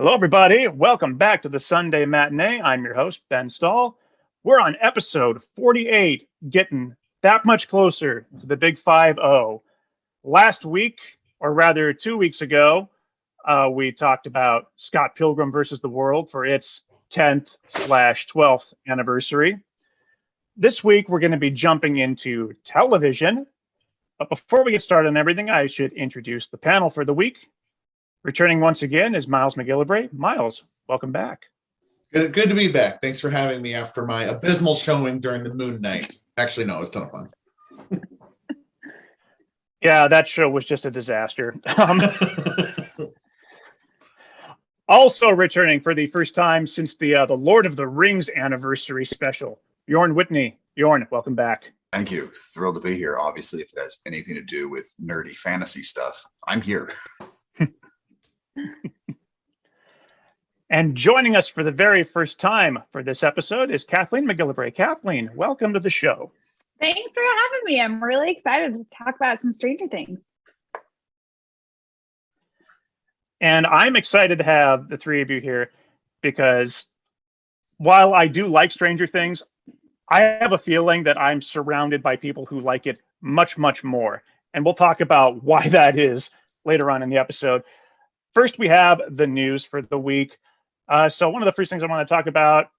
Hello, everybody. Welcome back to the Sunday Matinee. I'm your host, Ben Stahl. We're on episode 48, getting that much closer to the big 5-0. Last week, or rather 2 weeks ago, we talked about Scott Pilgrim versus the World for its 10th/12th anniversary. This week, we're going to be jumping into television. But before we get started on everything, I should introduce the panel for the week. Returning once again is Miles McGillivray. Miles, welcome back. Good to be back. Thanks for having me after my abysmal showing during the Moon Night. Actually, no, it was a ton of fun. Yeah, that show was just a disaster. Also returning for the first time since the Lord of the Rings anniversary special, Bjorn Whitney. Bjorn, welcome back. Thank you. Thrilled to be here. Obviously, if it has anything to do with nerdy fantasy stuff, I'm here. And joining us for the very first time for this episode is Kathleen McGillivray. Kathleen, welcome to the show. Thanks for having me. I'm really excited to talk about some Stranger Things. And I'm excited to have the three of you here because while I do like Stranger Things, I have a feeling that I'm surrounded by people who like it much, much more. And we'll talk about why that is later on in the episode. First, we have the news for the week. So one of the first things I want to talk about,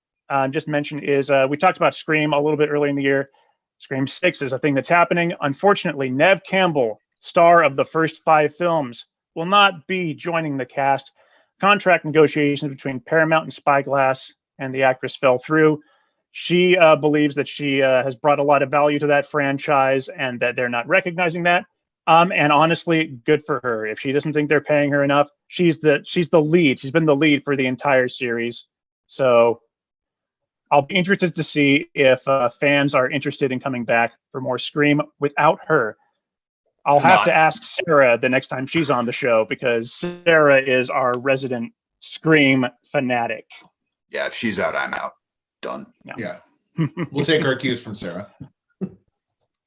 just mention, is we talked about Scream a little bit early in the year. Scream 6 is a thing that's happening. Unfortunately, Neve Campbell, star of the first 5 films, will not be joining the cast. Contract negotiations between Paramount and Spyglass and the actress fell through. She believes that she has brought a lot of value to that franchise and that they're not recognizing that. And honestly, good for her. If she doesn't think they're paying her enough, she's the lead. She's been the lead for the entire series. So I'll be interested to see if fans are interested in coming back for more Scream without her. I'll have to ask Sarah the next time she's on the show because Sarah is our resident Scream fanatic. Yeah, if she's out, I'm out. Done. Yeah. We'll take our cues from Sarah.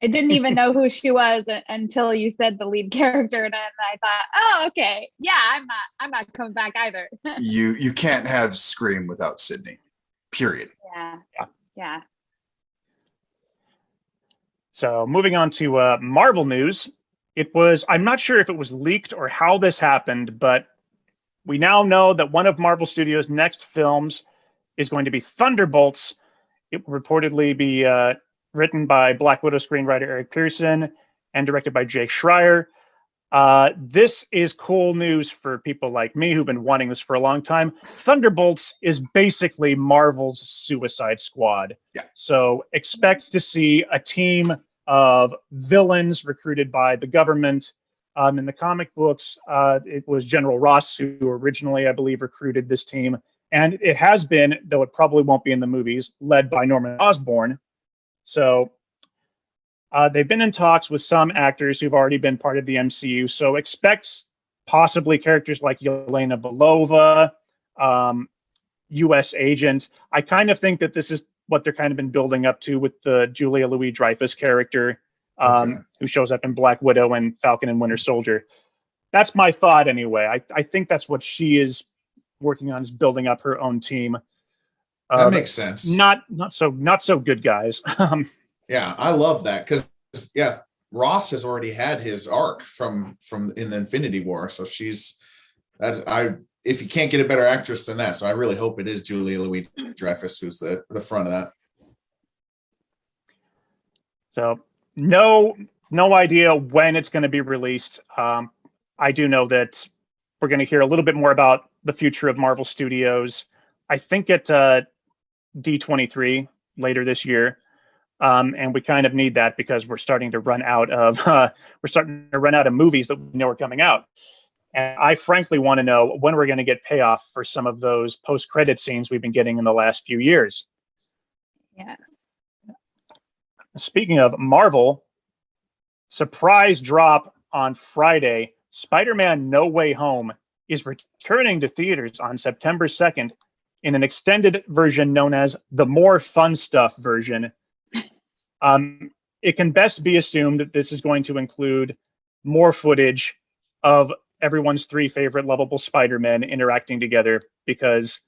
I didn't even know who she was until you said the lead character, and then I thought, oh, okay, yeah, I'm not coming back either. You can't have Scream without Sydney. Period. Yeah. So moving on to Marvel news, I'm not sure if it was leaked or how this happened, but we now know that one of Marvel Studios' next films is going to be Thunderbolts. It will reportedly be written by Black Widow screenwriter Eric Pearson and directed by Jay Schreier. This is cool news for people like me who've been wanting this for a long time. Thunderbolts is basically Marvel's Suicide Squad. Yeah. So expect to see a team of villains recruited by the government. In the comic books, it was General Ross who originally, I believe, recruited this team. And it has been, though it probably won't be in the movies, led by Norman Osborn. So they've been in talks with some actors who've already been part of the MCU. So expect possibly characters like Yelena Belova, U.S. Agent. I kind of think that this is what they're kind of been building up to with the Julia Louis-Dreyfus character who shows up in Black Widow and Falcon and Winter Soldier. That's my thought anyway. I think that's what she is working on, is building up her own team. That makes sense. Not so good guys. Yeah, I love that because Ross has already had his arc from in the Infinity War, so if you can't get a better actress than that, so I really hope it is Julia Louis-Dreyfus who's the front of that. So no idea when it's going to be released. I do know that we're going to hear a little bit more about the future of Marvel Studios, I think at D23 later this year. And we kind of need that because we're starting to run out of movies that we know are coming out. And I frankly want to know when we're going to get payoff for some of those post-credit scenes we've been getting in the last few years. Yeah. Speaking of Marvel, surprise drop on Friday, Spider-Man No Way Home is returning to theaters on September 2nd in an extended version known as the More Fun Stuff version. It can best be assumed that this is going to include more footage of everyone's three favorite lovable Spider-Men interacting together, because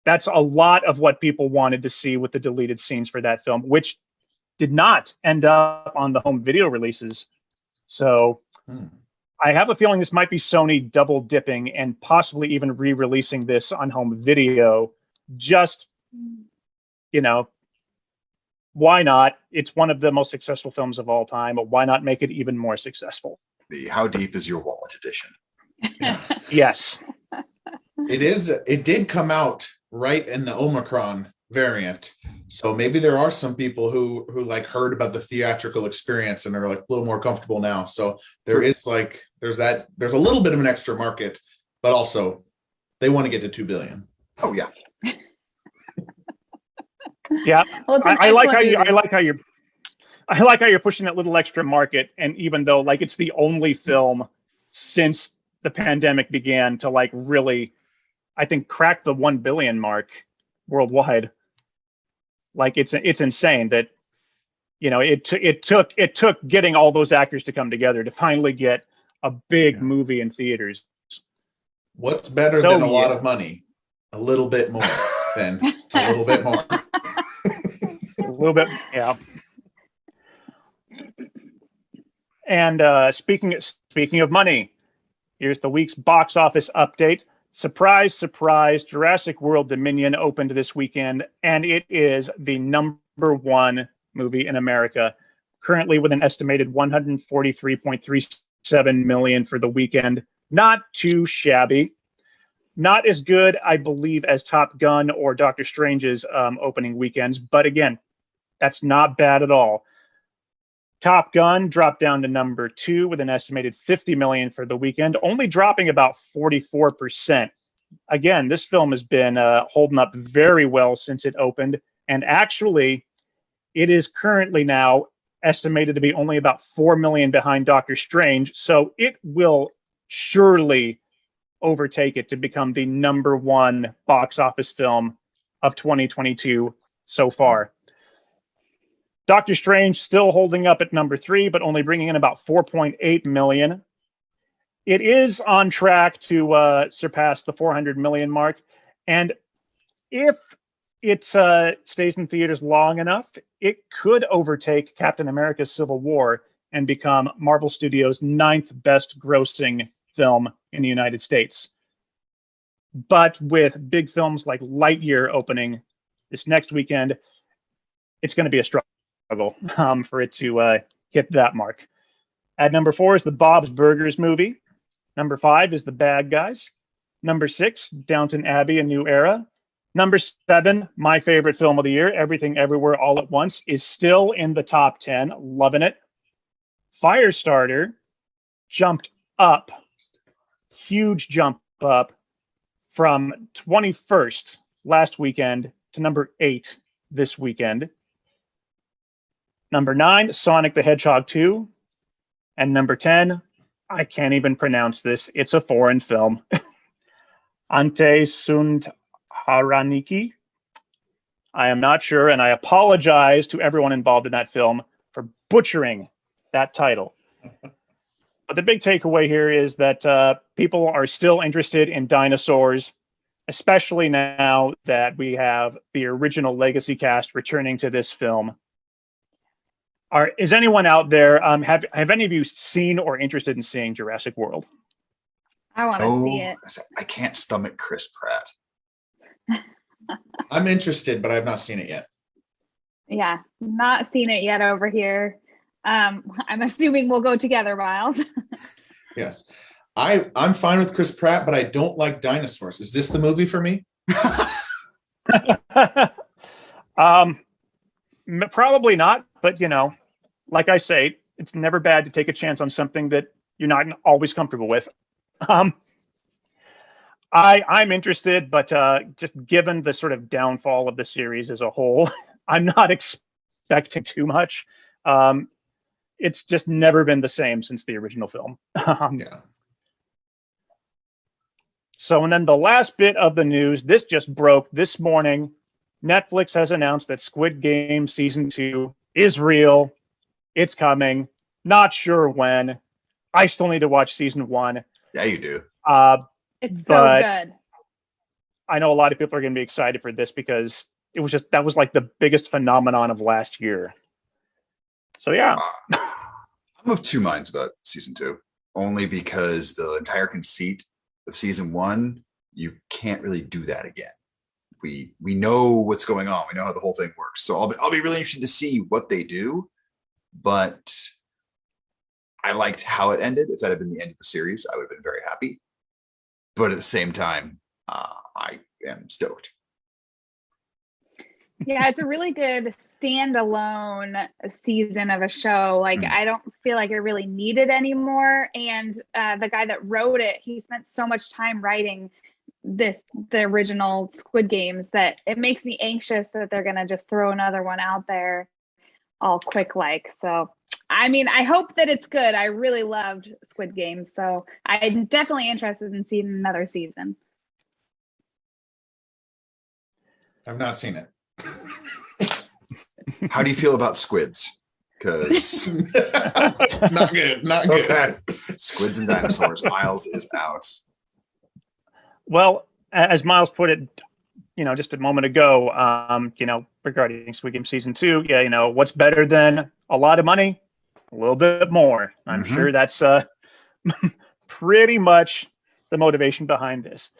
that's a lot of what people wanted to see with the deleted scenes for that film, which did not end up on the home video releases. So I have a feeling this might be Sony double dipping and possibly even re-releasing this on home video. Just, why not? It's one of the most successful films of all time. But why not make it even more successful? The How Deep Is Your Wallet edition. Yes. It did come out right in the Omicron variant. So maybe there are some people who like heard about the theatrical experience and are like a little more comfortable now. So there's a little bit of an extra market, but also they want to get to 2 billion. Oh yeah. Yeah. Well, I like how you're pushing that little extra market. And even though like it's the only film since the pandemic began to like really, I think, crack the 1 billion mark worldwide. Like it's insane that, it took getting all those actors to come together to finally get a big movie in theaters. What's better than a lot of money? A little bit more than a little bit more. A little bit, yeah. And speaking of money, here's the week's box office update. Surprise, surprise, Jurassic World Dominion opened this weekend, and it is the number one movie in America, currently with an estimated 143.37 million for the weekend. Not too shabby. Not as good, I believe, as Top Gun or Doctor Strange's opening weekends, but again, that's not bad at all. Top Gun dropped down to number 2 with an estimated 50 million for the weekend, only dropping about 44%. Again, this film has been holding up very well since it opened, and actually, it is currently now estimated to be only about 4 million behind Doctor Strange, so it will surely overtake it to become the number one box office film of 2022 so far. Doctor Strange still holding up at number 3, but only bringing in about 4.8 million. It is on track to surpass the 400 million mark. And if it stays in theaters long enough, it could overtake Captain America Civil War and become Marvel Studios' 9th best grossing film in the United States. But with big films like Lightyear opening this next weekend, it's going to be a struggle for it to hit that mark. At number 4 is the Bob's Burgers movie. Number 5 is The Bad Guys. Number 6, Downton Abbey, A New Era. Number 7, my favorite film of the year, Everything Everywhere All at Once, is still in the top 10. Loving it. Firestarter jumped up. Huge jump up from 21st last weekend to number 8 this weekend. Number 9, Sonic the Hedgehog 2. And number 10, I can't even pronounce this. It's a foreign film. Ante sunt Haraniki. I am not sure, and I apologize to everyone involved in that film for butchering that title. But the big takeaway here is that people are still interested in dinosaurs, especially now that we have the original Legacy cast returning to this film. Is anyone out there, have any of you seen or interested in seeing Jurassic World? I want to see it. I can't stomach Chris Pratt. I'm interested, but I've not seen it yet. Yeah, not seen it yet over here. I'm assuming we'll go together, Miles. Yes. I'm fine with Chris Pratt, but I don't like dinosaurs. Is this the movie for me? Probably not, but like I say, it's never bad to take a chance on something that you're not always comfortable with. I'm interested, but just given the sort of downfall of the series as a whole, I'm not expecting too much. It's just never been the same since the original film. Yeah. So, and then the last bit of the news, this just broke this morning. Netflix has announced that Squid Game Season 2 is real. It's coming. Not sure when. I still need to watch Season 1. Yeah, you do. It's so But good. I know a lot of people are going to be excited for this because that was like the biggest phenomenon of last year. So yeah. I'm of two minds about season 2, only because the entire conceit of season 1, you can't really do that again. We know what's going on. We know how the whole thing works. So I'll be really interested to see what they do. But I liked how it ended. If that had been the end of the series, I would have been very happy. But at the same time, I am stoked. Yeah, it's a really good standalone season of a show. Like, I don't feel like it really needed anymore. And the guy that wrote it, he spent so much time writing the original Squid Games, that it makes me anxious that they're going to just throw another one out there all quick like. So, I mean, I hope that it's good. I really loved Squid Games. So I'm definitely interested in seeing another season. I've not seen it. How do you feel about squids? Because not good. Not good. Okay. Squids and dinosaurs. Miles is out. Well, as Miles put it, just a moment ago, regarding Squid Game season 2, what's better than a lot of money? A little bit more. I'm sure that's pretty much the motivation behind this.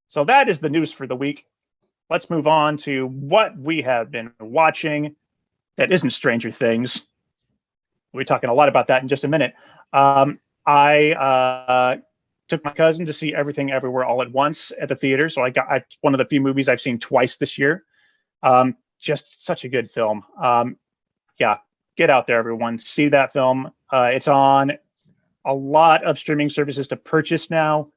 So that is the news for the week. Let's move on to what we have been watching that isn't Stranger Things. We'll be talking a lot about that in just a minute. I took my cousin to see Everything Everywhere All at Once at the theater. So it's one of the few movies I've seen twice this year. Just such a good film. Get out there, everyone. See that film. It's on a lot of streaming services to purchase now.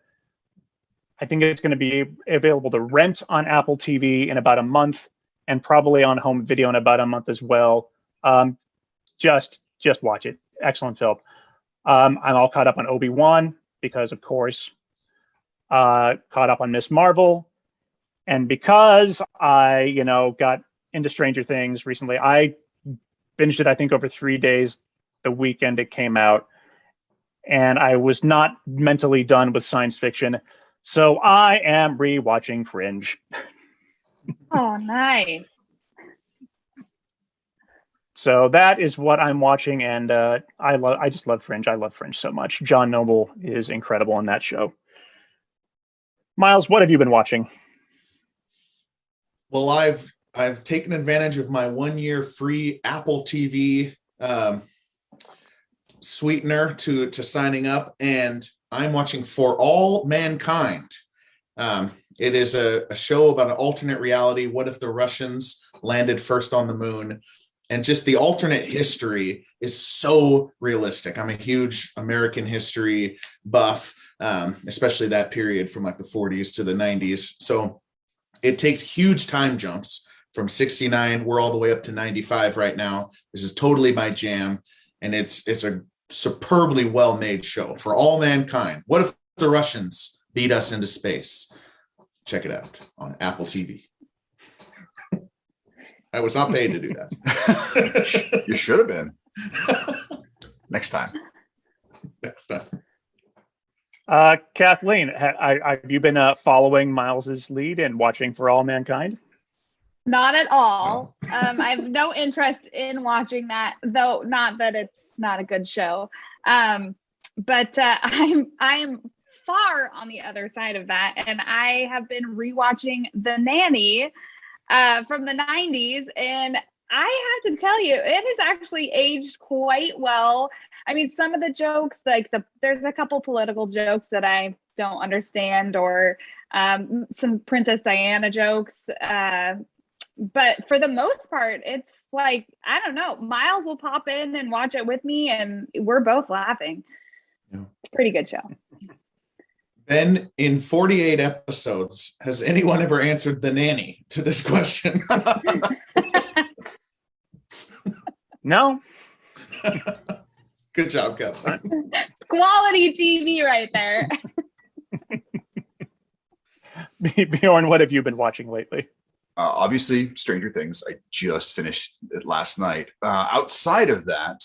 I think it's going to be available to rent on Apple TV in about a month, and probably on home video in about a month as well. Just watch it. Excellent film. I'm all caught up on Obi-Wan because, of course, caught up on Miss Marvel, and because I, got into Stranger Things recently, I binged it, I think, over 3 days the weekend it came out, and I was not mentally done with science fiction. So I am rewatching Fringe. Oh, nice. So that is what I'm watching, and I just love Fringe. I love Fringe so much. John Noble is incredible in that show. Miles, what have you been watching? Well, I've taken advantage of my 1-year free Apple TV sweetener to signing up, and I'm watching For All Mankind. It is a show about an alternate reality. What if the Russians landed first on the moon? And just the alternate history is so realistic. I'm a huge American history buff, especially that period from like the 40s to the 90s. So it takes huge time jumps from 69. We're all the way up to 95 right now. This is totally my jam. And it's a superbly well-made show. For All Mankind. What if the Russians beat us into space? Check it out on Apple TV. I was not paid to do that. You should have been. Next time. Kathleen, have you been following Miles's lead and watching For All Mankind? Not at all. I have no interest in watching that, though. Not that it's not a good show, but I'm far on the other side of that, and I have been rewatching The Nanny from the 90s, and I have to tell you, it has actually aged quite well. I mean, some of the jokes, like there's a couple political jokes that I don't understand, or some Princess Diana jokes. But for the most part, it's like, I don't know, Miles will pop in and watch it with me, and we're both laughing. Yeah. It's a pretty good show. Ben, in 48 episodes, has anyone ever answered The Nanny to this question? No. Good job, Kevin. Quality TV right there. Bjorn, what have you been watching lately? Obviously, Stranger Things. I just finished it last night. Outside of that,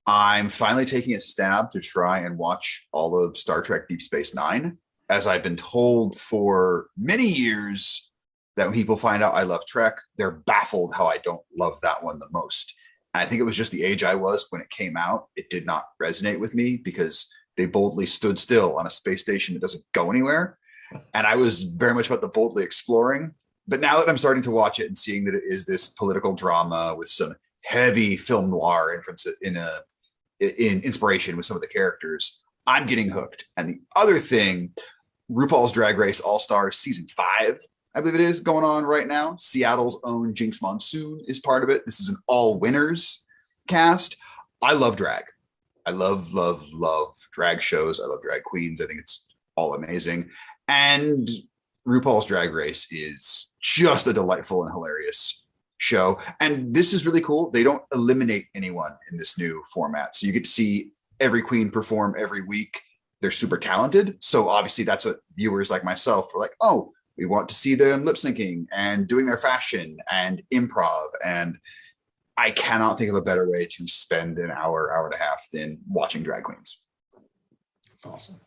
I'm finally taking a stab to try and watch all of Star Trek Deep Space Nine, as I've been told for many years that when people find out I love Trek, they're baffled how I don't love that one the most. And I think it was just the age I was when it came out. It did not resonate with me because they boldly stood still on a space station that doesn't go anywhere. And I was very much about the boldly exploring. But now that I'm starting to watch it and seeing that it is this political drama with some heavy film noir inference in inspiration with some of the characters, I'm getting hooked. And the other thing, RuPaul's Drag Race All-Stars Season 5, I believe it is, going on right now. Seattle's own Jinx Monsoon is part of it. This is an all-winners cast. I love drag. I love drag shows. I love drag queens. I think it's all amazing. And RuPaul's Drag Race is just a delightful and hilarious show. And this is really cool. They don't eliminate anyone in this new format. So you get to see every queen perform every week. They're super talented. So obviously that's what viewers like myself are like, oh, we want to see them lip syncing and doing their fashion and improv. And I cannot think of a better way to spend an hour and a half than watching drag queens. That's awesome.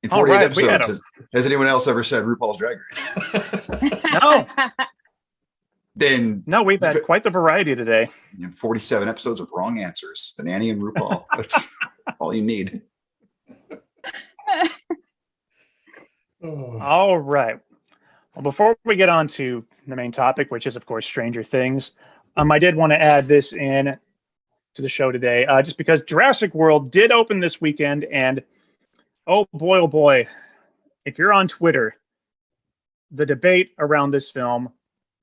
In 48 episodes, has anyone else ever said RuPaul's Drag Race? No. Then no, we've had quite the variety today. 47 episodes of wrong answers. The Nanny and RuPaul. That's all you need. All right. Well, before we get on to the main topic, which is, of course, Stranger Things, I did want to add this in to the show today, just because Jurassic World did open this weekend, and oh boy, if you're on Twitter, the debate around this film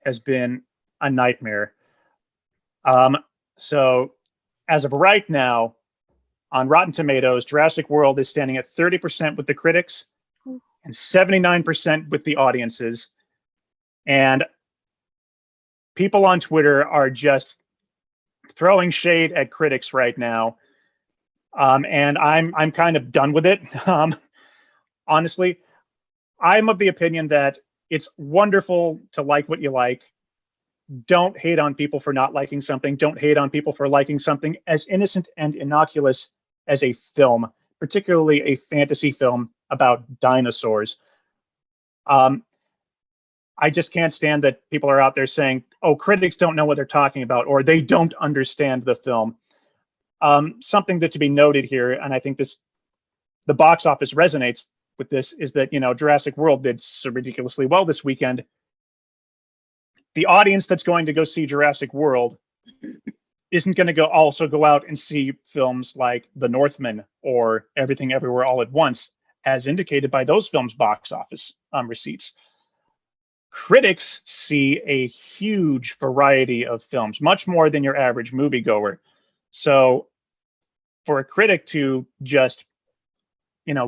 has been a nightmare. So as of right now, on Rotten Tomatoes, Jurassic World is standing at 30% with the critics and 79% with the audiences. And people on Twitter are just throwing shade at critics right now. And I'm kind of done with it. Honestly, I'm of the opinion that it's wonderful to like what you like. Don't hate on people for not liking something. Don't hate on people for liking something as innocent and innocuous as a film, particularly a fantasy film about dinosaurs. I just can't stand that people are out there saying, oh, critics don't know what they're talking about, or they don't understand the film. Something that to be noted here, and I think the box office resonates with this, is that, Jurassic World did so ridiculously well this weekend. The audience that's going to go see Jurassic World isn't going to go out and see films like The Northman or Everything Everywhere All at Once, as indicated by those films' box office receipts. Critics see a huge variety of films, much more than your average moviegoer. So for a critic to just,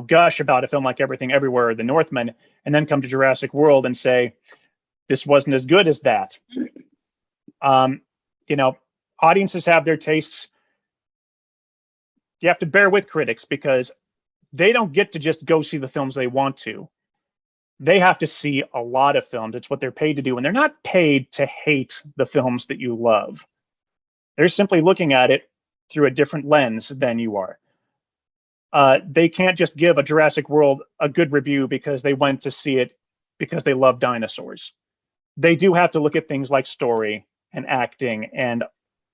gush about a film like Everything Everywhere or The Northman, and then come to Jurassic World and say, this wasn't as good as that. Audiences have their tastes. You have to bear with critics because they don't get to just go see the films they want to. They have to see a lot of films. It's what they're paid to do. And they're not paid to hate the films that you love. They're simply looking at it through a different lens than you are. They can't just give a Jurassic World a good review because they went to see it because they love dinosaurs. They do have to look at things like story and acting and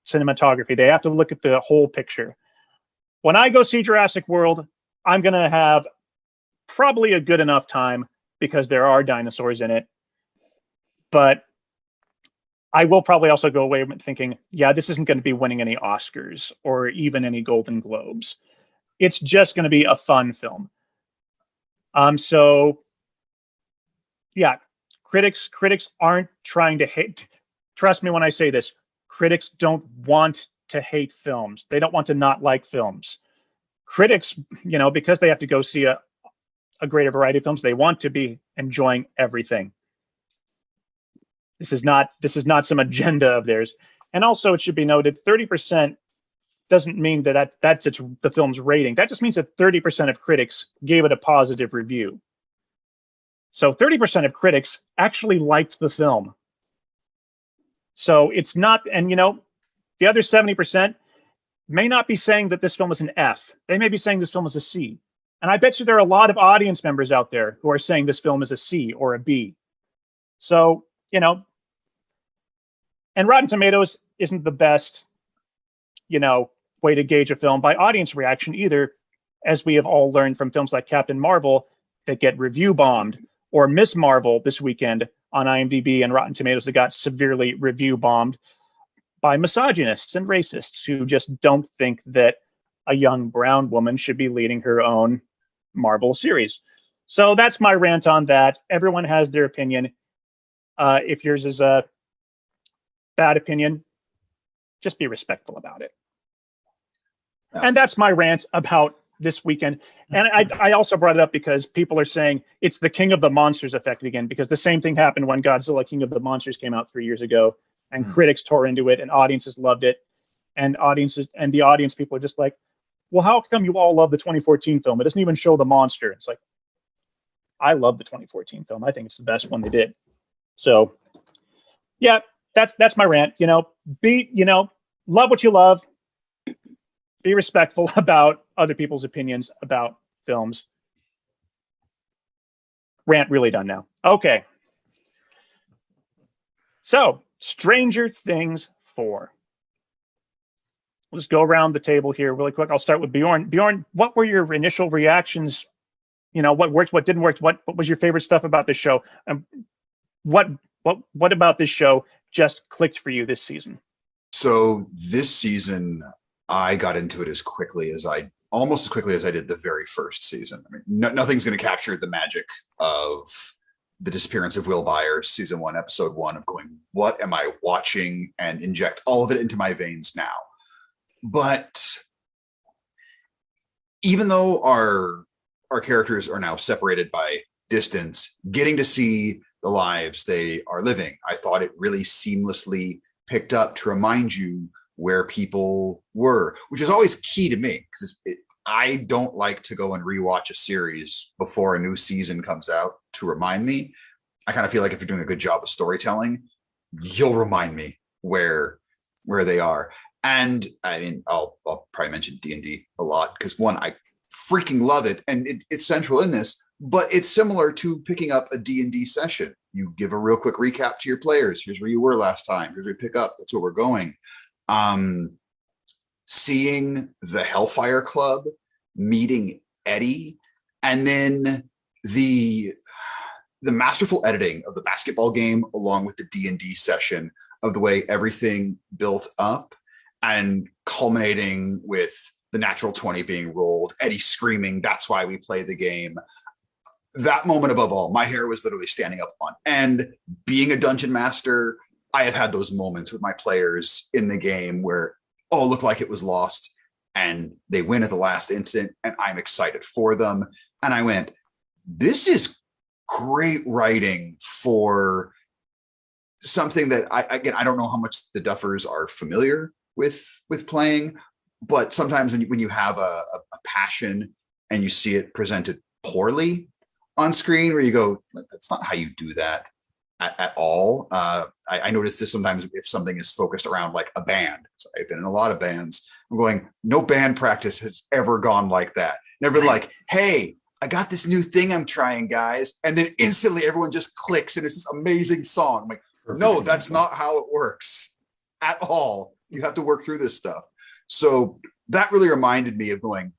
cinematography. They have to look at the whole picture. When I go see Jurassic World, I'm going to have probably a good enough time because there are dinosaurs in it. But I will probably also go away thinking, yeah, this isn't going to be winning any Oscars or even any Golden Globes. It's just going to be a fun film. So, yeah, critics aren't trying to hate. Trust me when I say this. Critics don't want to hate films. They don't want to not like films. Critics, because they have to go see a greater variety of films, they want to be enjoying everything. This is not some agenda of theirs. And also, it should be noted, 30% doesn't mean that's the film's rating. That just means that 30% of critics gave it a positive review. So 30% of critics actually liked the film. So it's not, and the other 70%, may not be saying that this film is an F. They may be saying this film is a C. And I bet you there are a lot of audience members out there who are saying this film is a C or a B. So, you know, and Rotten Tomatoes isn't the best, you know, way to gauge a film by audience reaction either, as we have all learned from films like Captain Marvel that get review bombed, or Miss Marvel this weekend on IMDb and Rotten Tomatoes that got severely review bombed by misogynists and racists who just don't think that a young brown woman should be leading her own Marvel series. So that's my rant on that. Everyone has their opinion. If yours is a bad opinion, just be respectful about it. And that's my rant about this weekend. And I also brought it up because people are saying it's the King of the Monsters effect again, because the same thing happened when Godzilla King of the Monsters came out 3 years ago, and critics tore into it and audiences loved it. And the audience people are just like, well, how come you all love the 2014 film? It doesn't even show the monster. It's like, I love the 2014 film. I think it's the best one they did. So yeah, that's my rant. Love what you love. Be respectful about other people's opinions about films. Rant really done now. Okay. So, Stranger Things 4. We'll just go around the table here really quick. I'll start with Bjorn. Bjorn, what were your initial reactions? What worked, what didn't work? What was your favorite stuff about this show? What about this show just clicked for you this season? So this season, I got into it almost as quickly as I did the very first season. I mean, nothing's going to capture the magic of the disappearance of Will Byers, season 1, episode 1, of going, what am I watching, and inject all of it into my veins now. But even though our characters are now separated by distance, getting to see the lives they are living, I thought it really seamlessly picked up to remind you where people were, which is always key to me, because I don't like to go and rewatch a series before a new season comes out to remind me. I kind of feel like if you're doing a good job of storytelling, you'll remind me where they are. And I mean, I'll probably mention D&D a lot because, one, I freaking love it, and it's central in this, but it's similar to picking up a D&D session. You give a real quick recap to your players. Here's where you were last time. Here's where you pick up. That's where we're going. Seeing the Hellfire Club, meeting Eddie, and then the masterful editing of the basketball game along with the D&D session, of the way everything built up and culminating with the natural 20 being rolled, Eddie screaming, "That's why we play the game." That moment above all, my hair was literally standing up on end. Being a dungeon master, I have had those moments with my players in the game where, it looked like it was lost and they win at the last instant and I'm excited for them. And I went, this is great writing for something that I don't know how much the Duffers are familiar with playing, but sometimes when you have a passion and you see it presented poorly on screen, where you go, that's not how you do that at all. I notice this sometimes if something is focused around like a band. So I've been in a lot of bands. I'm going, no band practice has ever gone like that. Never been like, hey, I got this new thing I'm trying, guys. And then instantly everyone just clicks and it's this amazing song. I'm like, no, that's not how it works at all. You have to work through this stuff. So that really reminded me of going,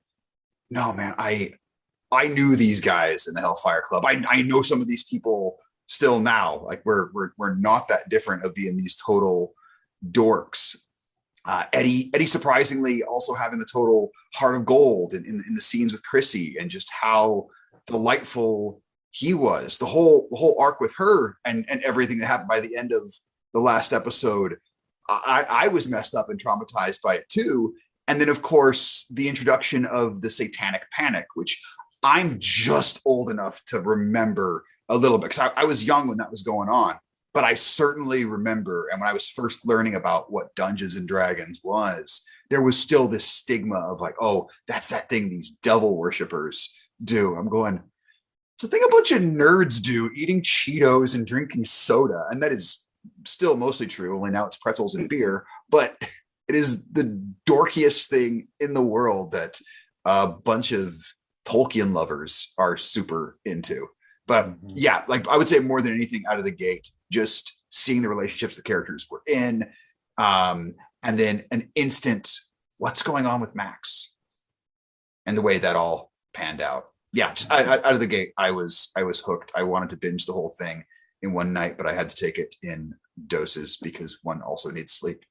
no, man, I knew these guys in the Hellfire Club. I know some of these people still now. Like we're not that different of being these total dorks. Eddie surprisingly also having the total heart of gold in the scenes with Chrissy, and just how delightful he was. The whole arc with her and everything that happened by the end of the last episode. I was messed up and traumatized by it too. And then, of course, the introduction of the Satanic Panic, which I'm just old enough to remember a little bit, because I was young when that was going on. But I certainly remember, and when I was first learning about what Dungeons and Dragons was, there was still this stigma of like, oh, that's that thing these devil worshippers do. I'm going, it's a thing a bunch of nerds do, eating Cheetos and drinking soda. And that is still mostly true, only now it's pretzels and beer. But It is the dorkiest thing in the world that a bunch of Tolkien lovers are super into. But yeah, like I would say more than anything out of the gate, just seeing the relationships the characters were in, and then an instant, what's going on with Max, and the way that all panned out. Yeah, just out of the gate, I was hooked. I wanted to binge the whole thing in one night, but I had to take it in doses because one also needs sleep.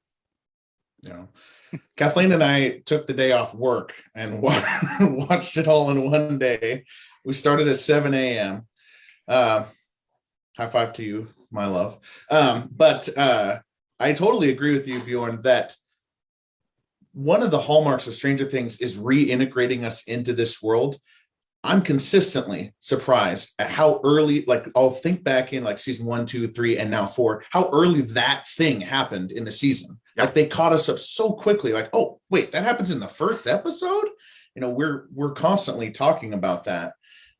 Yeah. Kathleen and I took the day off work and watched it all in one day. We started at 7 a.m. High five to you, my love. But I totally agree with you, Bjorn, that one of the hallmarks of Stranger Things is reintegrating us into this world. I'm consistently surprised at how early, like I'll think back in like season 1, 2, 3, and now 4, how early that thing happened in the season. Yeah. Like they caught us up so quickly, like, oh, wait, that happens in the first episode? You know, we're constantly talking about that.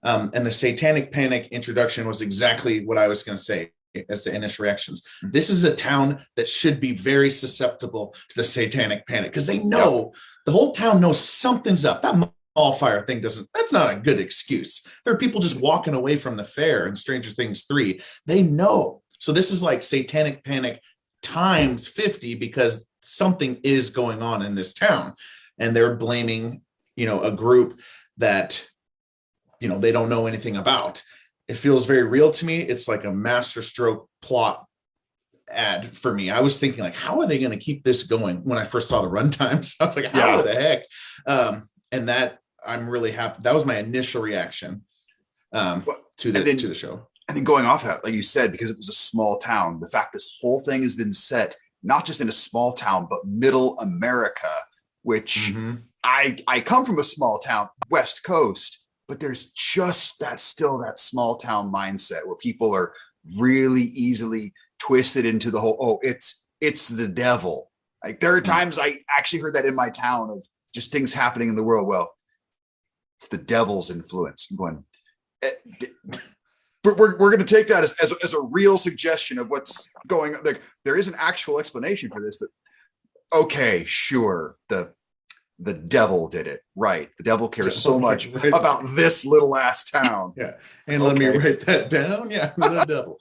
And the Satanic Panic introduction was exactly what I was going to say as the initial reactions. This is a town that should be very susceptible to the Satanic Panic because they know, the whole town knows something's up. That mall fire thing that's not a good excuse. There are people just walking away from the fair in Stranger Things 3. They know. So this is like Satanic Panic times 50 because something is going on in this town. And they're blaming, you know, a group that, you know, they don't know anything about. It feels very real to me. It's like a masterstroke plot ad for me. I was thinking like, how are they going to keep this going? When I first saw the runtimes, I was like, how the heck? And that I'm really happy. That was my initial reaction to the show. And then going off that, like you said, because it was a small town, the fact this whole thing has been set not just in a small town, but middle America, which I come from a small town, West Coast, but there's just that small town mindset where people are really easily twisted into the whole, it's the devil. Like there are times I actually heard that in my town of just things happening in the world. Well, it's the devil's influence. I'm going, we're going to take that as a real suggestion of what's going on. Like, there is an actual explanation for this, but okay, sure. The devil did it. Right. The devil cares so much about this little ass town. Yeah. And let me write that down. Yeah. The devil.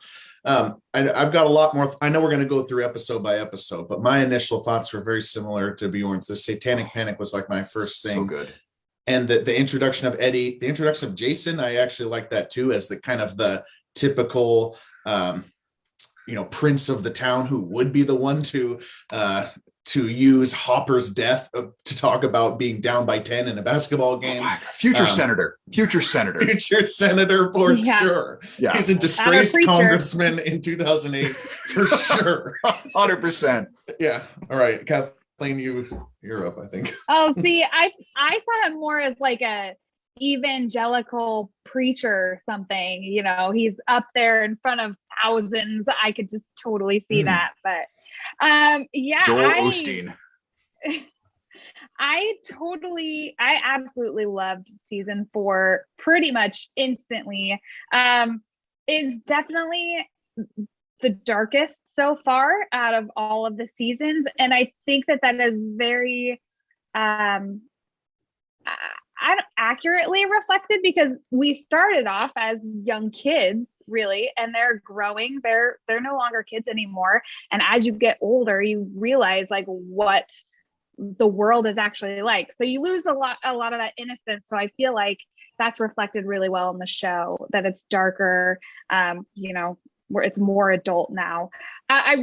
I've got a lot more. I know we're going to go through episode by episode, but my initial thoughts were very similar to Bjorn's. The Satanic Panic was like my first thing. So good. And the introduction of Eddie, the introduction of Jason, I actually like that too, as the kind of the typical, prince of the town who would be the one to use Hopper's death to talk about being down by 10 in a basketball game. Oh future senator for sure. Yeah. He's a disgraced congressman in 2008 for sure. 100%. Yeah. All right. Kathleen, you're up, I think. Oh, see, I saw him more as like a evangelical preacher or something. You know, he's up there in front of thousands. I could just totally see that. But Joel Osteen. I absolutely loved season 4 pretty much instantly. It's definitely the darkest so far out of all of the seasons. And I think that is very accurately reflected because we started off as young kids, really, and they're growing. They're no longer kids anymore. And as you get older, you realize like what the world is actually like. So you lose a lot of that innocence. So I feel like that's reflected really well in the show, that it's darker, where it's more adult now. I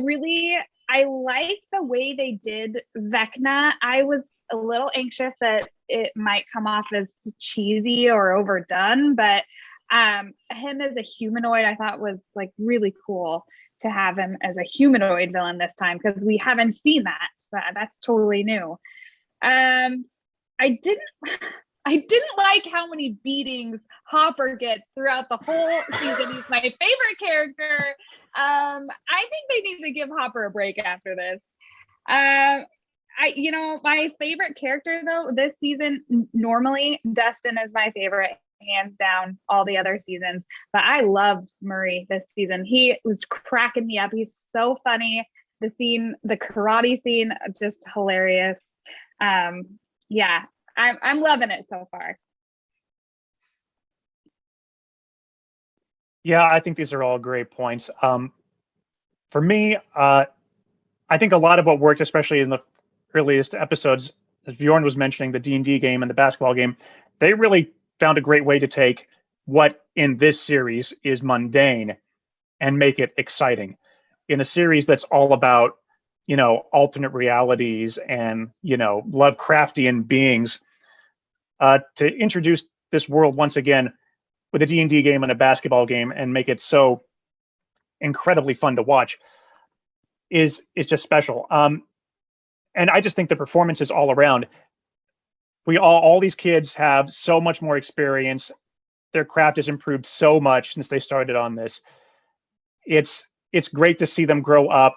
like the way they did Vecna. I was a little anxious that it might come off as cheesy or overdone, but him as a humanoid, I thought was like really cool to have him as a humanoid villain this time, because we haven't seen that. So that's totally new. I didn't like how many beatings Hopper gets throughout the whole season. He's my favorite character. I think they need to give Hopper a break after this. My favorite character though this season, normally Dustin is my favorite, hands down, all the other seasons, but I loved Murray this season. He was cracking me up. He's so funny. the karate scene, just hilarious. Yeah, I'm loving it so far. Yeah, I think these are all great points. For me, I think a lot of what worked, especially in the earliest episodes, as Bjorn was mentioning, the D&D game and the basketball game, they really found a great way to take what in this series is mundane and make it exciting. In a series that's all about, alternate realities and, Lovecraftian beings, to introduce this world once again with a D&D game and a basketball game and make it so incredibly fun to watch is just special. And I just think the performances all around, all these kids have so much more experience. Their craft has improved so much since they started on this. It's great to see them grow up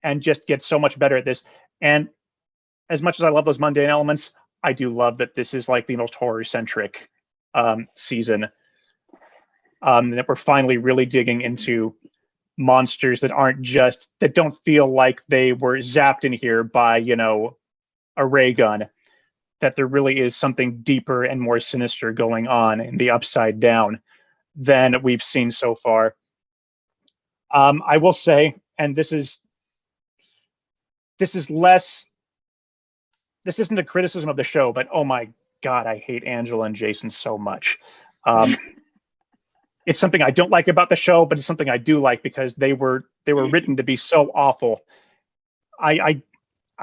and just get so much better at this. And as much as I love those mundane elements, I do love that this is like the most horror centric season. That we're finally really digging into monsters that don't feel like they were zapped in here by, a ray gun, that there really is something deeper and more sinister going on in the Upside Down than we've seen so far. I will say, and this isn't a criticism of the show, but oh my God, I hate Angela and Jason so much. It's something I don't like about the show, but it's something I do like because they were written to be so awful. I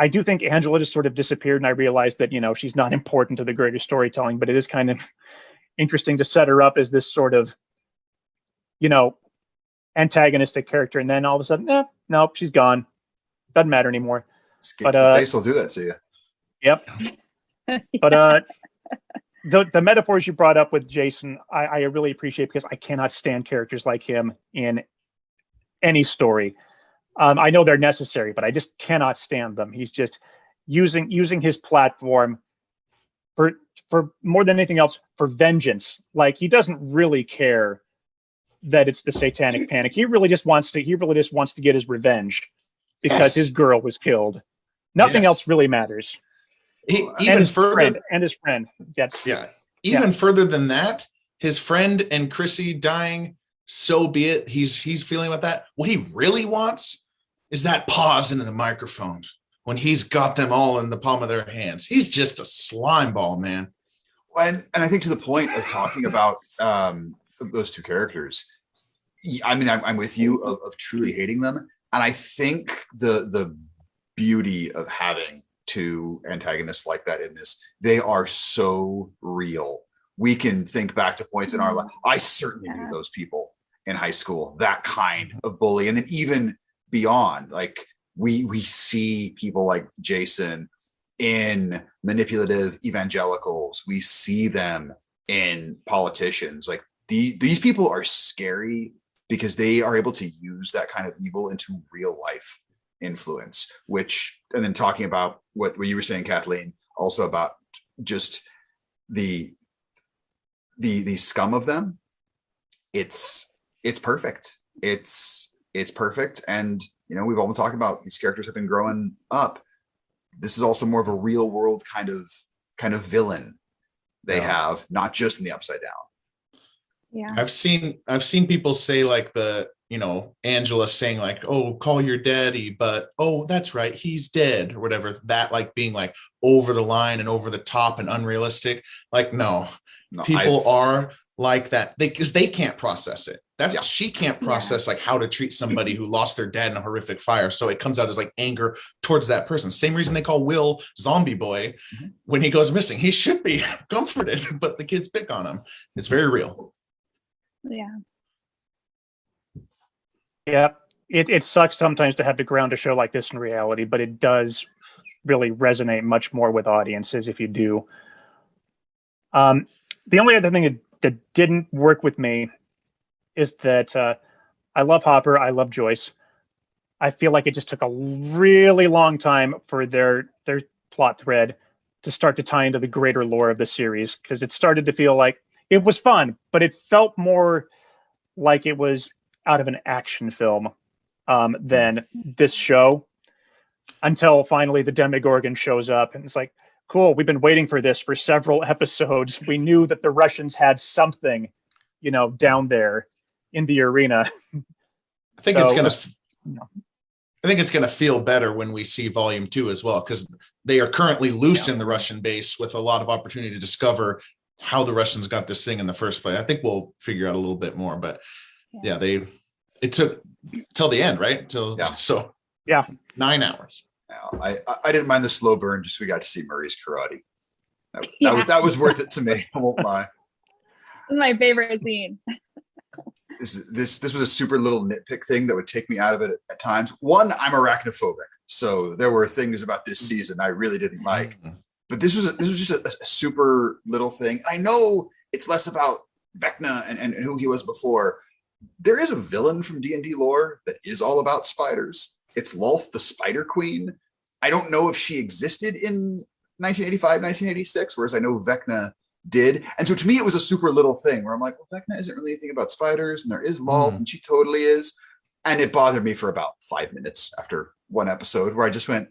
do think Angela just sort of disappeared, and I realized that she's not important to the greater storytelling, but it is kind of interesting to set her up as this sort of antagonistic character, and then all of a sudden, nope, she's gone. Doesn't matter anymore. Skip to the face will do that to you. Yep. But the metaphors you brought up with Jason, I really appreciate, because I cannot stand characters like him in any story. I know they're necessary, but I just cannot stand them. He's just using his platform for more than anything else, for vengeance. Like, he doesn't really care that it's the Satanic Panic. He really just wants to get his revenge because his girl was killed. Nothing else really matters. Even further, his friend. Even further than that, his friend and Chrissy dying, so be it. He's feeling about that. What he really wants is that pause into the microphone when he's got them all in the palm of their hands. He's just a slime ball, man. And I think to the point of talking about those two characters, I mean, I'm with you of truly hating them. And I think the beauty of having two antagonists like that in this, they are so real. We can think back to points in our life. I certainly knew those people in high school, that kind of bully. And then even beyond, like we see people like Jason in manipulative evangelicals. We see them in politicians. Like these people are scary because they are able to use that kind of evil into real life influence, and then talking about what you were saying, Kathleen, also about just the scum of them. It's perfect. It's perfect. And we've all been talking about these characters have been growing up. This is also more of a real world kind of villain they have, not just in the Upside Down. Yeah. I've seen people say, like, Angela saying, like, oh, call your daddy, but oh, that's right, he's dead, or whatever, that like being like over the line and over the top and unrealistic. Like, no people are like that because they can't process it. She can't process like how to treat somebody who lost their dad in a horrific fire, so it comes out as like anger towards that person. Same reason they call Will Zombie Boy when he goes missing. He should be comforted, but the kids pick on him. It's very real. Yeah, it sucks sometimes to have to ground a show like this in reality, but it does really resonate much more with audiences if you do. The only other thing that didn't work with me is that I love Hopper, I love Joyce. I feel like it just took a really long time for their plot thread to start to tie into the greater lore of the series, because it started to feel like it was fun, but it felt more like it was out of an action film than this show, until finally the Demogorgon shows up, and it's like, cool, we've been waiting for this for several episodes. We knew that the Russians had something, down there in the arena. I think it's gonna feel better when we see Volume 2 as well, because they are currently loose in the Russian base with a lot of opportunity to discover how the Russians got this thing in the first place. I think we'll figure out a little bit more, but it took till the end, right? So 9 hours. I didn't mind the slow burn, just we got to see Murray's karate. That was worth it to me. I won't lie. This is my favorite scene. This was a super little nitpick thing that would take me out of it at times. One, I'm arachnophobic, so there were things about this season I really didn't like. But this was just a super little thing. I know it's less about Vecna and who he was before. There is a villain from D&D lore that is all about spiders. It's Lolth, the Spider Queen. I don't know if she existed in 1985, 1986, whereas I know Vecna did. And so to me, it was a super little thing where I'm like, well, Vecna isn't really anything about spiders, and there is Lolth, and she totally is. And it bothered me for about 5 minutes after one episode where I just went,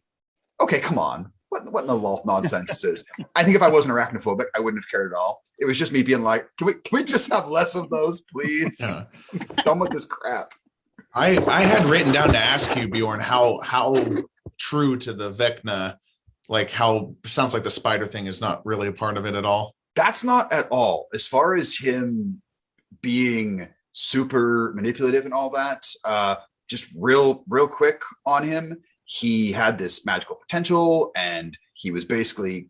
okay, come on. What in the Lolth nonsense is? I think if I wasn't arachnophobic, I wouldn't have cared at all. It was just me being like, can we just have less of those, please? Done with this crap. I had written down to ask you, Bjorn, how true to the Vecna, like how sounds like the spider thing is not really a part of it at all. That's not at all. As far as him being super manipulative and all that, just real quick on him, he had this magical potential, and he was basically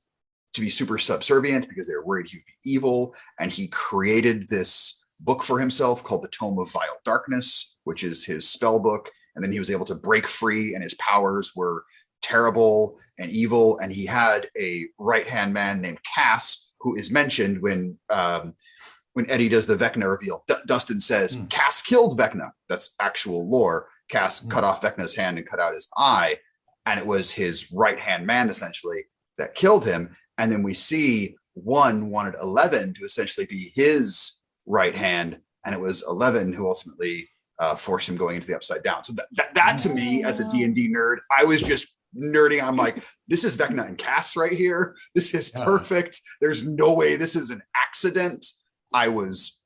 to be super subservient because they were worried he would be evil. And he created this book for himself called the Tome of Vile Darkness, which is his spell book. And then he was able to break free, and his powers were terrible and evil. And he had a right-hand man named Cass, who is mentioned when Eddie does the Vecna reveal. Dustin says, Cass killed Vecna. That's actual lore. Cass cut off Vecna's hand and cut out his eye. And it was his right-hand man, essentially, that killed him. And then we see one wanted 11 to essentially be his right hand. And it was 11 who ultimately forced him going into the Upside Down. So that to me, as a D&D nerd, I was just nerding. I'm like, this is Vecna and Cass right here. This is perfect. There's no way this is an accident. I was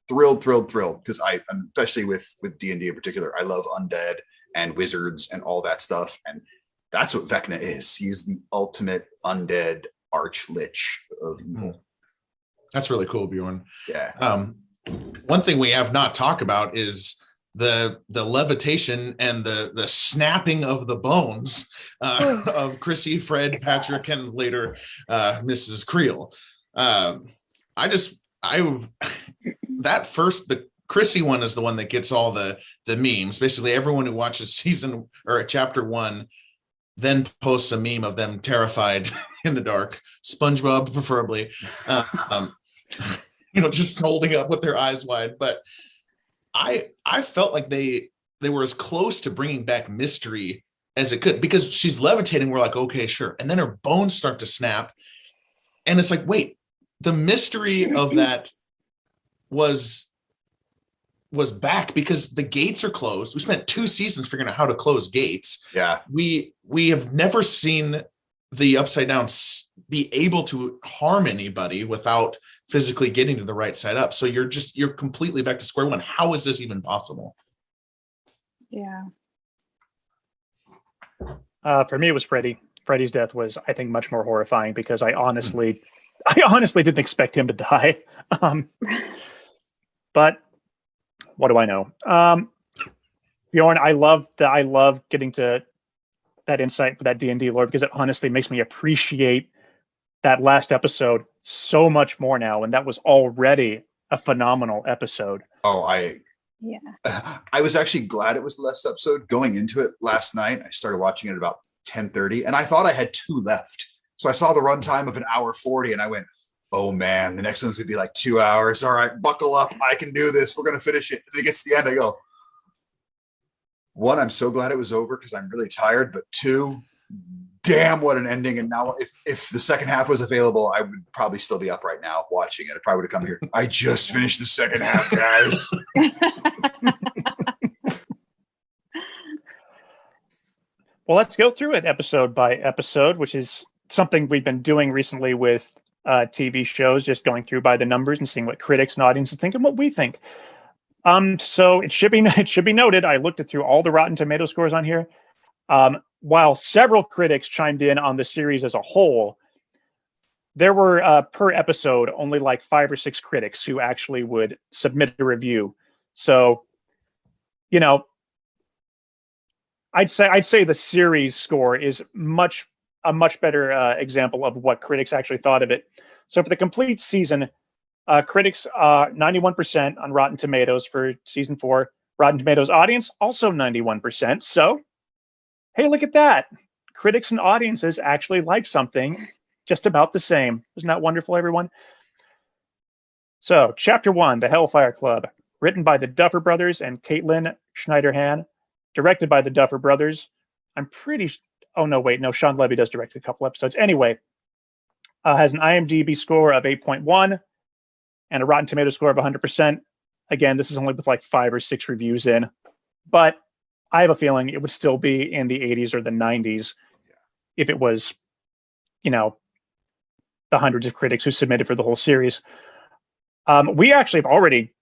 thrilled because especially with D&D in particular, I love undead and wizards and all that stuff, and that's what Vecna is. He's the ultimate undead arch-lich of evil. That's really cool, Bjorn. Yeah. One thing we have not talked about is the levitation and the snapping of the bones of Chrissy, Fred, Patrick, and later Mrs. Creel. The Chrissy one is the one that gets all the memes. Basically, everyone who watches season or chapter 1 then posts a meme of them terrified in the dark, SpongeBob preferably, just holding up with their eyes wide. But I felt like they were as close to bringing back mystery as it could, because she's levitating. We're like, okay, sure. And then her bones start to snap. And it's like, wait, the mystery of that was back because the gates are closed. We spent 2 seasons figuring out how to close gates. Yeah. We have never seen the Upside Down be able to harm anybody without physically getting to the right side up. So you're completely back to square one. How is this even possible? Yeah. For me, it was Freddy. Freddy's death was, I think, much more horrifying because I honestly didn't expect him to die. But what do I know? Bjorn, I love getting to that insight for that D&D lore, because it honestly makes me appreciate that last episode so much more now. And that was already a phenomenal episode. Oh, I was actually glad it was the last episode. Going into it last night, I started watching it at about 10:30, and I thought I had 2 left. So I saw the runtime of 1:40, and I went, oh man, the next one's gonna be like 2 hours. All right, buckle up. I can do this. We're gonna finish it. And it gets to the end. I go, 1, I'm so glad it was over because I'm really tired. But 2, damn, what an ending. And now if the second half was available, I would probably still be up right now watching it. I probably would have come here. I just finished the second half, guys. Well, let's go through it episode by episode, which is something we've been doing recently with TV shows, just going through by the numbers and seeing what critics and audiences think and what we think. So it should be noted, I looked through all the Rotten Tomato scores on here. While several critics chimed in on the series as a whole, there were per episode only like 5 or 6 critics who actually would submit a review. So, you know, I'd say the series score is a much better example of what critics actually thought of it. So for the complete season, critics 91% on Rotten Tomatoes for season 4. Rotten Tomatoes audience also 91%. So, hey, look at that. Critics and audiences actually like something just about the same. Isn't that wonderful, everyone? So, Chapter 1, The Hellfire Club, written by the Duffer Brothers and Caitlin Schneiderhan, directed by the Duffer Brothers. Sean Levy does direct a couple episodes. Anyway, has an IMDb score of 8.1 and a Rotten Tomato score of 100%. Again, this is only with like 5 or 6 reviews in, but I have a feeling it would still be in the 80s or the 90s if it was, the hundreds of critics who submitted for the whole series. We actually have already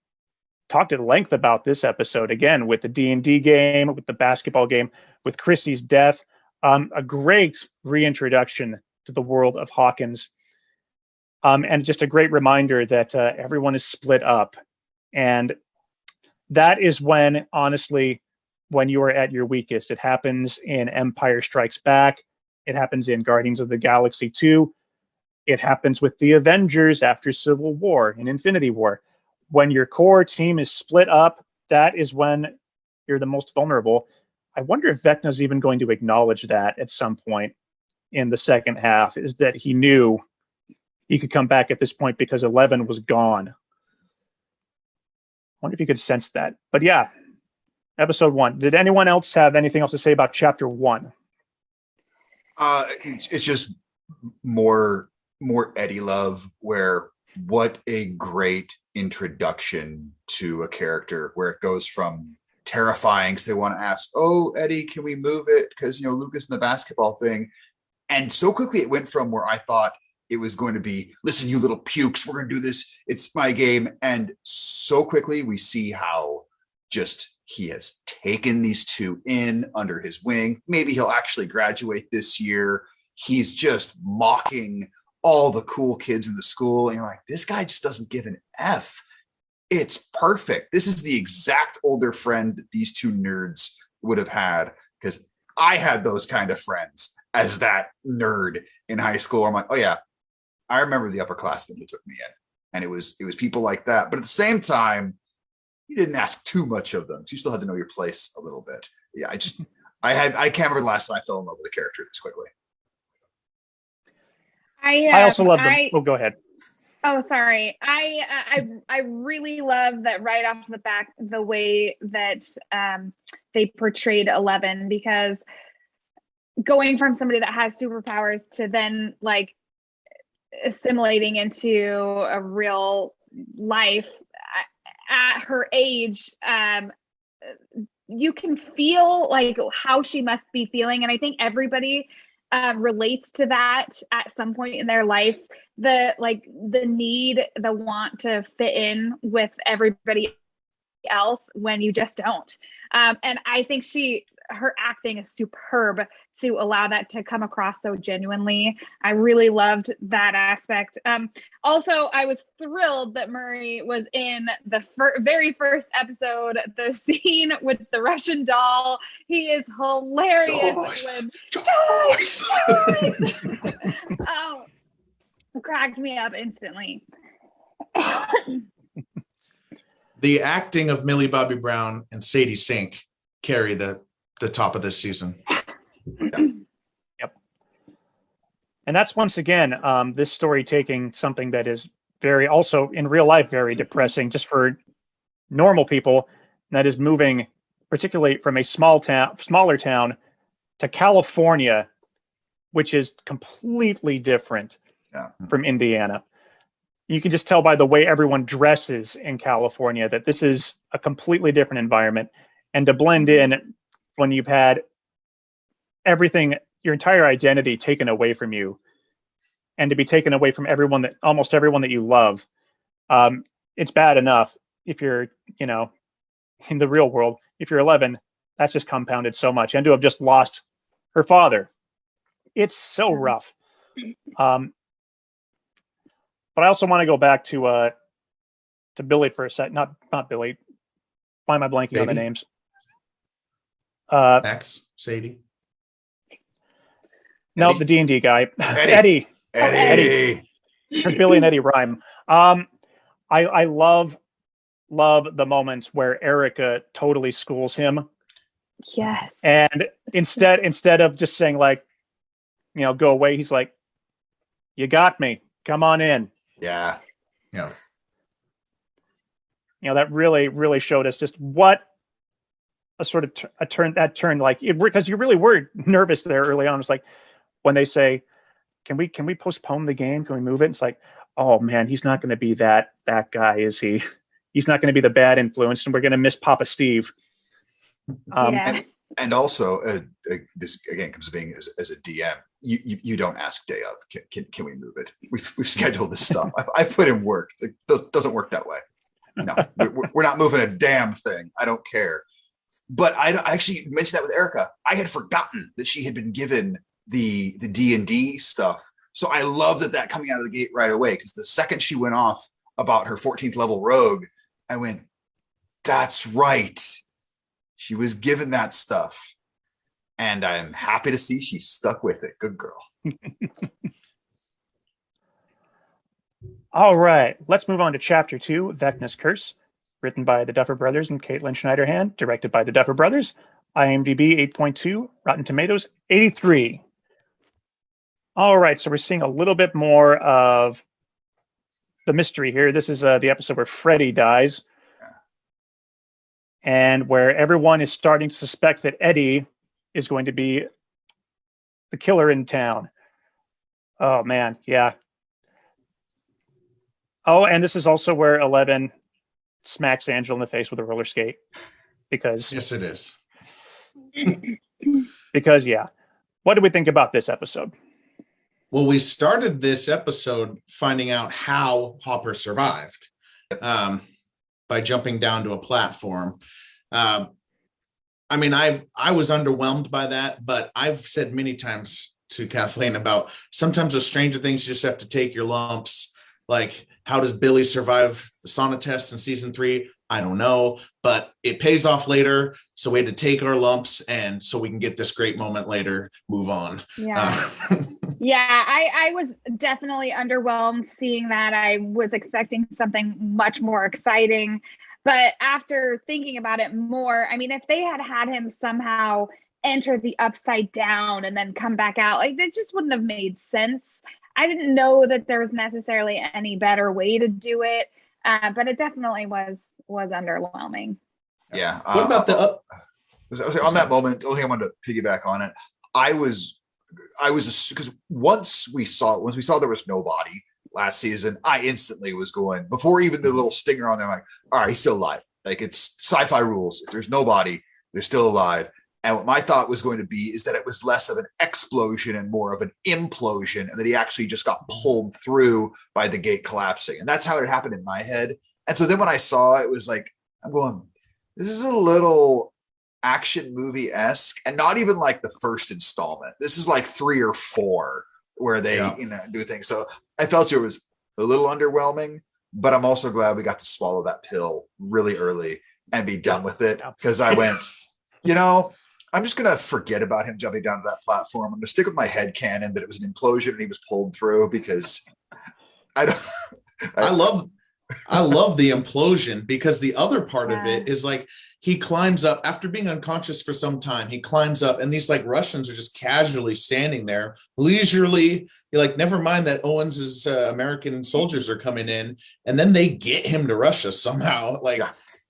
talked at length about this episode, again, with the D&D game, with the basketball game, with Chrissy's death. A great reintroduction to the world of Hawkins. And just a great reminder that everyone is split up. And that is when, honestly, when you are at your weakest. It happens in Empire Strikes Back. It happens in Guardians of the Galaxy 2. It happens with the Avengers after Civil War and Infinity War. When your core team is split up, that is when you're the most vulnerable. I wonder if Vecna's even going to acknowledge that at some point in the second half, is that he knew he could come back at this point because 11 was gone. I wonder if you could sense that. But yeah, episode 1. Did anyone else have anything else to say about chapter 1? It's just more Eddie love, where what a great introduction to a character, where it goes from terrifying because they want to ask, oh, Eddie, can we move it? Because, Lucas and the basketball thing. And so quickly it went from where I thought it was going to be, listen, you little pukes, we're going to do this. It's my game. And so quickly we see how just he has taken these two in under his wing. Maybe he'll actually graduate this year. He's just mocking all the cool kids in the school. And you're like, this guy just doesn't give an F. It's perfect. This is the exact older friend that these two nerds would have had, because I had those kind of friends as that nerd in high school. I'm like, oh yeah, I remember the upperclassmen who took me in. And it was people like that. But at the same time, you didn't ask too much of them. You still had to know your place a little bit. Yeah, I can't remember the last time I fell in love with a character this quickly. I also love them. Oh, go ahead. Oh, sorry. I really love that right off the bat, the way that they portrayed 11, because going from somebody that has superpowers to then like assimilating into a real life at her age, you can feel like how she must be feeling. And I think everybody relates to that at some point in their life. The need, the want to fit in with everybody else when you just don't. And I think her acting is superb to allow that to come across so genuinely. I really loved that aspect. Also, I was thrilled that Murray was in the very first episode, the scene with the Russian doll. He is hilarious. Joyce! Oh, it cracked me up instantly. The acting of Millie Bobby Brown and Sadie Sink carry the top of this season. Yep. And that's once again this story taking something that is very, also in real life, very depressing just for normal people, and that is moving particularly from a smaller town to California, which is completely different from Indiana. You can just tell by the way everyone dresses in California that this is a completely different environment. And to blend in when you've had everything, your entire identity taken away from you, and to be taken away from almost everyone that you love. It's bad enough if you're, in the real world, if you're 11, that's just compounded so much. And to have just lost her father, it's so rough. But I also want to go back to Billy for a sec. Not Billy. Why am I blanking on the names? Max, Sadie. No, the D&D guy. Eddie. Eddie. Because Billy and Eddie rhyme. I love the moments where Erica totally schools him. Yes. And instead of just saying like, go away, he's like, you got me. Come on in. Yeah. That really, really showed us just what a sort of a turn like, because you really were nervous there early on. It's like when they say, can we postpone the game? Can we move it? It's like, oh man, he's not going to be that guy, is he? He's not going to be the bad influence, and we're going to miss Papa Steve. And also, this again comes to being as a DM. You don't ask day of, can we move it? We've scheduled this stuff. I put in work. It doesn't work that way. No, we're not moving a damn thing. I don't care. But I actually mentioned that with Erica. I had forgotten that she had been given the D&D stuff. So I love that coming out of the gate right away, because the second she went off about her 14th level rogue, I went, that's right. She was given that stuff. And I'm happy to see she stuck with it. Good girl. All right, let's move on to Chapter 2, Vecna's Curse, written by the Duffer Brothers and Caitlin Schneiderhan, directed by the Duffer Brothers, IMDb 8.2, Rotten Tomatoes 83. All right, so we're seeing a little bit more of the mystery here. This is the episode where Freddy dies, and where everyone is starting to suspect that Eddie is going to be the killer in town. Oh, man, yeah. Oh, and this is also where 11 smacks Angel in the face with a roller skate. Because yes, it is. Because, yeah. What do we think about this episode? Well, we started this episode finding out how Hopper survived by jumping down to a platform. I mean, I was underwhelmed by that, but I've said many times to Kathleen about sometimes with Stranger Things, you just have to take your lumps. Like, how does Billy survive the sauna test in season 3? I don't know, but it pays off later. So we had to take our lumps, and so we can get this great moment later, move on. Yeah. I was definitely underwhelmed seeing that. I was expecting something much more exciting. But after thinking about it more, I mean, if they had him somehow enter the upside down and then come back out, like, that just wouldn't have made sense. I didn't know that there was necessarily any better way to do it, but it definitely was underwhelming. Yeah. What about on that moment? The only thing I wanted to piggyback on it. I was because once we saw there was nobody last season, I instantly was going, before even the little stinger on there, I'm like, all right, he's still alive. Like, it's sci-fi rules. If there's nobody, they're still alive. And what my thought was going to be is that it was less of an explosion and more of an implosion, and that he actually just got pulled through by the gate collapsing. And that's how it happened in my head. And so then when I saw it, was like, I'm going, this is a little action movie-esque, and not even like the first installment. This is like 3 or 4 where they do things. So I felt it was a little underwhelming, but I'm also glad we got to swallow that pill really early and be done with it, because I went, I'm just going to forget about him jumping down to that platform. I'm going to stick with my head canon that it was an implosion and he was pulled through, because I love the implosion, because the other part of it is like, he climbs up after being unconscious for some time. He climbs up, and these like Russians are just casually standing there leisurely. You're like, never mind that Owens's American soldiers are coming in, and then they get him to Russia somehow, like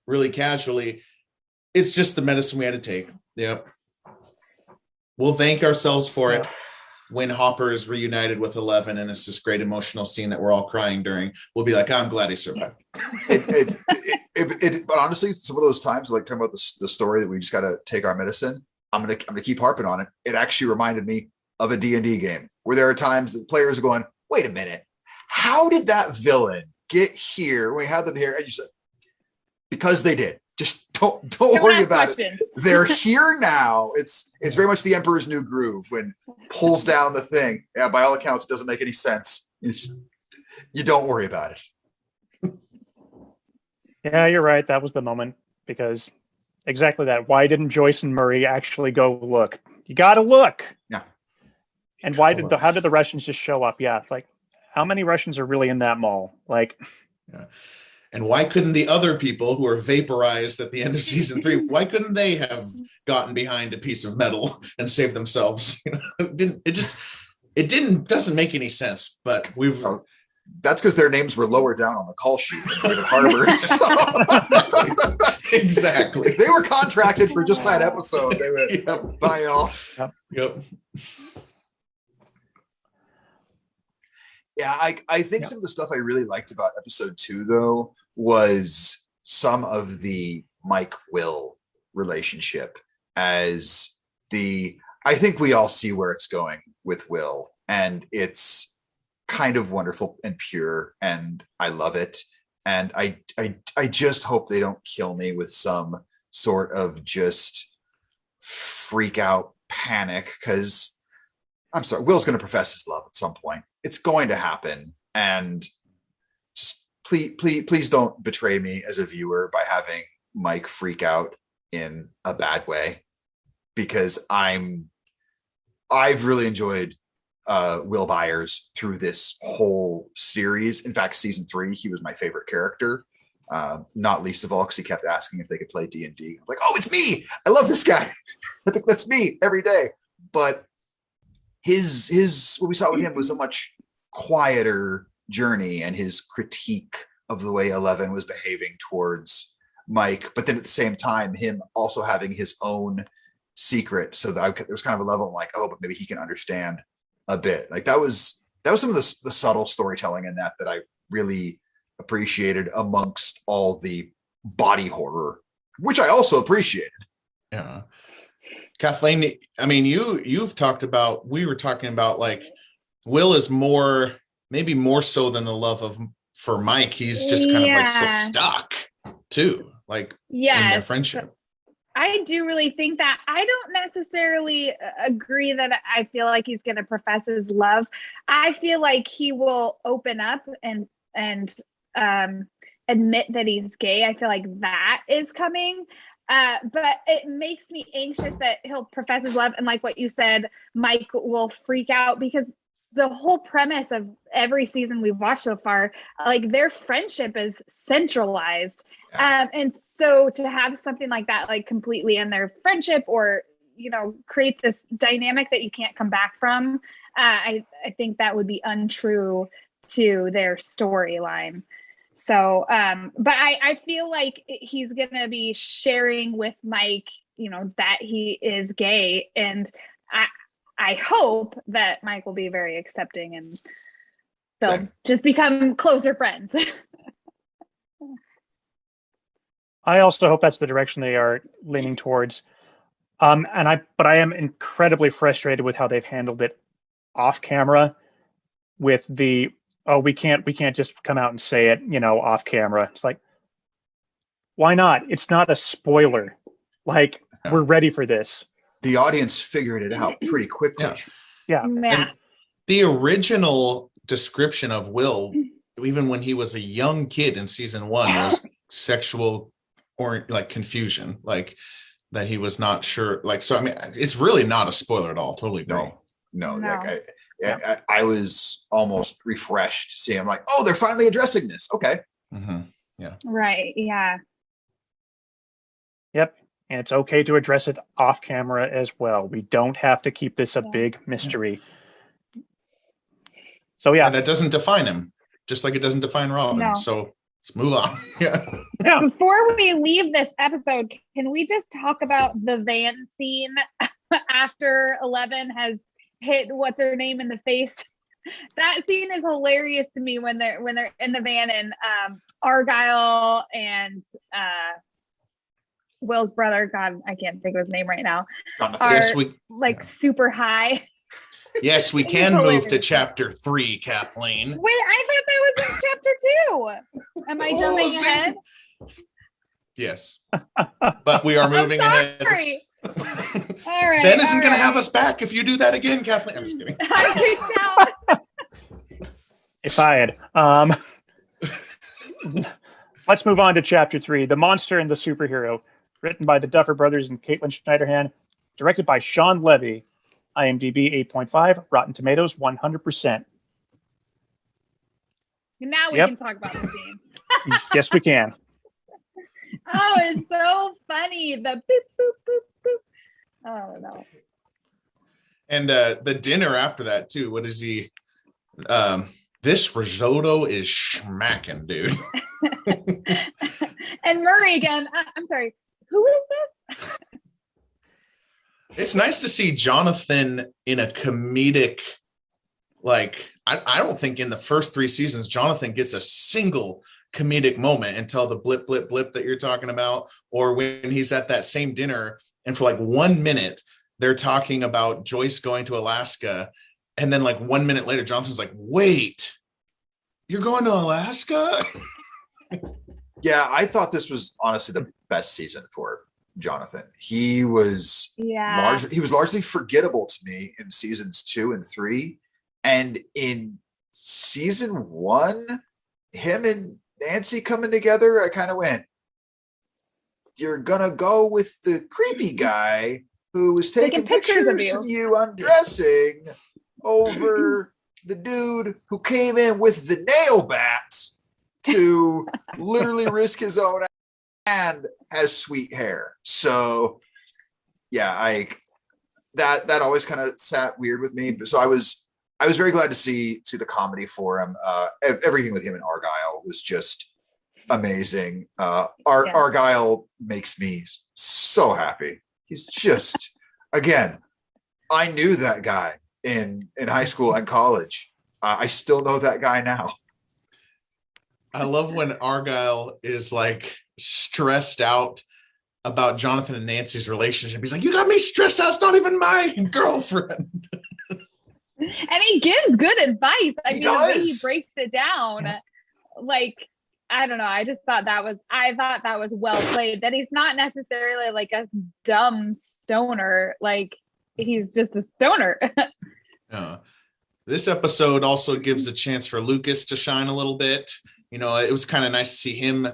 really casually. It's just the medicine we had to take. Yep. We'll thank ourselves for it when Hopper is reunited with 11, and it's this great emotional scene that we're all crying during. We'll be like, I'm glad he survived. But honestly, some of those times, like talking about the story that we just got to take our medicine, I'm gonna keep harping on it. It actually reminded me of a D&D game where there are times that players are going, wait a minute, how did that villain get here? We had them here, and you said, because they did. Just don't worry about it. They're here now. It's very much the Emperor's New Groove when pulls down the thing. Yeah, by all accounts, it doesn't make any sense. You don't worry about it. Yeah, you're right. That was the moment, because exactly that. Why didn't Joyce and Murray actually go look? You got to look. Yeah. And how did the Russians just show up? Yeah, it's like, how many Russians are really in that mall? Like, yeah. And why couldn't the other people who were vaporized at the end of season 3, why couldn't they have gotten behind a piece of metal and saved themselves? You know, it doesn't make any sense, but that's because their names were lower down on the call sheet in David Harbor. Exactly. They were contracted for just that episode. They went, bye y'all. Yep. Yeah, I think some of the stuff I really liked about episode 2, though, was some of the Mike-Will relationship. I think we all see where it's going with Will, and it's kind of wonderful and pure, and I love it. And I just hope they don't kill me with some sort of just freak out panic, because I'm sorry, Will's going to profess his love at some point. It's going to happen, and just please don't betray me as a viewer by having Mike freak out in a bad way, because I've really enjoyed Will Byers through this whole series. In fact, season 3, he was my favorite character, not least of all because he kept asking if they could play D&D. I'm like, oh, it's me! I love this guy. I think that's me every day. But his what we saw with him was a much quieter journey, and his critique of the way 11 was behaving towards Mike, but then at the same time him also having his own secret, so that there was kind of a level of like, oh, but maybe he can understand a bit. Like that was some of the subtle storytelling in that I really appreciated amongst all the body horror, which I also appreciated. Yeah. Kathleen, I mean, you've talked about, we were talking about like Will is maybe more so than the love for Mike. He's just kind of like so stuck too, like in their friendship. I do really think that. I don't necessarily agree that I feel like he's going to profess his love. I feel like he will open up and admit that he's gay. I feel like that is coming. But it makes me anxious that he'll profess his love, and like what you said, Mike will freak out, because the whole premise of every season we've watched so far, like their friendship is centralized. And so to have something like that, like completely in their friendship, or, you know, create this dynamic that you can't come back from, I think that would be untrue to their storyline. So, but I feel like he's going to be sharing with Mike, you know, that he is gay. And I hope that Mike will be very accepting, and they'll just become closer friends. I also hope that's the direction they are leaning towards. But I am incredibly frustrated with how they've handled it off camera, with we can't just come out and say it, you know, off camera. It's like, why not? It's not a spoiler. Like, we're ready for this. The audience figured it out pretty quickly. Yeah. And the original description of Will, even when he was a young kid in season 1, was sexual or like confusion, like that he was not sure. Like, so I mean, it's really not a spoiler at all. Totally agree. No. Like I was almost refreshed to see. I'm like, oh, they're finally addressing this. Okay. Mm-hmm. Yeah. Right. Yeah. Yep. And it's okay to address it off camera as well. We don't have to keep this a big mystery. So and that doesn't define him, just like it doesn't define Robin. No. So let's move on. Yeah. Before we leave this episode, can we just talk about the van scene after 11 has hit what's her name in the face? That scene is hilarious to me when they're in the van, and Argyle and Will's brother, God, I can't think of his name right now, Jonathan. are Yes, like super high. Yes, we He's can move to hilarious. chapter 3, Kathleen. Wait, I thought that was in chapter 2. Am I jumping ahead? Yes. But we are moving ahead. Sorry. All right. Ben isn't going to have us back if you do that again, Kathleen. I'm just kidding. I'm kicked out. If I had. Let's move on to chapter 3, The Monster and the Superhero, written by the Duffer Brothers and Caitlin Schneiderhan, directed by Sean Levy. IMDb 8.5, Rotten Tomatoes 100%. Now we Yep. can talk about the scene. Yes, we can. Oh, it's so funny. The boop, boop, boop, boop. Oh, no. And the dinner after that, too. What is he? This risotto is schmacking, dude. And Murray again. I'm sorry. Who is this? It's nice to see Jonathan in a comedic, like, I don't think in the first 3 seasons, Jonathan gets a single comedic moment until the blip, blip, blip that you're talking about, or when he's at that same dinner and for like 1 minute, they're talking about Joyce going to Alaska. And then like 1 minute later, Jonathan's like, wait, you're going to Alaska? Yeah, I thought this was honestly the best season for Jonathan. He was largely forgettable to me in seasons 2 and 3. And in season 1, him and Nancy coming together, I kind of went, you're gonna go with the creepy guy who was taking pictures of you undressing over the dude who came in with the nail bats to literally risk his own and has sweet hair. So yeah, that always kind of sat weird with me. So I was very glad to see the comedy for him. Everything with him and Argyle was just amazing. Argyle makes me so happy. He's just, again, I knew that guy in high school and college. I still know that guy now. I love when Argyle is like stressed out about Jonathan and Nancy's relationship. He's like, you got me stressed out. It's not even my girlfriend. And he gives good advice. I mean, the way he does. breaks it down, like, I don't know. I thought that was well played. That he's not necessarily like a dumb stoner. Like, he's just a stoner. This episode also gives a chance for Lucas to shine a little bit. You know, it was kind of nice to see him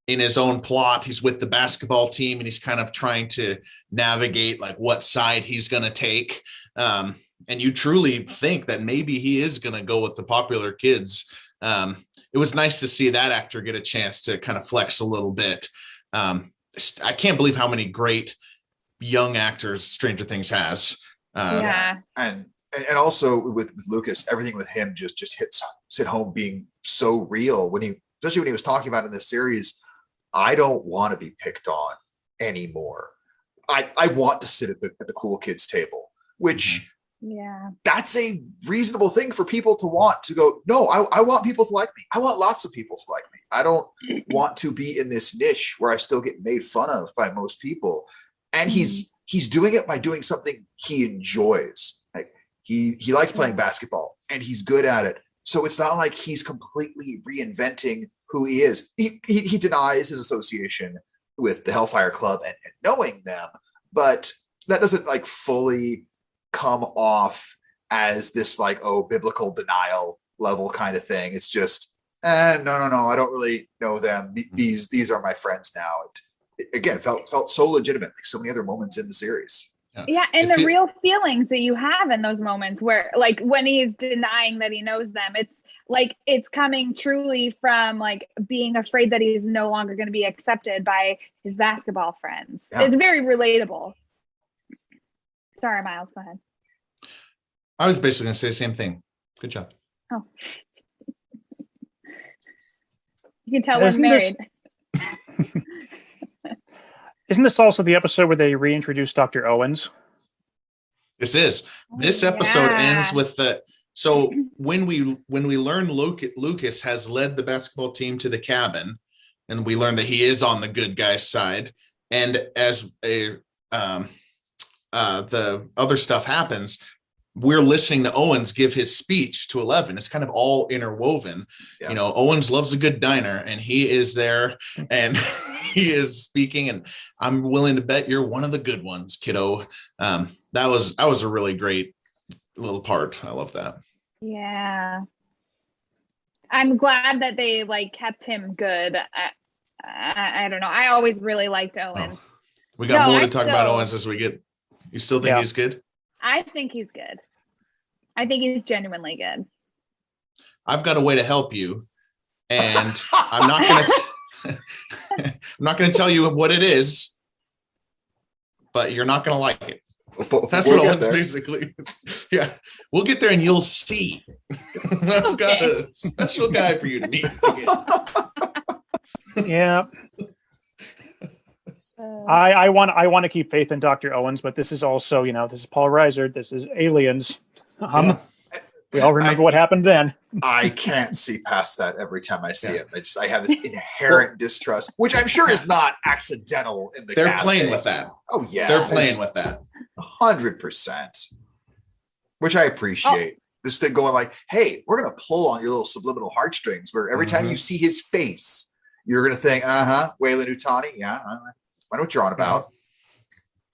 in his own plot. He's with the basketball team and he's kind of trying to navigate like what side he's going to take. And you truly think that maybe he is going to go with the popular kids. It was nice to see that actor get a chance to kind of flex a little bit. I can't believe how many great young actors Stranger Things has. Yeah. And also with Lucas, everything with him just hit home being so real especially when he was talking about in this series. I don't want to be picked on anymore. I want to sit at the cool kids table, which that's a reasonable thing for people to want to go. No, I want people to like me. I want lots of people to like me. I don't want to be in this niche where I still get made fun of by most people. And he's doing it by doing something he enjoys. Like he likes playing basketball and he's good at it. So it's not like he's completely reinventing who he is. He denies his association with the Hellfire Club and knowing them, but that doesn't like fully come off as this like, biblical denial level kind of thing. It's just, no, I don't really know them. These are my friends now. It again felt so legitimate, like so many other moments in the series. Yeah, and the real feelings that you have in those moments where, like, when he's denying that he knows them, it's like it's coming truly from like being afraid that he's no longer going to be accepted by his basketball friends. Yeah. It's very relatable. Sorry, Miles, go ahead. I was basically going to say the same thing. Good job. Oh, you can tell we're married. Isn't this also the episode where they reintroduce Dr. Owens? This is. This episode ends with the. So when we learn Lucas has led the basketball team to the cabin, and we learn that he is on the good guy's side, And as the other stuff happens, we're listening to Owens give his speech to 11. It's kind of all interwoven. Yeah. You know, Owens loves a good diner, and he is there and he is speaking, and I'm willing to bet you're one of the good ones, kiddo. That was a really great little part. I love that. Yeah. I'm glad that they like kept him good. I don't know. I always really liked Owens. Oh, we got more to talk about still- Owens as we get. You still think he's good? I think he's good. I think he's genuinely good. I've got a way to help you, and I'm not gonna I'm not gonna tell you what it is, but you're not gonna like it. That's what Owens basically. Yeah, we'll get there and you'll see. I've got a special guy for you to meet. Yeah. I want to keep faith in Dr. Owens, but this is also, you know, this is Paul Reiser. This is Aliens. We all remember what happened then. I can't see past that every time I see it. I have this inherent distrust, which I'm sure is not accidental in the They're casting. playing with that. Oh yeah, They're playing with that. 100%, which I appreciate. This thing going like, hey, we're gonna pull on your little subliminal heartstrings, where every time you see his face, you're gonna think, Wayland Utani, yeah, I know what you're on about.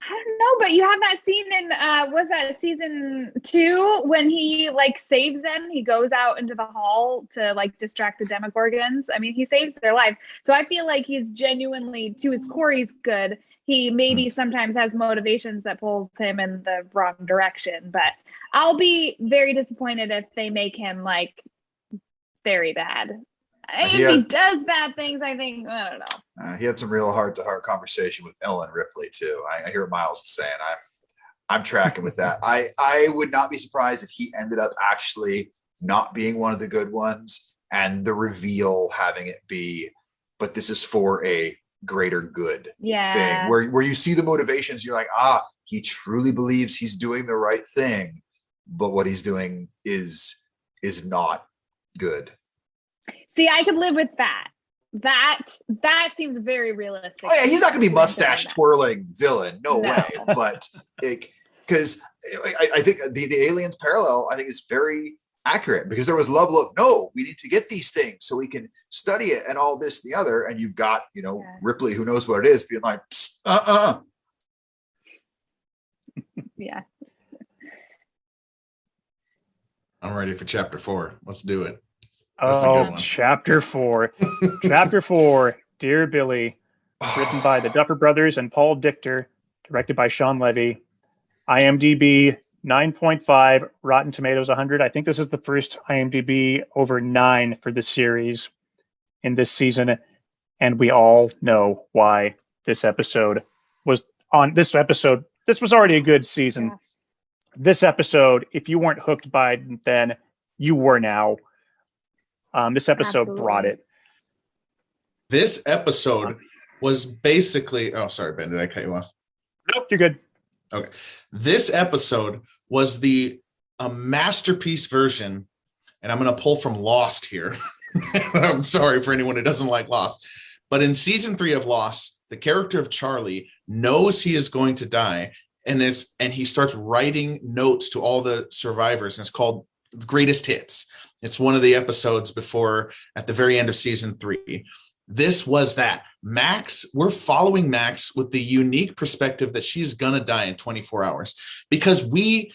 I don't know, but you have that scene in was that season 2 when he like saves them? He goes out into the hall to like distract the Demogorgons. I mean, he saves their life. So I feel like he's genuinely, to his core, he's good. He maybe sometimes has motivations that pulls him in the wrong direction, but I'll be very disappointed if they make him like very bad. If he does bad things, I think, I don't know. He had some real heart-to-heart conversation with Ellen Ripley too. I hear what Miles is saying. I'm tracking with that. I would not be surprised if he ended up actually not being one of the good ones, and the reveal having it be, but this is for a greater good thing. Where you see the motivations, you're like, he truly believes he's doing the right thing, but what he's doing is not good. See, I could live with that. That seems very realistic. Oh yeah, he's not going to be mustache twirling villain, no way. But because I think the aliens parallel, I think is very accurate, because there was love. No, we need to get these things so we can study it and all this, the other. And you've got Ripley, who knows what it is, being like, Yeah. I'm ready for chapter 4. Let's do it. Chapter 4. Chapter 4, Dear Billy, written by the Duffer Brothers and Paul Dichter, directed by Sean Levy. IMDb 9.5, Rotten Tomatoes 100. I think this is the first IMDb over 9 for the series in this season, and we all know why this episode was on. This was already a good season. Yeah. This episode, if you weren't hooked by it then, you were now. This episode brought it. This episode was basically... Oh, sorry, Ben. Did I cut you off? Nope, you're good. Okay. This episode was a masterpiece version, and I'm going to pull from Lost here. I'm sorry for anyone who doesn't like Lost. But in season 3 of Lost, the character of Charlie knows he is going to die, and he starts writing notes to all the survivors, and it's called Greatest Hits. It's one of the episodes at the very end of season 3. This was that. Max, we're following Max with the unique perspective that she's going to die in 24 hours, because we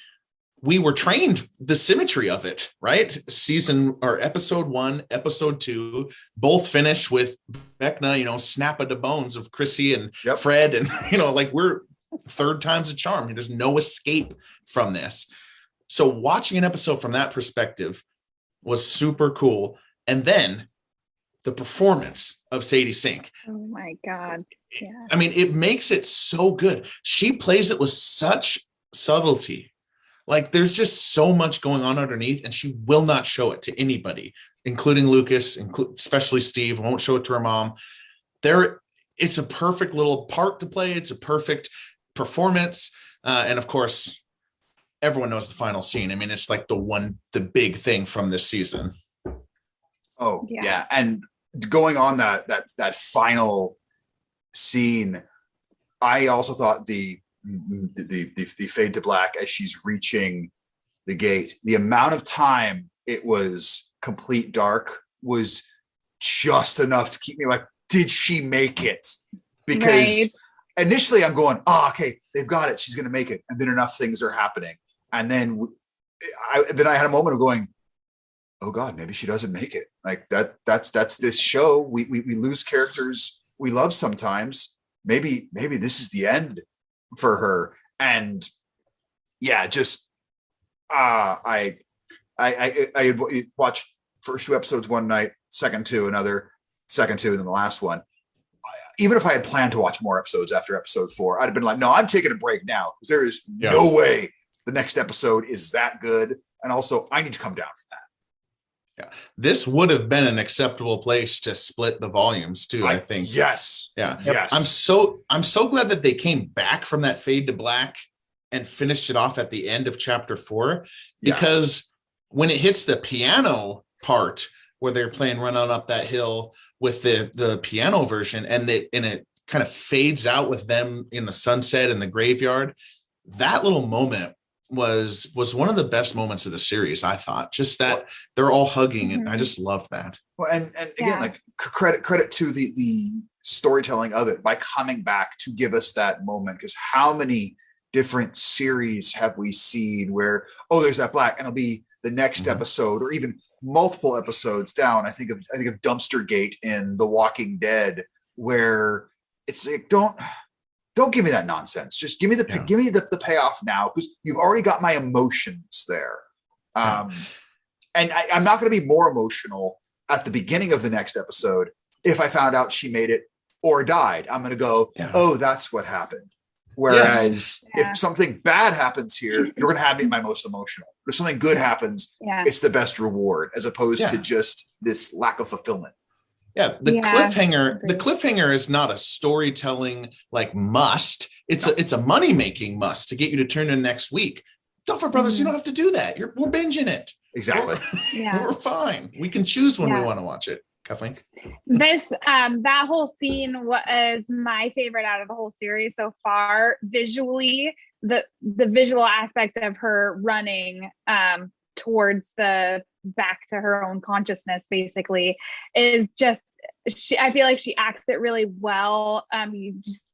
were trained the symmetry of it, right? Episode 1, episode 2, both finished with Vecna, snap of the bones of Chrissy and Fred. And, like we're third time's a charm. There's no escape from this. So watching an episode from that perspective was super cool. And then the performance of Sadie Sink. Oh my God. Yeah. I mean, it makes it so good. She plays it with such subtlety. Like there's just so much going on underneath, and she will not show it to anybody, including Lucas, especially Steve. Won't show it to her mom. It's a perfect little part to play. It's a perfect performance. And of course, everyone knows the final scene. I mean, it's like the big thing from this season. Oh yeah. And going on that final scene, I also thought the fade to black as she's reaching the gate, the amount of time it was complete dark was just enough to keep me like, did she make it? Because initially I'm going, oh, okay, they've got it. She's going to make it. And then enough things are happening. And then I had a moment of going, oh God, maybe she doesn't make it. Like that's this show. We lose characters we love sometimes. Maybe this is the end for her. And yeah, just I watched first 2 episodes one night, second 2 another, second 2, and then the last one. Even if I had planned to watch more episodes after episode 4, I'd have been like, no, I'm taking a break now because there is no way the next episode is that good. And also, I need to come down from that. Yeah, this would have been an acceptable place to split the volumes too. I think. Yes. Yeah. Yes. I'm so glad that they came back from that fade to black and finished it off at the end of chapter 4, because when it hits the piano part where they're playing Run On Up That Hill with the piano version, and it kind of fades out with them in the sunset in the graveyard, that little moment was one of the best moments of the series. I thought just that they're all hugging, and I just love that. Well, and again, like credit to the storytelling of it by coming back to give us that moment, because how many different series have we seen where there's that black and it'll be the next episode, or even multiple episodes down. I think of Dumpster Gate in The Walking Dead, where it's like, don't give me that nonsense. Just give me the payoff now, because you've already got my emotions there. And I'm not going to be more emotional at the beginning of the next episode if I found out she made it or died. I'm going to go, oh, that's what happened. Whereas if something bad happens here, you're going to have me my most emotional. If something good happens, it's the best reward, as opposed to just this lack of fulfillment. Yeah, the cliffhanger is not a storytelling like must. It's a money making must to get you to tune in next week. Duffer Brothers, you don't have to do that. We're binging it. Exactly. We're fine. We can choose when we want to watch it. Kathleen? This that whole scene was my favorite out of the whole series so far. Visually, the visual aspect of her running towards the back to her own consciousness is just, I feel like she acts it really well.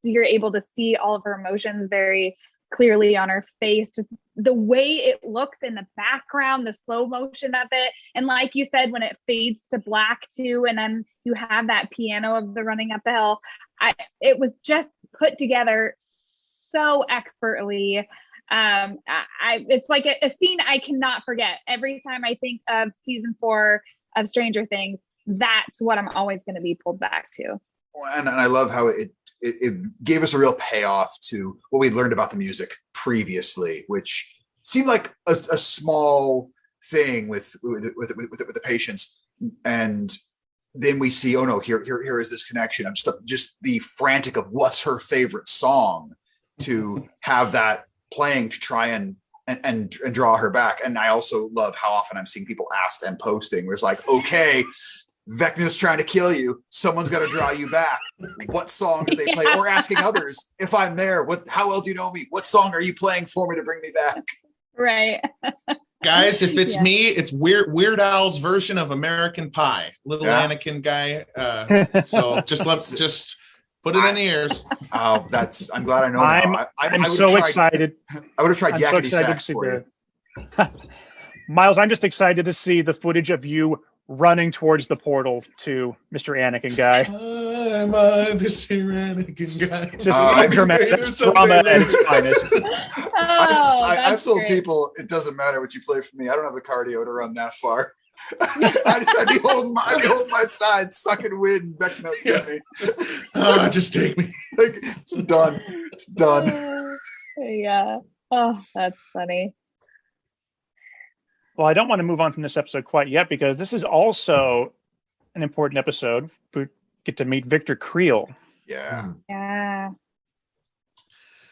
You're able to see all of her emotions very clearly on her face, just the way it looks in the background, the slow motion of it. And like you said, when it fades to black too, and then you have that piano of the running up the hill, it was just put together so expertly. It's like a scene I cannot forget. Every time I think of season 4 of Stranger Things, that's what I'm always going to be pulled back to. And I love how it gave us a real payoff to what we'd learned about the music previously, which seemed like a small thing with the patients. And then we see, oh no, here is this connection. I'm just the frantic of what's her favorite song, to have that playing to try and draw her back. And I also love how often I'm seeing people asked and posting where it's like, okay, Vecna's trying to kill you. Someone's got to draw you back. What song do they play? Or asking others, if I'm there, how well do you know me? What song are you playing for me to bring me back? Right. Guys, if it's me, it's Weird Al's version of American Pie. Little Anakin guy. So just put it in the ears. Oh, I'm glad I know now. I'm so excited. I would have tried yakety sax for you. Miles, I'm just excited to see the footage of you running towards the portal to Mr. Anakin guy. I'm this Anakin guy. Just drama at its finest. I've told people it doesn't matter what you play for me. I don't have the cardio to run that far. I'd be holding my side, sucking wind, Vecna get me. Just take me. Like, it's done. It's done. Yeah. Oh, that's funny. Well, I don't want to move on from this episode quite yet, because this is also an important episode. We get to meet Victor Creel. Yeah. Yeah.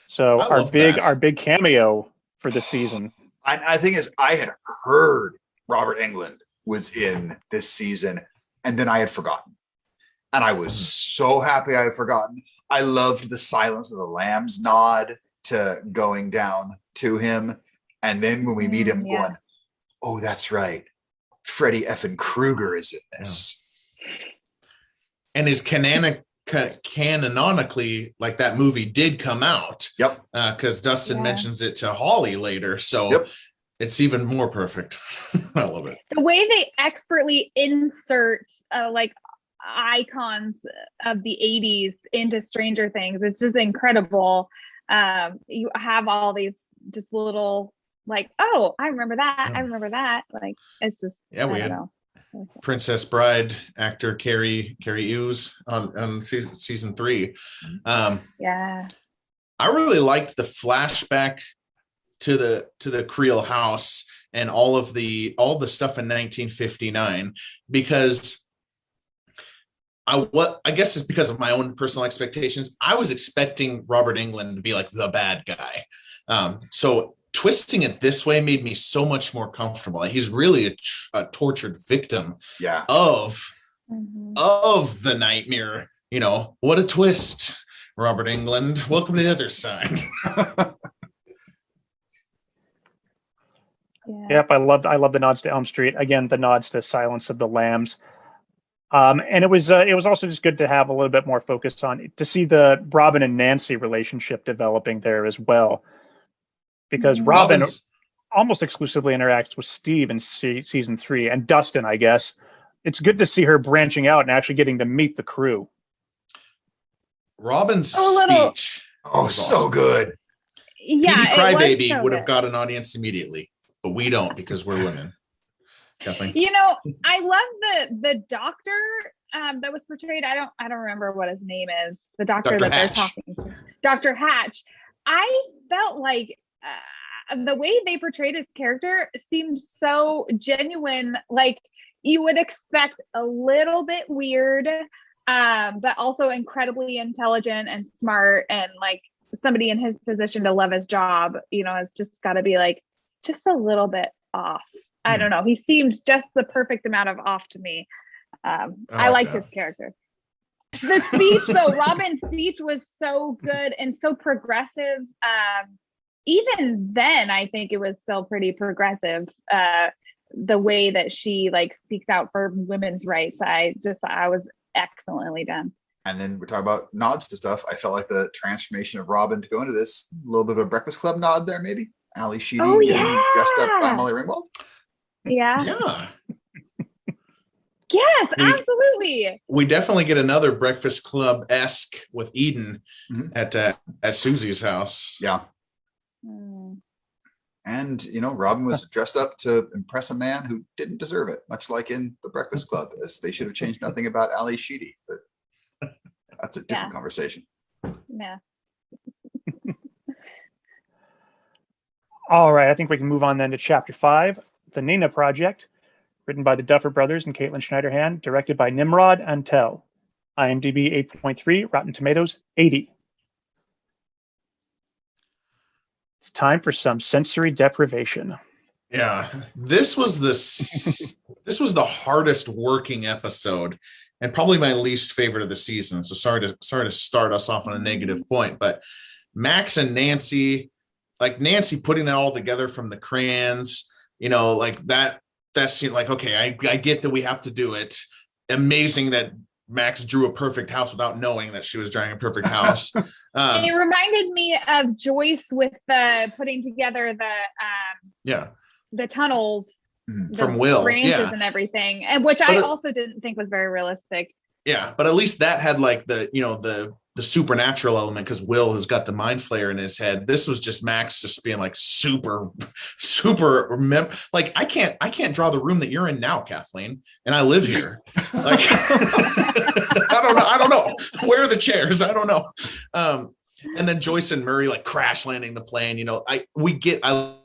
So our big cameo for this season. I think I had heard Robert Englund was in this season, and then I had forgotten. And I was so happy I had forgotten. I loved the Silence of the Lambs nod to going down to him. And then when we meet him going, oh, that's right. Freddy effing Krueger is in this. And is canonically, like, that movie did come out. Yep. Because Dustin mentions it to Holly later. So it's even more perfect. I love it. The way they expertly insert like icons of the 80s into Stranger Things, it's just incredible. You have all these just little, like, oh, I remember that. I remember that. Like, it's just, we had Princess Bride actor Carrie Hughes on season 3. I really liked the flashback to the Creel house and all the stuff in 1959, because I guess it's because of my own personal expectations. I was expecting Robert Englund to be like the bad guy. So twisting it this way made me so much more comfortable. He's really a tortured victim of the nightmare. You know, what a twist, Robert Englund. Welcome to the other side. Yep, I love the nods to Elm Street. Again, the nods to Silence of the Lambs. And it was also just good to have a little bit more focus to see the Robin and Nancy relationship developing there as well, because Robin almost exclusively interacts with Steve in season 3, and Dustin, I guess. It's good to see her branching out and actually getting to meet the crew. Robin's speech, so good. Yeah, Petey Crybaby would have got an audience immediately, but we don't because we're women. Definitely. You know, I love the doctor that was portrayed. I don't remember what his name is. The doctor that they're talking to, Dr. Hatch. I felt like the way they portrayed his character seemed so genuine. Like, you would expect a little bit weird, but also incredibly intelligent and smart, and like somebody in his position to love his job, you know, has just got to be like just a little bit off. I don't know. He seemed just the perfect amount of off to me. I liked his character. The speech, though, Robin's speech was so good and so progressive. Even then, I think it was still pretty progressive. The way that she like speaks out for women's rights, I was excellently done. And then we're talking about nods to stuff. I felt like the transformation of Robin to go into this, a little bit of a Breakfast Club nod there, maybe. Ali Sheedy getting dressed up by Molly Ringwald. Yeah. Yes, absolutely. We definitely get another Breakfast Club-esque with Eden at Susie's house. Yeah. And, you know, Robin was dressed up to impress a man who didn't deserve it, much like in the Breakfast Club, as they should have changed nothing about Ali Sheedy. But that's a different conversation. Yeah. All right, I think we can move on then to Chapter 5, The Nina Project, written by the Duffer Brothers and Caitlin Schneiderhan, directed by Nimrod Antel. IMDb 8.3, Rotten Tomatoes 80. It's time for some sensory deprivation. Yeah, this was the hardest working episode, and probably my least favorite of the season. So sorry to start us off on a negative point, but Max and Nancy, like Nancy putting that all together from the crayons, you know, like that seemed like, okay, I get that we have to do it. Amazing that Max drew a perfect house without knowing that she was drawing a perfect house. It reminded me of Joyce with putting together the tunnels from Will branches and everything, and which I also didn't think was very realistic. Yeah, but at least that had like the supernatural element, because Will has got the mind flayer in his head. This was just Max just being like super like I can't draw the room that you're in now, Kathleen, and I live here. Like I don't know where are the chairs. I don't know. And then Joyce and Murray like crash landing the plane. You know, I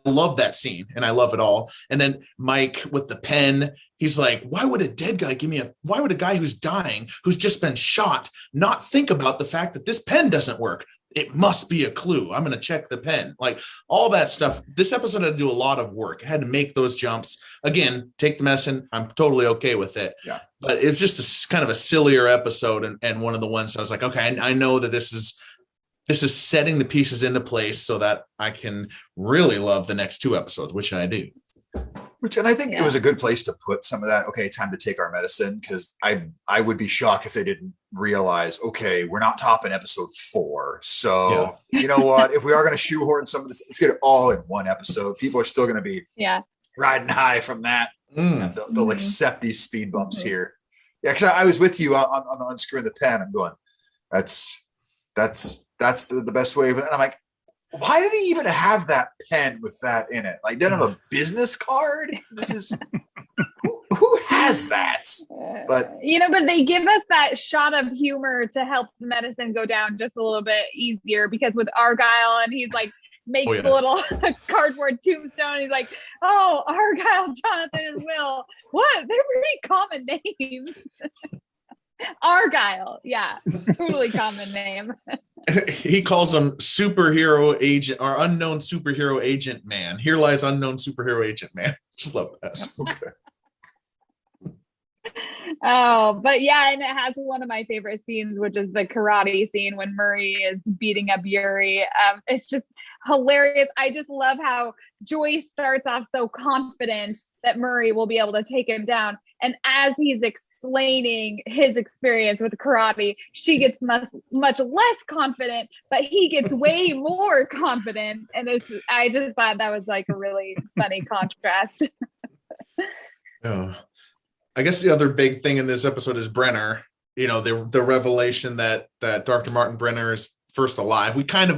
love that scene and I love it all. And then Mike with the pen, he's like, why would a guy who's dying, who's just been shot, not think about the fact that this pen doesn't work? it must be a clue. I'm going to check the pen. Like all that stuff. This episode had to do a lot of work. It had to make those jumps. Again, take the medicine. I'm totally okay with it. Yeah. But it was just kind of a sillier episode. And one of the ones I was like, okay, I know that this is setting the pieces into place so that I can really love the next 2 episodes, which I do. And I think it was a good place to put some of that. Okay, time to take our medicine, because I would be shocked if they didn't realize, okay, we're not topping episode 4. So you know what? If we are going to shoehorn some of this, let's get it all in one episode. People are still going to be riding high from that. And they'll accept these speed bumps here. Yeah, because I was with you on unscrewing the pen. I'm going, that's the best way. And I'm like, why did he even have that pen with that in it? Like, didn't have a business card? This is who has that? But but they give us that shot of humor to help the medicine go down just a little bit easier, because with Argyle, and he's like makes the little cardboard tombstone. He's like, oh, Argyle, Jonathan, and Will. What? They're pretty common names. Argyle, totally common name. He calls him superhero agent or unknown superhero agent man. Here lies unknown superhero agent man. Just love that. Okay. Oh, but and it has one of my favorite scenes, which is the karate scene when Murray is beating up Yuri. It's just hilarious. I just love how Joy starts off so confident that Murray will be able to take him down. And as he's explaining his experience with karate, she gets much less confident, but he gets way more confident. And I just thought that was like a really funny contrast. I guess the other big thing in this episode is Brenner. The revelation that Dr. Martin Brenner is first alive. We kind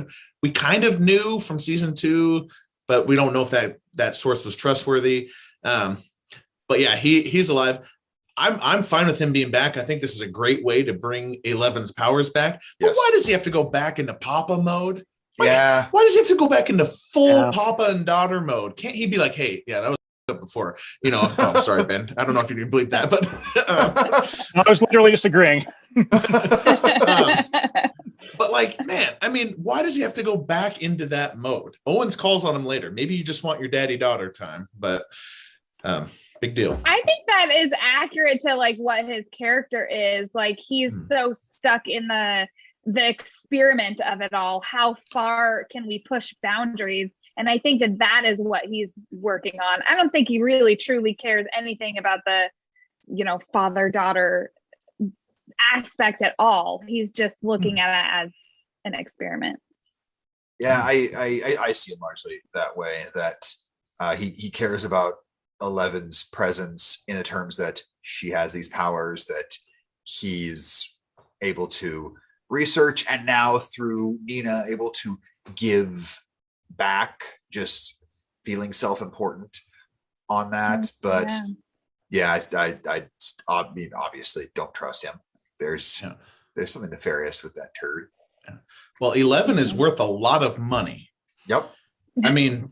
of knew from season 2, but we don't know if that source was trustworthy. But he's alive. I'm fine with him being back. I think this is a great way to bring Eleven's powers back. But why does he have to go back into Papa mode? Why does he have to go back into full Papa and daughter mode? Can't he be like, hey, that was before, oh, sorry, Ben. I don't know if you can believe that, but I was literally just agreeing. But like, man, I mean, why does he have to go back into that mode? Owens calls on him later. Maybe you just want your daddy-daughter time, but big deal. I think that is accurate to like what his character is. Like, he's so stuck in the experiment of it all. How far can we push boundaries? And I think that is what he's working on. I don't think he really truly cares anything about the, father-daughter aspect at all. He's just looking at it as an experiment. Yeah, I see him largely that way, that he cares about Eleven's presence in the terms that she has these powers that he's able to research, and now through Nina able to give back, just feeling self-important on that. But I mean, obviously don't trust him. There's something nefarious with that turd. Well, 11 is worth a lot of money. Yep. I mean,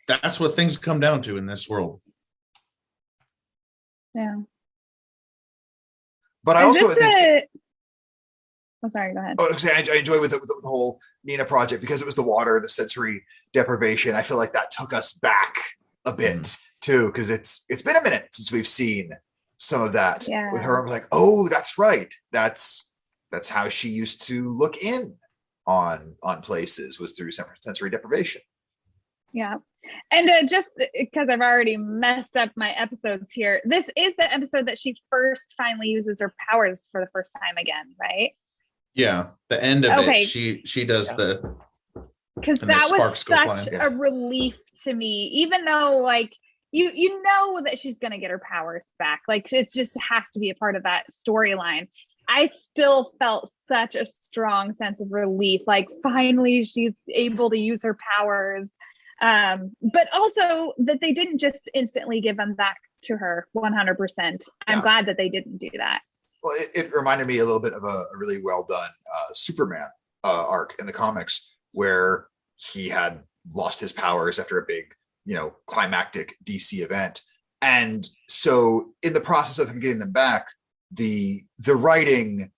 That's what things come down to in this world. Yeah. But I also think. Oh, sorry, go ahead. I enjoy with the whole Nina project because it was the water, the sensory deprivation. I feel like that took us back a bit too, because it's been a minute since we've seen some of that with her. I'm like, oh, that's right. That's how she used to look in on places, was through sensory deprivation. Yeah. And just because I've already messed up my episodes here, this is the episode that she first finally uses her powers for the first time again, right? Yeah, the end of it, she does the, because that was such a relief to me, even though like you know that she's gonna get her powers back, like it just has to be a part of that storyline. I still felt such a strong sense of relief, like finally she's able to use her powers, but also that they didn't just instantly give them back to her 100%. I'm glad that they didn't do that. Well, it reminded me a little bit of a really well done Superman arc in the comics, where he had lost his powers after a big, climactic DC event. And so in the process of him getting them back, the writing,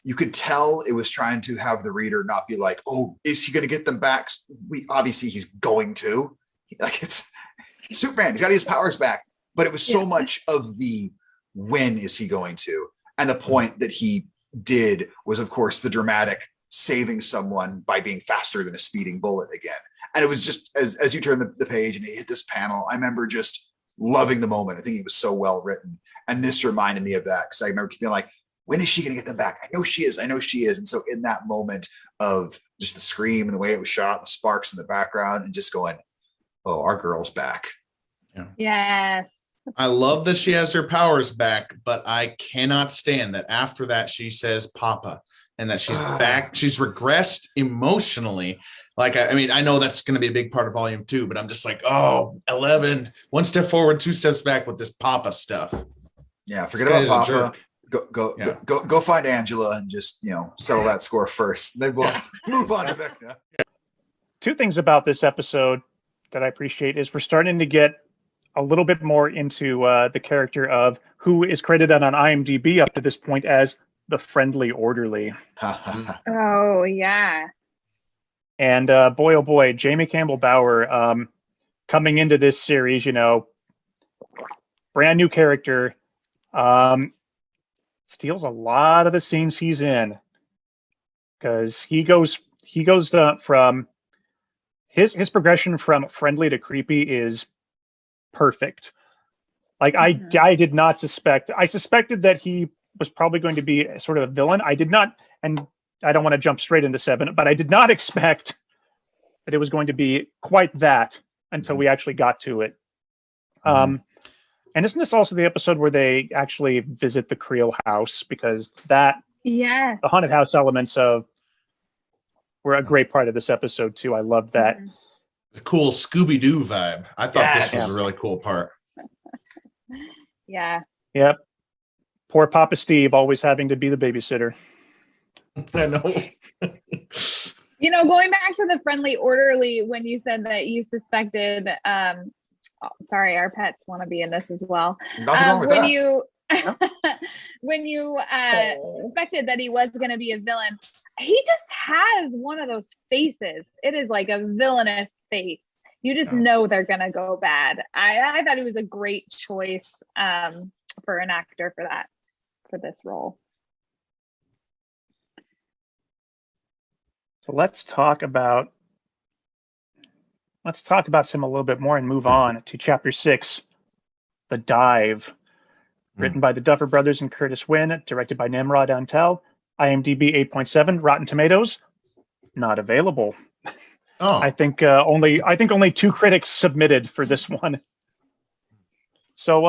you could tell it was trying to have the reader not be like, oh, is he going to get them back? Obviously he's going to. Like, it's Superman. He's got his powers back. But it was so much of the when is he going to? And the point that he did was, of course, the dramatic saving someone by being faster than a speeding bullet again. And it was just, as you turn the page and it hit this panel, I remember just loving the moment. I think it was so well written. And this reminded me of that, because I remember being like, when is she going to get them back? I know she is. And so in that moment of just the scream and the way it was shot, the sparks in the background, and just going, oh, our girl's back. Yeah. Yes. I love that she has her powers back, but I cannot stand that after that she says Papa, and that she's back. She's regressed emotionally. Like, I mean, I know that's going to be a big part of volume 2, but I'm just like, oh, 11, one step forward, 2 steps back with this Papa stuff. Yeah, forget about Papa. Yeah. Go find Angela and just, settle that score first. Then we'll move on to Vecna. 2 things about this episode that I appreciate is we're starting to get a little bit more into the character of who is credited on IMDb up to this point as the friendly orderly. Oh, yeah. And boy, oh boy, Jamie Campbell Bower coming into this series, brand new character, steals a lot of the scenes he's in, because he goes from his progression from friendly to creepy is perfect. Like, I did not suspect. I suspected that he was probably going to be sort of a villain. I did not, and I don't want to jump straight into 7, but I did not expect that it was going to be quite that until we actually got to it. And isn't this also the episode where they actually visit the Creel house? Because the haunted house elements were a great part of this episode too. I loved that. The cool Scooby-Doo vibe. I thought this was a really cool part. Yeah. Yep. Poor Papa Steve always having to be the babysitter. I know. Going back to the friendly orderly, when you said that you suspected, sorry, our pets want to be in this as well. Nothing wrong with when that. you when you suspected that he was going to be a villain, he just has one of those faces. It is like a villainous face. You just know they're going to go bad. I thought he was a great choice for an actor for this role. So let's talk about him a little bit more and move on to chapter 6, The Dive. Written by the Duffer Brothers and Curtis Wynn, directed by Nimrod Antel. IMDb 8.7, Rotten Tomatoes not available. Oh, I think only 2 critics submitted for this one. So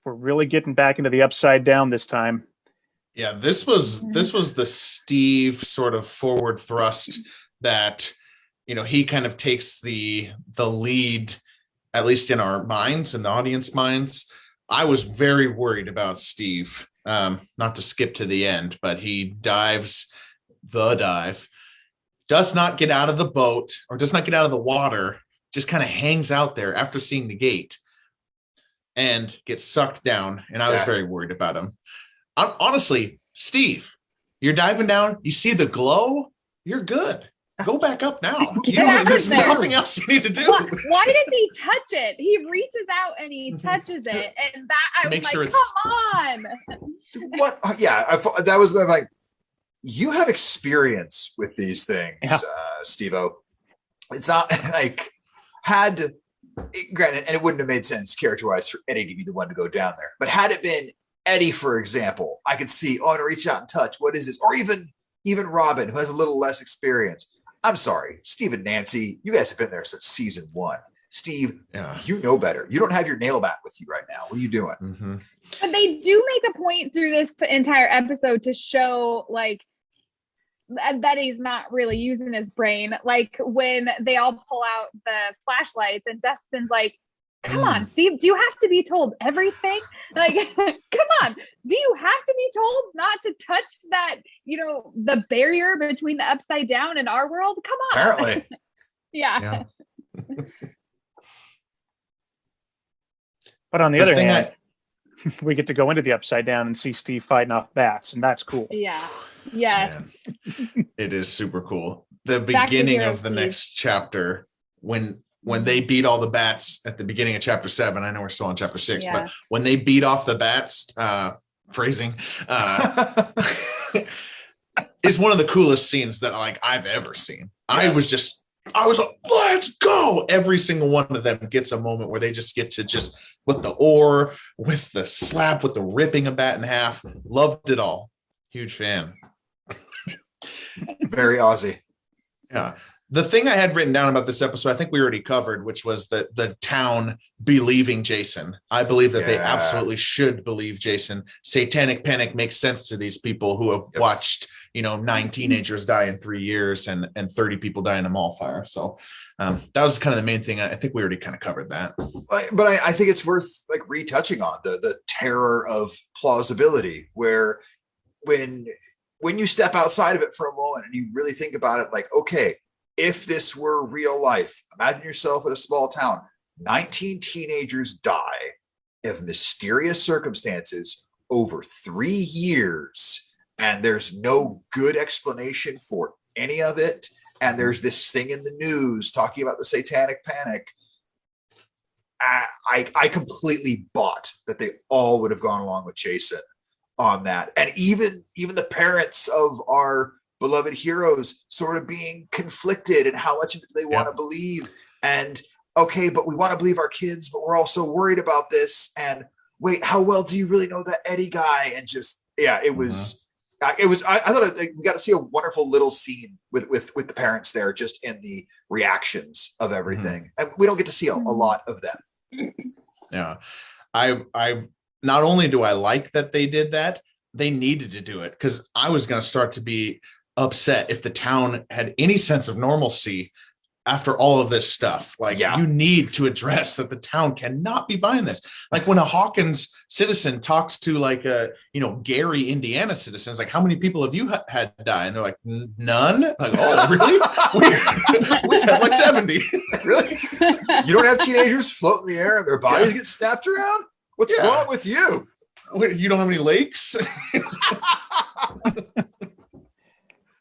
we're really getting back into the Upside Down this time. yeah. This was the Steve sort of forward thrust that he kind of takes the lead, at least in our minds and the audience minds. I was very worried about Steve. Not to skip to the end, but he dives the dive, does not get out of the boat or does not get out of the water, just kind of hangs out there after seeing the gate and gets sucked down. And I was very worried about him. Honestly, Steve, you're diving down, you see the glow, you're good. Go back up now. There's nothing else you need to do. Why does he touch it? He reaches out and he touches it, and that I was like, "Come on!" What? Yeah, that was like, you have experience with these things, Steve-O. It's not like granted, and it wouldn't have made sense character-wise for Eddie to be the one to go down there. But had it been Eddie, for example, I could see, to reach out and touch. What is this? Or even Robin, who has a little less experience. I'm sorry, Steve and Nancy, you guys have been there since season 1. Steve, you know better. You don't have your nail bat with you right now. What are you doing? Mm-hmm. But they do make a point through this entire episode to show, like, that he's not really using his brain. Like, when they all pull out the flashlights and Dustin's like, come on, Steve, do you have to be told everything? Like, come on, do you have to be told not to touch that, the barrier between the Upside Down and our world? Come on. Apparently. Yeah. But on the other hand, we get to go into the Upside Down and see Steve fighting off bats, and that's cool. Yeah. Yeah. Man, it is super cool. The Back to beginning Hero of the Steve. next chapter, when they beat all the bats at the beginning of chapter 7, I know we're still on chapter 6, Yeah. but when they beat off the bats, phrasing, is one of the coolest scenes that like I've ever seen. Yes. I was like, let's go. Every single one of them gets a moment where they just get to just with the oar, with the slap, with the ripping a bat in half. Loved it all. Huge fan. Very Aussie. Yeah. The thing I had written down about this episode, I think we already covered, which was the town believing Jason. I believe that they absolutely should believe Jason. Satanic panic makes sense to these people who have watched, 9 teenagers die in 3 years and 30 people die in a mall fire. So that was kind of the main thing. I think we already kind of covered that. But I think it's worth like retouching on the terror of plausibility, where when you step outside of it for a moment and you really think about it, like, okay, if this were real life, imagine yourself in a small town, 19 teenagers die of mysterious circumstances over 3 years, and there's no good explanation for any of it. And there's this thing in the news talking about the satanic panic. I completely bought that they all would have gone along with Jason on that. And even the parents of our beloved heroes sort of being conflicted and how much of it they want to believe. And okay, but we want to believe our kids, but we're also worried about this. And wait, how well do you really know that Eddie guy? And just, it was, I thought we got to see a wonderful little scene with the parents there, just in the reactions of everything. And we don't get to see a lot of them. Yeah. I not only do I like that they did that, they needed to do it, because I was going to start to be upset if the town had any sense of normalcy after all of this stuff. Like, you need to address that the town cannot be buying this. Like when a Hawkins citizen talks to like a, Gary, Indiana citizens, like, how many people have you had die? And they're like, none. Like, oh, really? We've had like 70. Really? You don't have teenagers floating in the air and their bodies get snapped around? What's wrong with you? Wait, you don't have any lakes?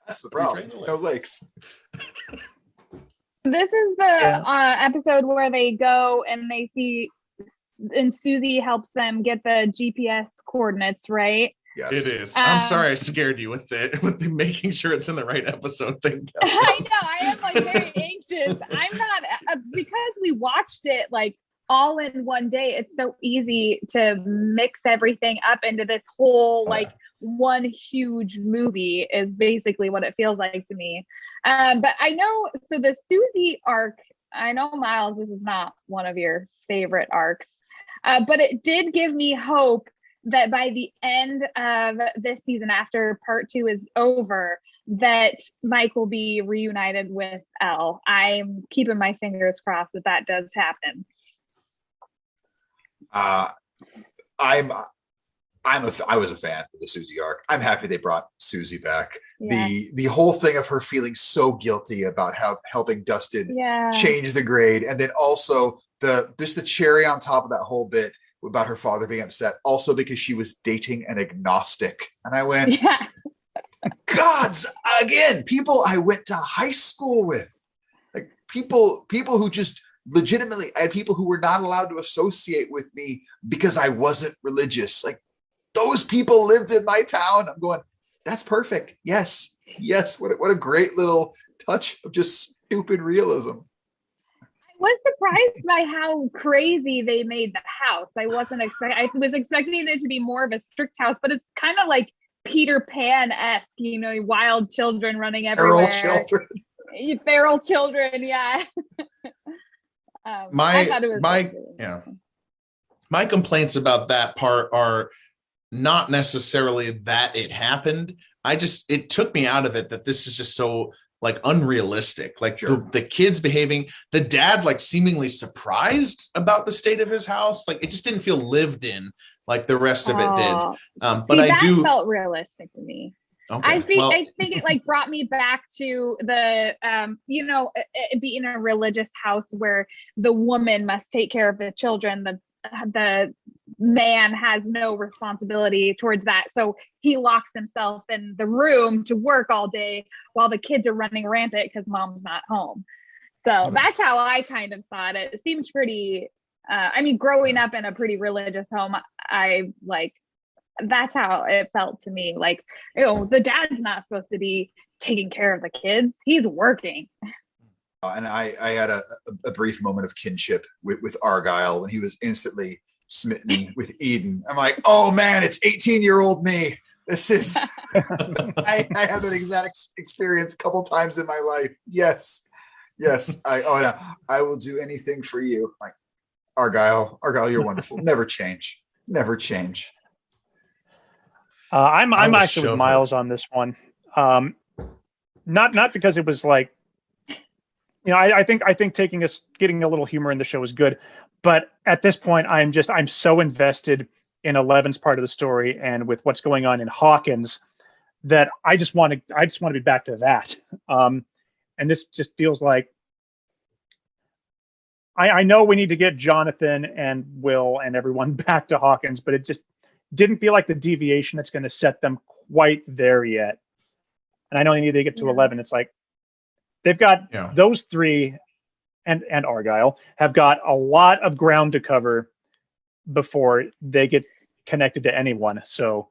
That's the problem. No lakes. This is the episode where they go and they see, and Susie helps them get the GPS coordinates, right? Yes. It is. I'm sorry I scared you with the making sure it's in the right episode thing. I know. I am like very anxious. I'm not, because we watched it like all in one day. It's so easy to mix everything up into this whole like one huge movie is basically what it feels like to me. But I know, so the Susie arc, I know, Miles, this is not one of your favorite arcs, but it did give me hope that by the end of this season, after part 2 is over, that Mike will be reunited with Elle. I'm keeping my fingers crossed that does happen. I was a fan of the Susie arc. I'm happy they brought Susie back. Yeah. The whole thing of her feeling so guilty about how helping Dustin change the grade, and then also the cherry on top of that whole bit about her father being upset, also because she was dating an agnostic. And I went, gods, again, people I went to high school with, like people who just legitimately, I had people who were not allowed to associate with me because I wasn't religious. Like, those people lived in my town. I'm going, that's perfect. Yes. What a great little touch of just stupid realism. I was surprised by how crazy they made the house. I was expecting it to be more of a strict house, but it's kind of like Peter Pan-esque, wild children running everywhere. Feral children. Yeah. I thought it was my complaints about that part are not necessarily that it happened. It took me out of it that this is just so like unrealistic. Like the kids behaving, the dad like seemingly surprised about the state of his house. Like it just didn't feel lived in like the rest of it did. But that felt realistic to me. Okay. I think it like brought me back to the it being a religious house where the woman must take care of the children, the man has no responsibility towards that. So he locks himself in the room to work all day while the kids are running rampant because mom's not home. So that's how I kind of saw it. It seems pretty, I mean, growing up in a pretty religious home, I like, that's how it felt to me. Like, the dad's not supposed to be taking care of the kids. He's working. And I had a brief moment of kinship with Argyle when he was instantly smitten with Eden. I'm like, oh man, it's 18-year-old me. This is, I had that exact experience a couple times in my life. Yes. I will do anything for you. Like, Argyle, you're wonderful. Never change. I'm actually with Miles on this one. Not because it was like, I think getting a little humor in the show is good, but at this point, I'm so invested in Eleven's part of the story and with what's going on in Hawkins that I just want to be back to that. And this just feels like I know we need to get Jonathan and Will and everyone back to Hawkins, but it just didn't feel like the deviation that's going to set them quite there yet. And I know they need to get to 11. It's like they've got those three and Argyle have got a lot of ground to cover before they get connected to anyone. So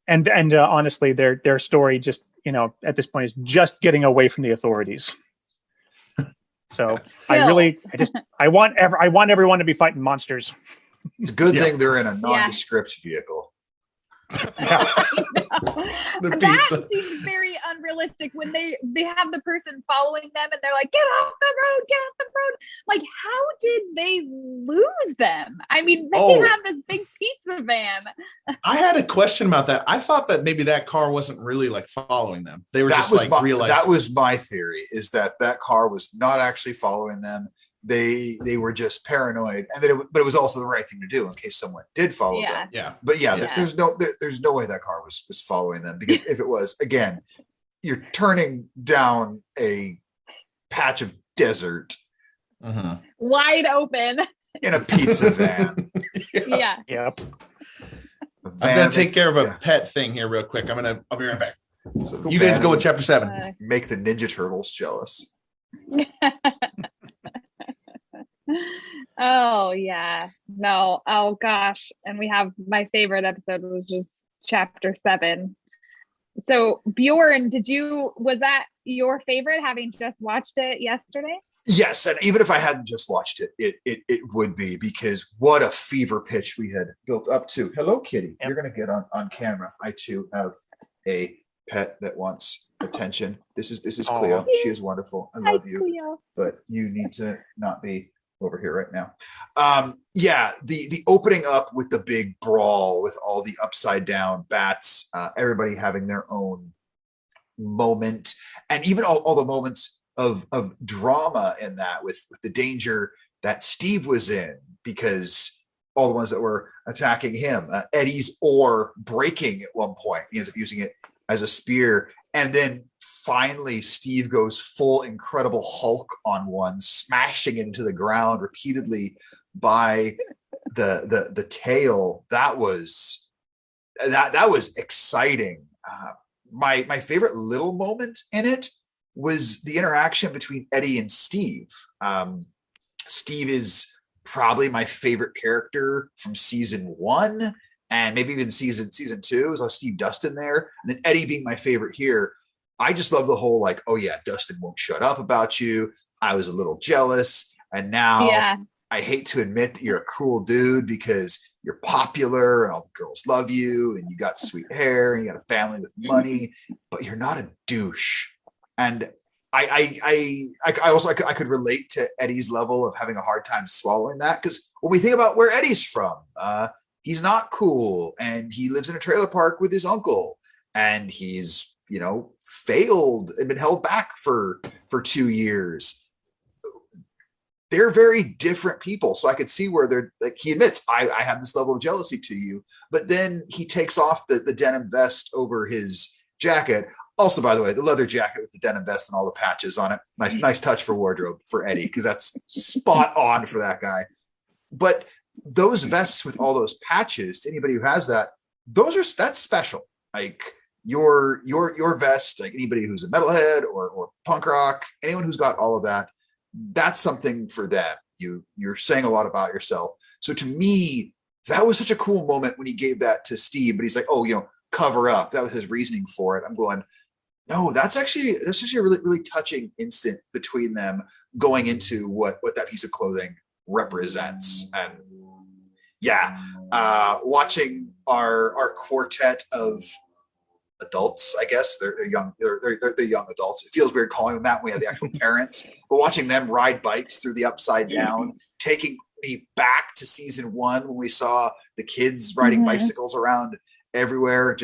and honestly, their story just at this point is just getting away from the authorities. So I want everyone to be fighting monsters. It's a good thing they're in a nondescript vehicle. That seems very unrealistic when they have the person following them and they're like, get off the road. Like, how did they lose them? I mean, they have this big pizza van. I had a question about that. I thought that maybe that car wasn't really like following them. They were realizing. That was my theory, is that car was not actually following them. They were just paranoid, and then but it was also the right thing to do in case someone did follow them. But there's no way that car was following them, because if it was, again, you're turning down a patch of desert wide open in a pizza van. Yep. I'm gonna take care of a pet thing here real quick. I'll be right back. So you guys go with chapter 7. Make the Ninja Turtles jealous. Oh yeah, no, oh gosh. And we have my favorite episode was just chapter 7. So Bjorn, was that your favorite, having just watched it yesterday? Yes, and even if I hadn't just watched it, it would be, because what a fever pitch we had built up to. Hello, kitty. You're gonna get on camera. I too have a pet that wants attention. This is Cleo. She is wonderful. I love you, Cleo. But you need to not be over here right now. The opening up with the big brawl with all the upside down bats, everybody having their own moment, and even all the moments of drama in that with the danger that Steve was in, because all the ones that were attacking him, Eddie's oar breaking at one point, he ends up using it as a spear. And then finally, Steve goes full Incredible Hulk on one, smashing it into the ground repeatedly by the tail. That was exciting. My favorite little moment in it was the interaction between Eddie and Steve. Steve is probably my favorite character from season 1. And maybe even season 2, so Steve Dustin there. And then Eddie being my favorite here. I just love the whole, like, oh yeah, Dustin won't shut up about you. I was a little jealous. And now I hate to admit that you're a cool dude because you're popular and all the girls love you and you got sweet hair and you got a family with money, but you're not a douche. And I could relate to Eddie's level of having a hard time swallowing that, because when we think about where Eddie's from, he's not cool, and he lives in a trailer park with his uncle, and he's, failed and been held back for 2 years. They're very different people. So I could see where they're like, he admits, I have this level of jealousy to you, but then he takes off the denim vest over his jacket. Also, by the way, the leather jacket with the denim vest and all the patches on it. Nice touch for wardrobe for Eddie, because that's spot on for that guy. But those vests with all those patches, to anybody who has that's special. Like your vest, like anybody who's a metalhead or punk rock, anyone who's got all of that, that's something for them. You're saying a lot about yourself. So to me, that was such a cool moment when he gave that to Steve, but he's like, oh, cover up. That was his reasoning for it. I'm going, no, that's actually a really, really touching instant between them going into what that piece of clothing represents. And watching our quartet of adults, I guess they're young, they're young adults. It feels weird calling them that when we have the actual parents, but watching them ride bikes through the Upside Down, taking me back to season 1 when we saw the kids riding bicycles around everywhere.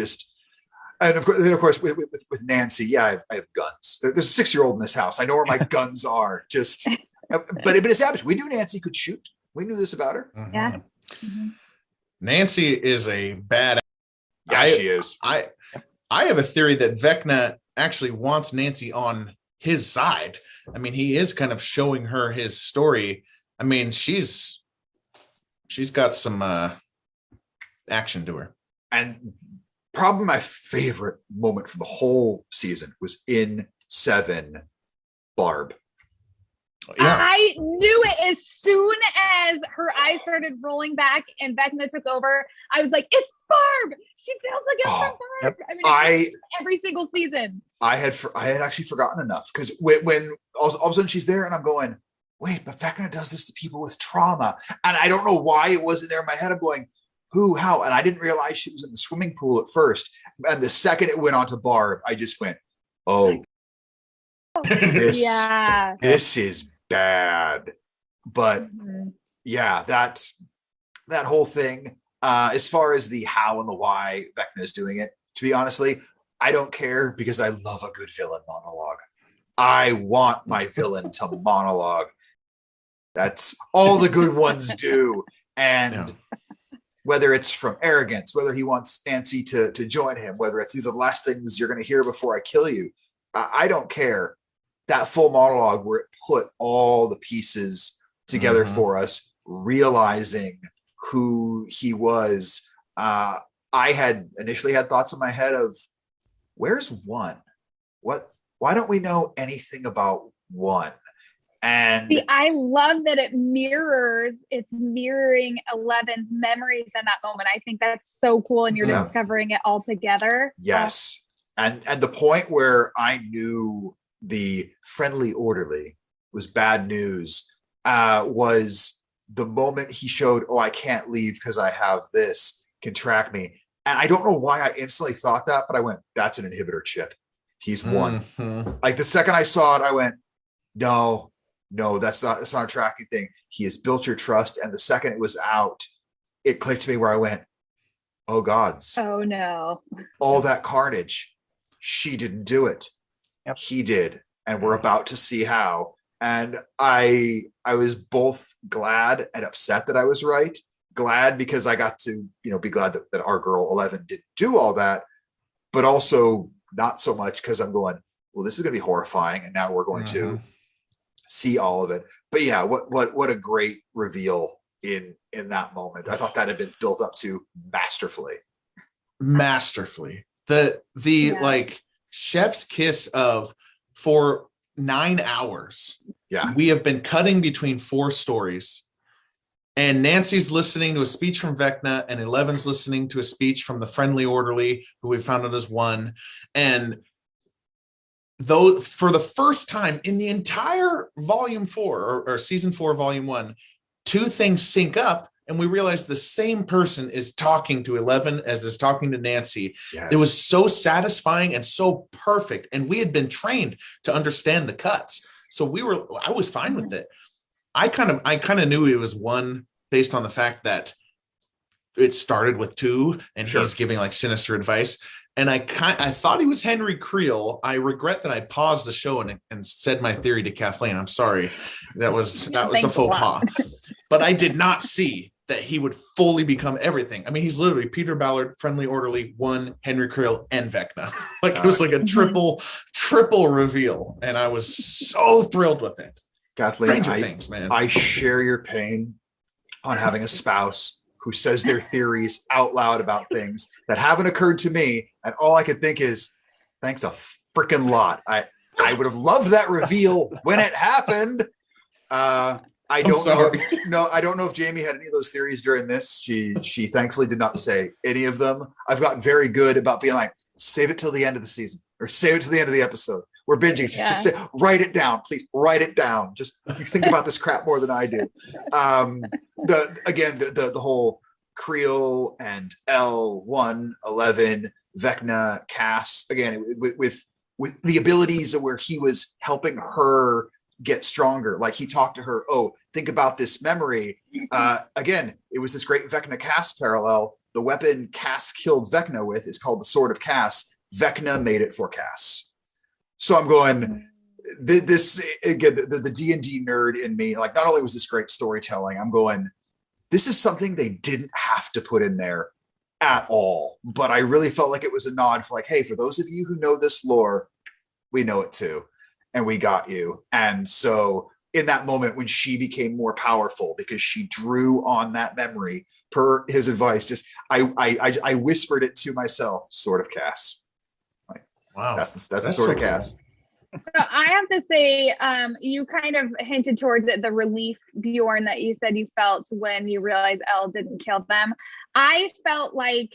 And of course with Nancy, I have guns. There's a 6-year-old in this house. I know where my guns are. But it's established. We knew Nancy could shoot. We knew this about her. Yeah. Nancy is a bad. Yeah, she is. I have a theory that Vecna actually wants Nancy on his side. I mean, he is kind of showing her his story. I mean, she's got some action to her. And probably my favorite moment from the whole season was in 7, Barb. Yeah. I knew it as soon as her eyes started rolling back and Vecna took over. I was like, it's Barb. She feels like it's Barb. Yep. I mean, every single season. I had actually forgotten enough because when all of a sudden she's there and I'm going, wait, but Vecna does this to people with trauma. And I don't know why it wasn't there in my head. I'm going, who, how? And I didn't realize she was in the swimming pool at first. And the second it went on to Barb, I just went, oh, this is bad. But that whole thing, as far as the how and the why Vecna is doing it, to be honestly, I don't care because I love a good villain monologue. I want my villain to monologue. That's all the good ones do. And whether it's from arrogance, whether he wants Nancy to join him, whether it's these are the last things you're going to hear before I kill you, I don't care. That full monologue where it put all the pieces together for us, realizing who he was. I had initially had thoughts in my head of, where's 1? Why don't we know anything about 1? And see, I love that it's mirroring 11's memories in that moment. I think that's so cool, and you're discovering it all together. Yes. And the point where I knew the friendly orderly was bad news was the moment he showed, oh, I can't leave because I have this, can track me. And I don't know why I instantly thought that, but I went, that's an inhibitor chip. He's won. Like the second I saw it, I went, no, that's not a tracking thing. He has built your trust. And the second it was out, it clicked to me where I went, oh gods. Oh no. All that carnage. She didn't do it. Yep. He did. And we're about to see how. And I was both glad and upset that I was right. Glad because I got to, be glad that our girl 11 didn't do all that, but also not so much because I'm going, well, this is going to be horrifying. And now we're going to see all of it. But yeah, what a great reveal in that moment. I thought that had been built up to masterfully. The like chef's kiss of, for 9 hours. Yeah. We have been cutting between 4 stories. And Nancy's listening to a speech from Vecna, and 11's listening to a speech from the friendly orderly, who we found out as 1. And though for the first time in the entire volume 4 or season 4, volume 1, 2 things sync up, and we realize the same person is talking to 11 as is talking to Nancy. Yes. It was so satisfying and so perfect. And we had been trained to understand the cuts. So I was fine with it. I kind of knew it was 1 based on the fact that it started with 2 and he's giving like sinister advice. And I thought he was Henry Creel. I regret that I paused the show and said my theory to Kathleen. I'm sorry. That was a faux pas. But I did not see that he would fully become everything. I mean, he's literally Peter Ballard, friendly orderly, 1, Henry Creel, and Vecna. Like it was like a triple reveal. And I was so thrilled with it. Kathleen, Things, man. I share your pain on having a spouse who says their theories out loud about things that haven't occurred to me. And all I could think is, thanks a freaking lot. I would have loved that reveal when it happened. I don't know. No, I don't know if Jamie had any of those theories during this. She thankfully did not say any of them. I've gotten very good about being like, save it till the end of the season or save it to the end of the episode. We're binging. Just say, write it down, please. Write it down. Just you think about this crap more than I do. The whole Creel and L111 Vecna Cass again with the abilities of where he was helping her get stronger. Like he talked to her, oh, think about this memory. Again, it was this great Vecna Cass parallel. The weapon Cass killed Vecna with is called the Sword of Cass. Vecna made it for Cass. So I'm going, this again, the D&D nerd in me, like not only was this great storytelling, I'm going, this is something they didn't have to put in there at all. But I really felt like it was a nod for like, hey, for those of you who know this lore, we know it too. And we got you. And so in that moment when she became more powerful because she drew on that memory per his advice, just I whispered it to myself, Sword of Cass. Like, wow, that's the Sword of Cass. So I have to say, you kind of hinted towards it, the relief, Bjorn, that you said you felt when you realized Elle didn't kill them. I felt like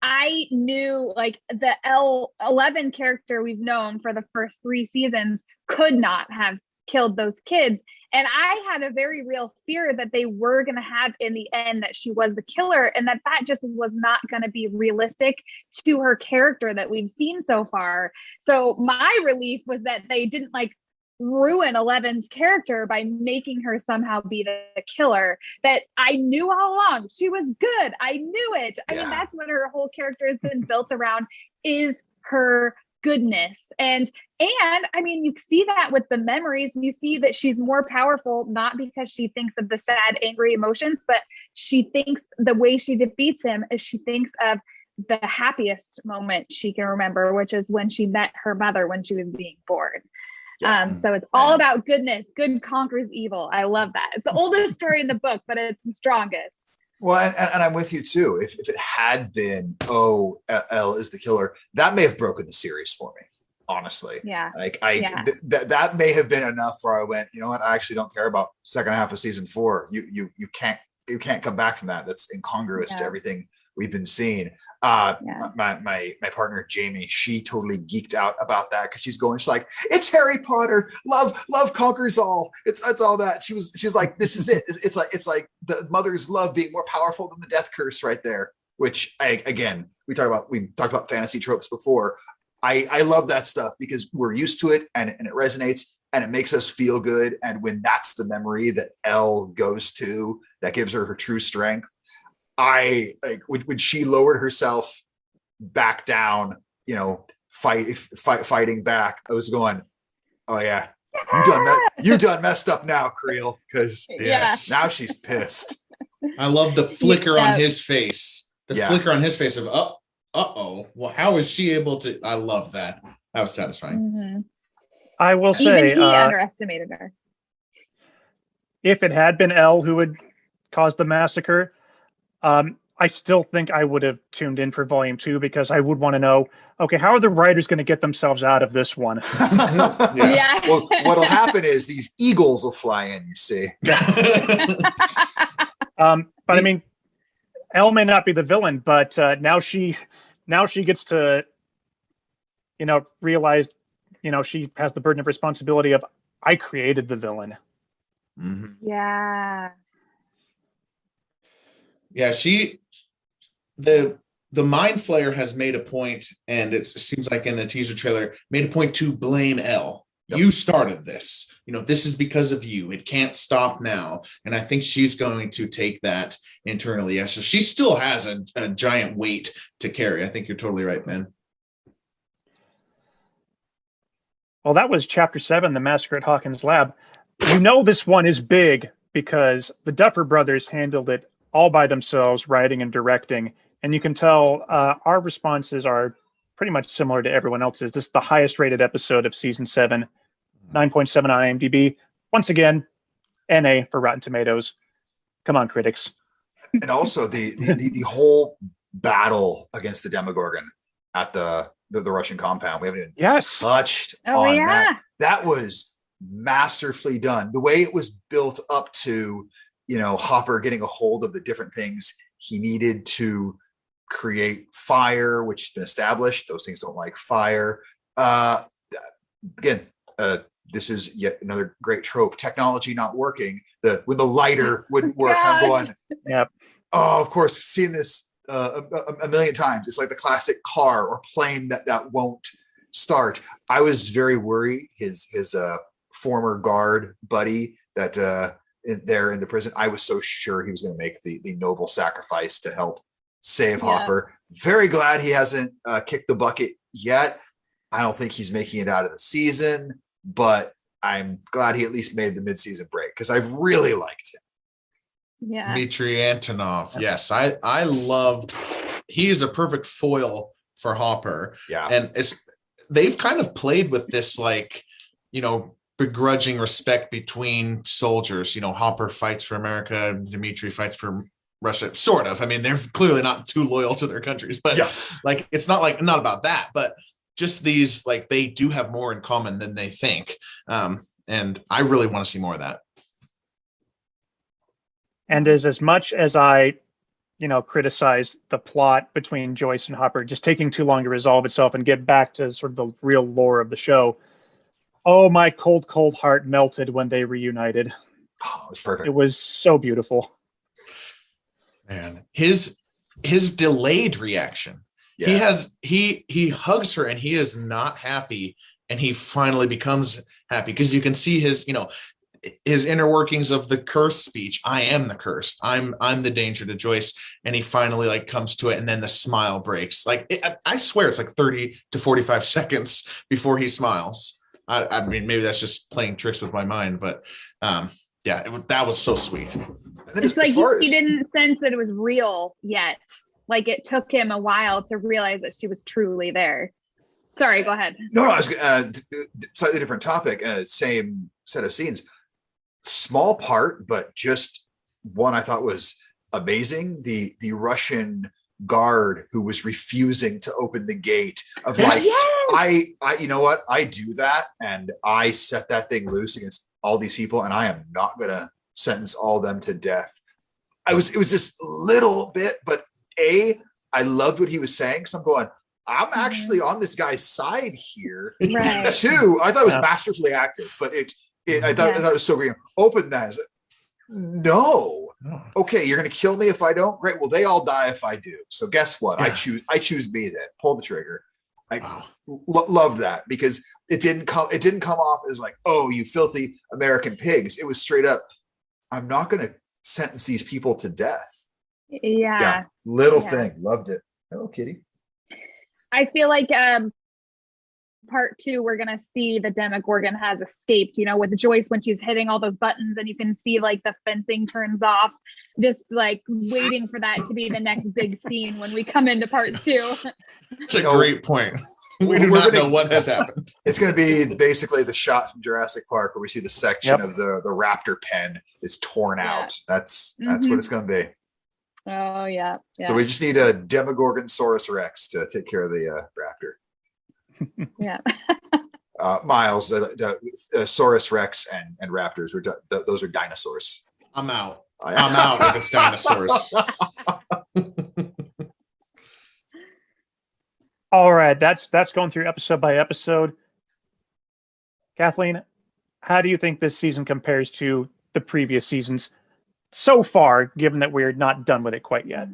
I knew like the L11 character we've known for the first 3 seasons could not have killed those kids. And I had a very real fear that they were going to have in the end that she was the killer and that just was not going to be realistic to her character that we've seen so far. So my relief was that they didn't like ruin 11's character by making her somehow be the killer, that I knew all along she was good. I knew it. I mean, that's what her whole character has been built around, is her goodness. And I mean, you see that with the memories. You see that she's more powerful, not because she thinks of the sad, angry emotions, but she thinks the way she defeats him is she thinks of the happiest moment she can remember, which is when she met her mother when she was being born. So it's all about goodness. Good conquers evil. I love that. It's the oldest story in the book, but it's the strongest. Well, and I'm with you too. If it had been, oh, Elle is the killer, that may have broken the series for me, honestly. Yeah. Like that may have been enough where I went, you know what? I actually don't care about second half of season 4. You can't come back from that. That's incongruous to everything we've been seeing. My partner Jamie, she totally geeked out about that because she's like, it's Harry Potter, love conquers all. It's all that. She was like, this is it. It's like the mother's love being more powerful than the death curse right there. Which we talked about fantasy tropes before. I love that stuff because we're used to it and it resonates and it makes us feel good. And when that's the memory that Elle goes to, that gives her true strength. When she lowered herself back down, you know, fighting back, I was going, oh yeah, you done messed up now, Creel, because now she's pissed. I love the flicker on his face. Flicker on his face of uh-oh. Well, how is she able to? I love that. That was satisfying. Mm-hmm. I will say, even he underestimated her. If it had been Elle who had caused the massacre, I still think I would have tuned in for volume 2 because I would want to know, okay, how are the writers going to get themselves out of this one? Well, what'll happen is these eagles will fly in, you see. But I mean, Elle may not be the villain, but now she gets to, you know, realize, you know, she has the burden of responsibility of, I created the villain. Mm-hmm. Yeah. Yeah, the Mind Flayer has made a point, and it seems like in the teaser trailer, made a point to blame Elle. Yep. You started this. You know, this is because of you. It can't stop now. And I think she's going to take that internally. Yeah, so she still has a giant weight to carry. I think you're totally right, man. Well, that was Chapter 7, The Massacre at Hawkins' Lab. You know this one is big because the Duffer Brothers handled it all by themselves, writing and directing. And you can tell our responses are pretty much similar to everyone else's. This is the highest rated episode of season 7, 9.7 on IMDb. Once again, NA for Rotten Tomatoes. Come on, critics. And also the whole battle against the Demogorgon at the Russian compound. We haven't even touched on that. That was masterfully done. The way it was built up to, Hopper getting a hold of the different things he needed to create fire, which has been established. Those things don't like fire. Again, this is yet another great trope. Technology not working. When the lighter wouldn't work, I'm going, yep. Oh, of course, we've seen this a million times. It's like the classic car or plane that won't start. I was very worried. His former guard buddy that there in the prison, I was so sure he was going to make the noble sacrifice to help save Hopper. Very glad he hasn't kicked the bucket yet. I don't think he's making it out of the season, but I'm glad he at least made the midseason break because I really liked him. Yeah. Dmitry Antonov. Yes, I loved. He is a perfect foil for Hopper. Yeah, and they've kind of played with this, begrudging respect between soldiers. Hopper fights for America, Dmitry fights for Russia. Sort of. I mean, they're clearly not too loyal to their countries, but it's not about that. But just these, they do have more in common than they think. And I really want to see more of that. And as much as I, criticized the plot between Joyce and Hopper just taking too long to resolve itself and get back to sort of the real lore of the show. Oh, my cold, cold heart melted when they reunited. Oh, it was perfect. It was so beautiful. Man, his delayed reaction. Yeah. He hugs her and he is not happy, and he finally becomes happy because you can see his inner workings of the curse speech. I am the curse. I'm the danger to Joyce. And he finally comes to it. And then the smile breaks. I swear it's 30 to 45 seconds before he smiles. I mean, maybe that's just playing tricks with my mind, but that was so sweet. It's he didn't sense that it was real yet. It took him a while to realize that she was truly there. Sorry, go ahead. No, I was slightly different topic, same set of scenes. Small part, but just one I thought was amazing. The Russian guard who was refusing to open the gate of I you know what? I do that and I set that thing loose against all these people and I am not gonna sentence all of them to death. It was just a little bit, but I loved what he was saying because I'm going, I'm actually on this guy's side here. Right. Two, I thought it was masterfully acted, but I thought it was so great. Open that. No. Okay, you're gonna kill me if I don't. Great. Well, they all die if I do. So guess what? Yeah. I choose me then. Pull the trigger. I loved that because it didn't come off as oh, you filthy American pigs. It was straight up, I'm not gonna sentence these people to death. Yeah. Little thing. Loved it. Hello, Kitty. I feel part 2, we're gonna see the Demogorgon has escaped, with Joyce when she's hitting all those buttons and you can see the fencing turns off, just waiting for that to be the next big scene when we come into part 2. It's a great point. We do not know what has happened. It's going to be basically the shot from Jurassic Park where we see the section of the raptor pen is torn out. That's what it's going to be. Oh yeah. So we just need a Demogorgon Saurus Rex to take care of the raptor. Yeah. Miles, Saurus Rex and raptors those are dinosaurs. I'm out. I'm out if it's dinosaurs. All right, that's going through episode by episode. Kathleen, how do you think this season compares to the previous seasons so far, given that we're not done with it quite yet?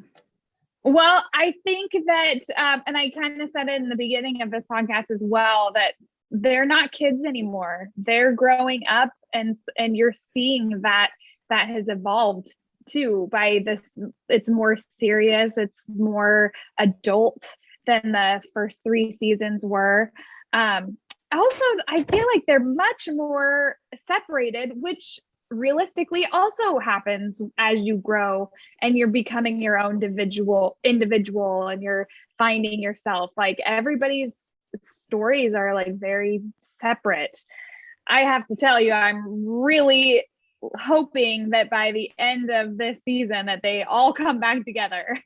Well, I think that, and I kind of said it in the beginning of this podcast as well, that they're not kids anymore. They're growing up, and you're seeing that has evolved too by this. It's more serious. It's more adult than the first 3 seasons were. Also, I feel like they're much more separated, which realistically also happens as you grow and you're becoming your own individual and you're finding yourself. Everybody's stories are very separate. I have to tell you, I'm really hoping that by the end of this season that they all come back together.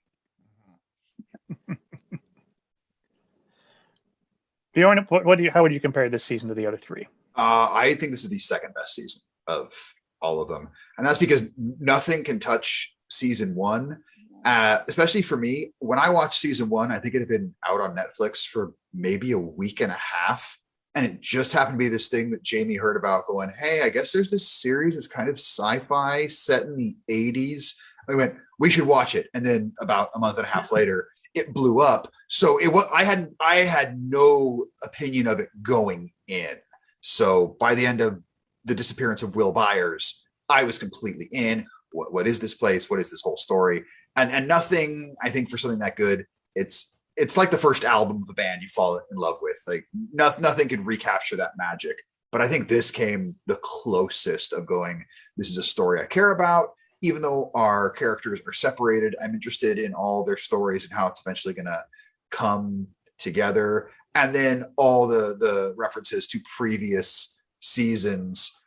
Bjorn, how would you compare this season to the other three? I think this is the second best season of all of them. And that's because nothing can touch season one. Especially for me, when I watched season one, I think it had been out on Netflix for maybe a week and a half. And it just happened to be this thing that Jamie heard about going, hey, I guess there's this series that's kind of sci-fi set in the 80s. I went, we should watch it. And then about a month and a half later, it blew up. So I had no opinion of it going in. So by the end of the disappearance of Will Byers, I was completely in. What is this place? What is this whole story? And nothing, I think, for something that good, it's like the first album of a band you fall in love with. Like nothing can recapture that magic. But I think this came the closest of going, this is a story I care about. Even though our characters are separated, I'm interested in all their stories and how it's eventually going to come together. And then all the references to previous seasons,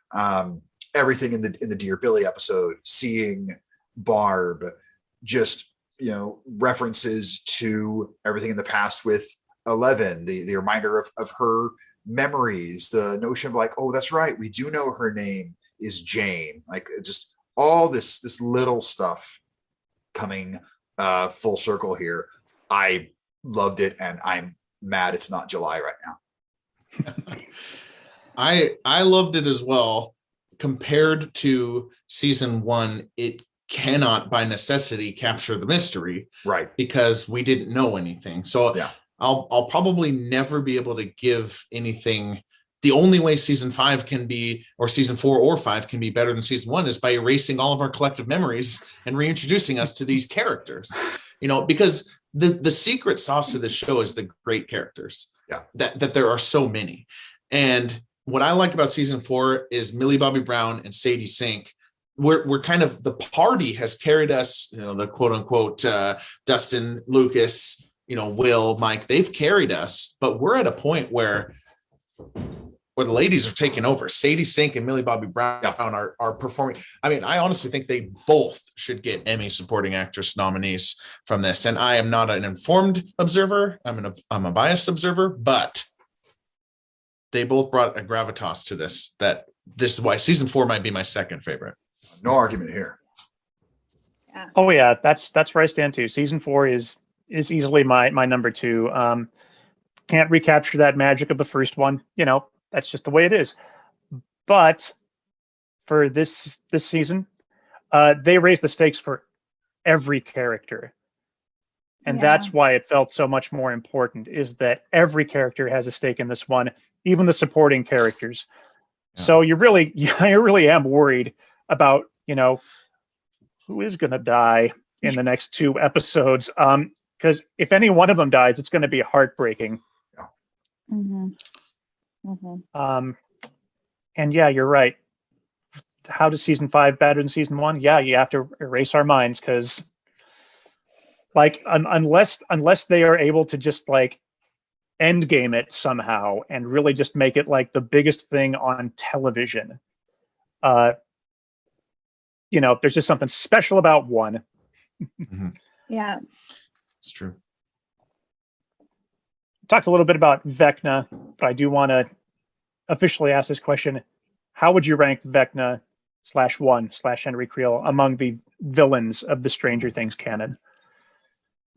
everything in the Dear Billy episode, seeing Barb, just, references to everything in the past with 11, the reminder of her memories, the notion of like, oh, that's right, we do know her name is Jane. Like, just all this little stuff coming full circle here. I loved it, and I'm mad it's not July right now. I loved it as well. Compared to season one, it cannot by necessity capture the mystery, right? Because we didn't know anything. So yeah, I'll probably never be able to give anything. The only way season 5 can be, or season 4 or 5 can be better than season 1 is by erasing all of our collective memories and reintroducing us to these characters. Because the secret sauce of this show is the great characters. Yeah, that there are so many. And what I liked about season 4 is Millie Bobby Brown and Sadie Sink. We're kind of, the party has carried us, the quote unquote Dustin, Lucas, Will, Mike, they've carried us, but we're at a point where the ladies are taking over. Sadie Sink and Millie Bobby Brown are performing. I mean, I honestly think they both should get Emmy supporting actress nominees from this. And I am not an informed observer. I'm a biased observer, but they both brought a gravitas to this, that this is why season 4 might be my second favorite. No argument here. Yeah. Oh yeah, that's where I stand too. Season 4 is easily my number 2. Can't recapture that magic of the first one. That's just the way it is. But for this season, they raised the stakes for every character. And that's why it felt so much more important, is that every character has a stake in this one, even the supporting characters. Yeah. So I really am worried about, who is going to die in the next 2 episodes. Because if any one of them dies, it's going to be heartbreaking. Mm-hmm. Mm-hmm. And yeah, you're right. How does season 5 better than season 1? Yeah, you have to erase our minds, because unless they are able to just end game it somehow and really just make it like the biggest thing on television, there's just something special about 1. Mm-hmm. Yeah, it's true. Talked a little bit about Vecna, but I do want to officially ask this question. How would you rank Vecna /1 Henry Creel among the villains of the Stranger Things canon?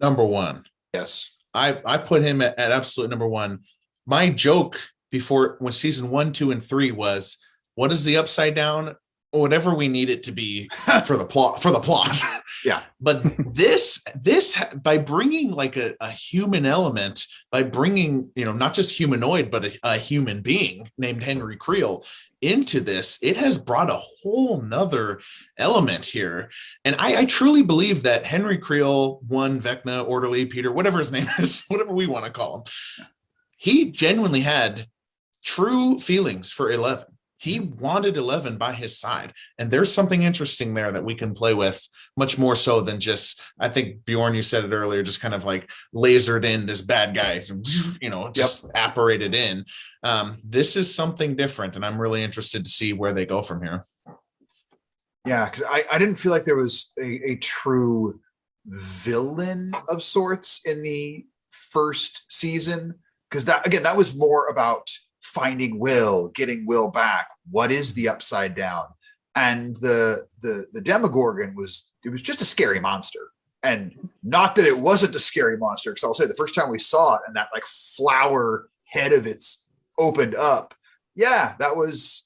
Number 1. Yes. I put him at absolute number 1. My joke before, when season 1, 2, and 3 was, what is the upside down? Whatever we need it to be for the plot. Yeah. But this by bringing a human element, by bringing, not just humanoid, but a human being named Henry Creel into this, it has brought a whole nother element here. And I truly believe that Henry Creel, Vecna, Orderly, Peter, whatever his name is, whatever we want to call him, he genuinely had true feelings for 11. He wanted 11 by his side. And there's something interesting there that we can play with, much more so than just, I think, Bjorn, you said it earlier, just kind of lasered in this bad guy, just apparated in. This is something different, and I'm really interested to see where they go from here. Yeah, because I didn't feel like there was a true villain of sorts in the first season. Because that was more about finding Will, getting Will back. What is the upside down? And the Demogorgon was just a scary monster. And not that it wasn't a scary monster, because I'll say the first time we saw it and that like flower head of its opened up, yeah, that was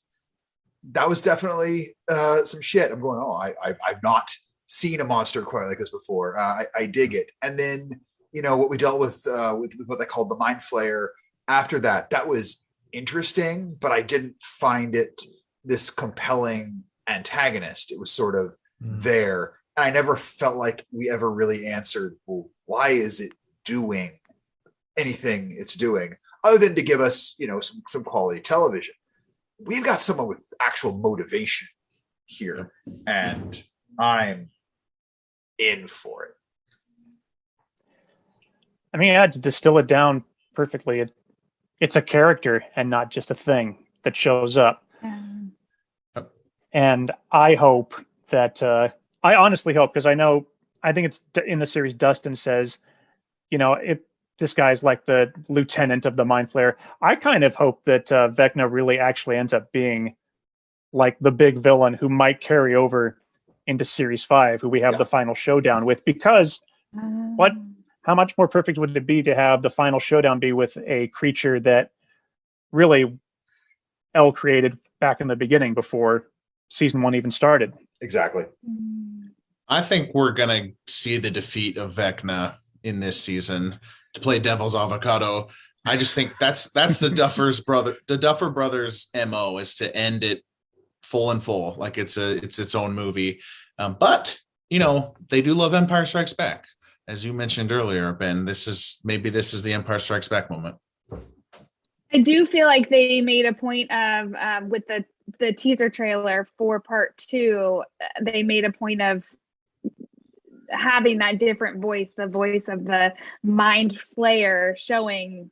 definitely some shit. I'm going, I've not seen a monster quite like this before. I dig it. And then, what we dealt with what they called the Mind Flayer after that was interesting, but I didn't find it this compelling antagonist. It was sort of there. And I never felt like we ever really answered, well, why is it doing anything it's doing other than to give us, some quality television. We've got someone with actual motivation here, and I'm in for it. I mean, to distill it down perfectly, it's a character and not just a thing that shows up. And I hope that, I honestly hope, because I think it's in the series, Dustin says, if this guy's like the lieutenant of the Mind Flayer, I kind of hope that Vecna really actually ends up being like the big villain who might carry over into Series 5, who we have the final showdown with, because how much more perfect would it be to have the final showdown be with a creature that really Elle created back in the beginning before season 1 even started? Exactly. I think we're going to see the defeat of Vecna in this season. To play devil's avocado, I just think that's the Duffer Brothers MO is to end it full and full, like it's its own movie. But they do love Empire Strikes Back, as you mentioned earlier, Ben. This is the Empire Strikes Back moment. I do feel like they made a point of with the teaser trailer for part 2, they made a point of having that different voice, the voice of the Mind Flayer, showing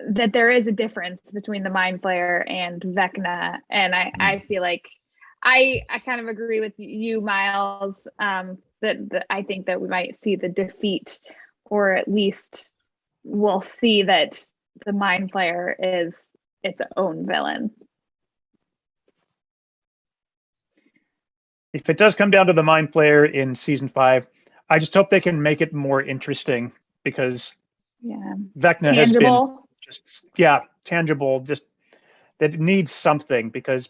that there is a difference between the Mind Flayer and Vecna. And I feel like I kind of agree with you, Miles, that I think that we might see the defeat, or at least we'll see that the Mind Flayer is its own villain. If it does come down to the Mind Flayer in season 5, I just hope they can make it more interesting, because Vecna has been tangible, just that it needs something, because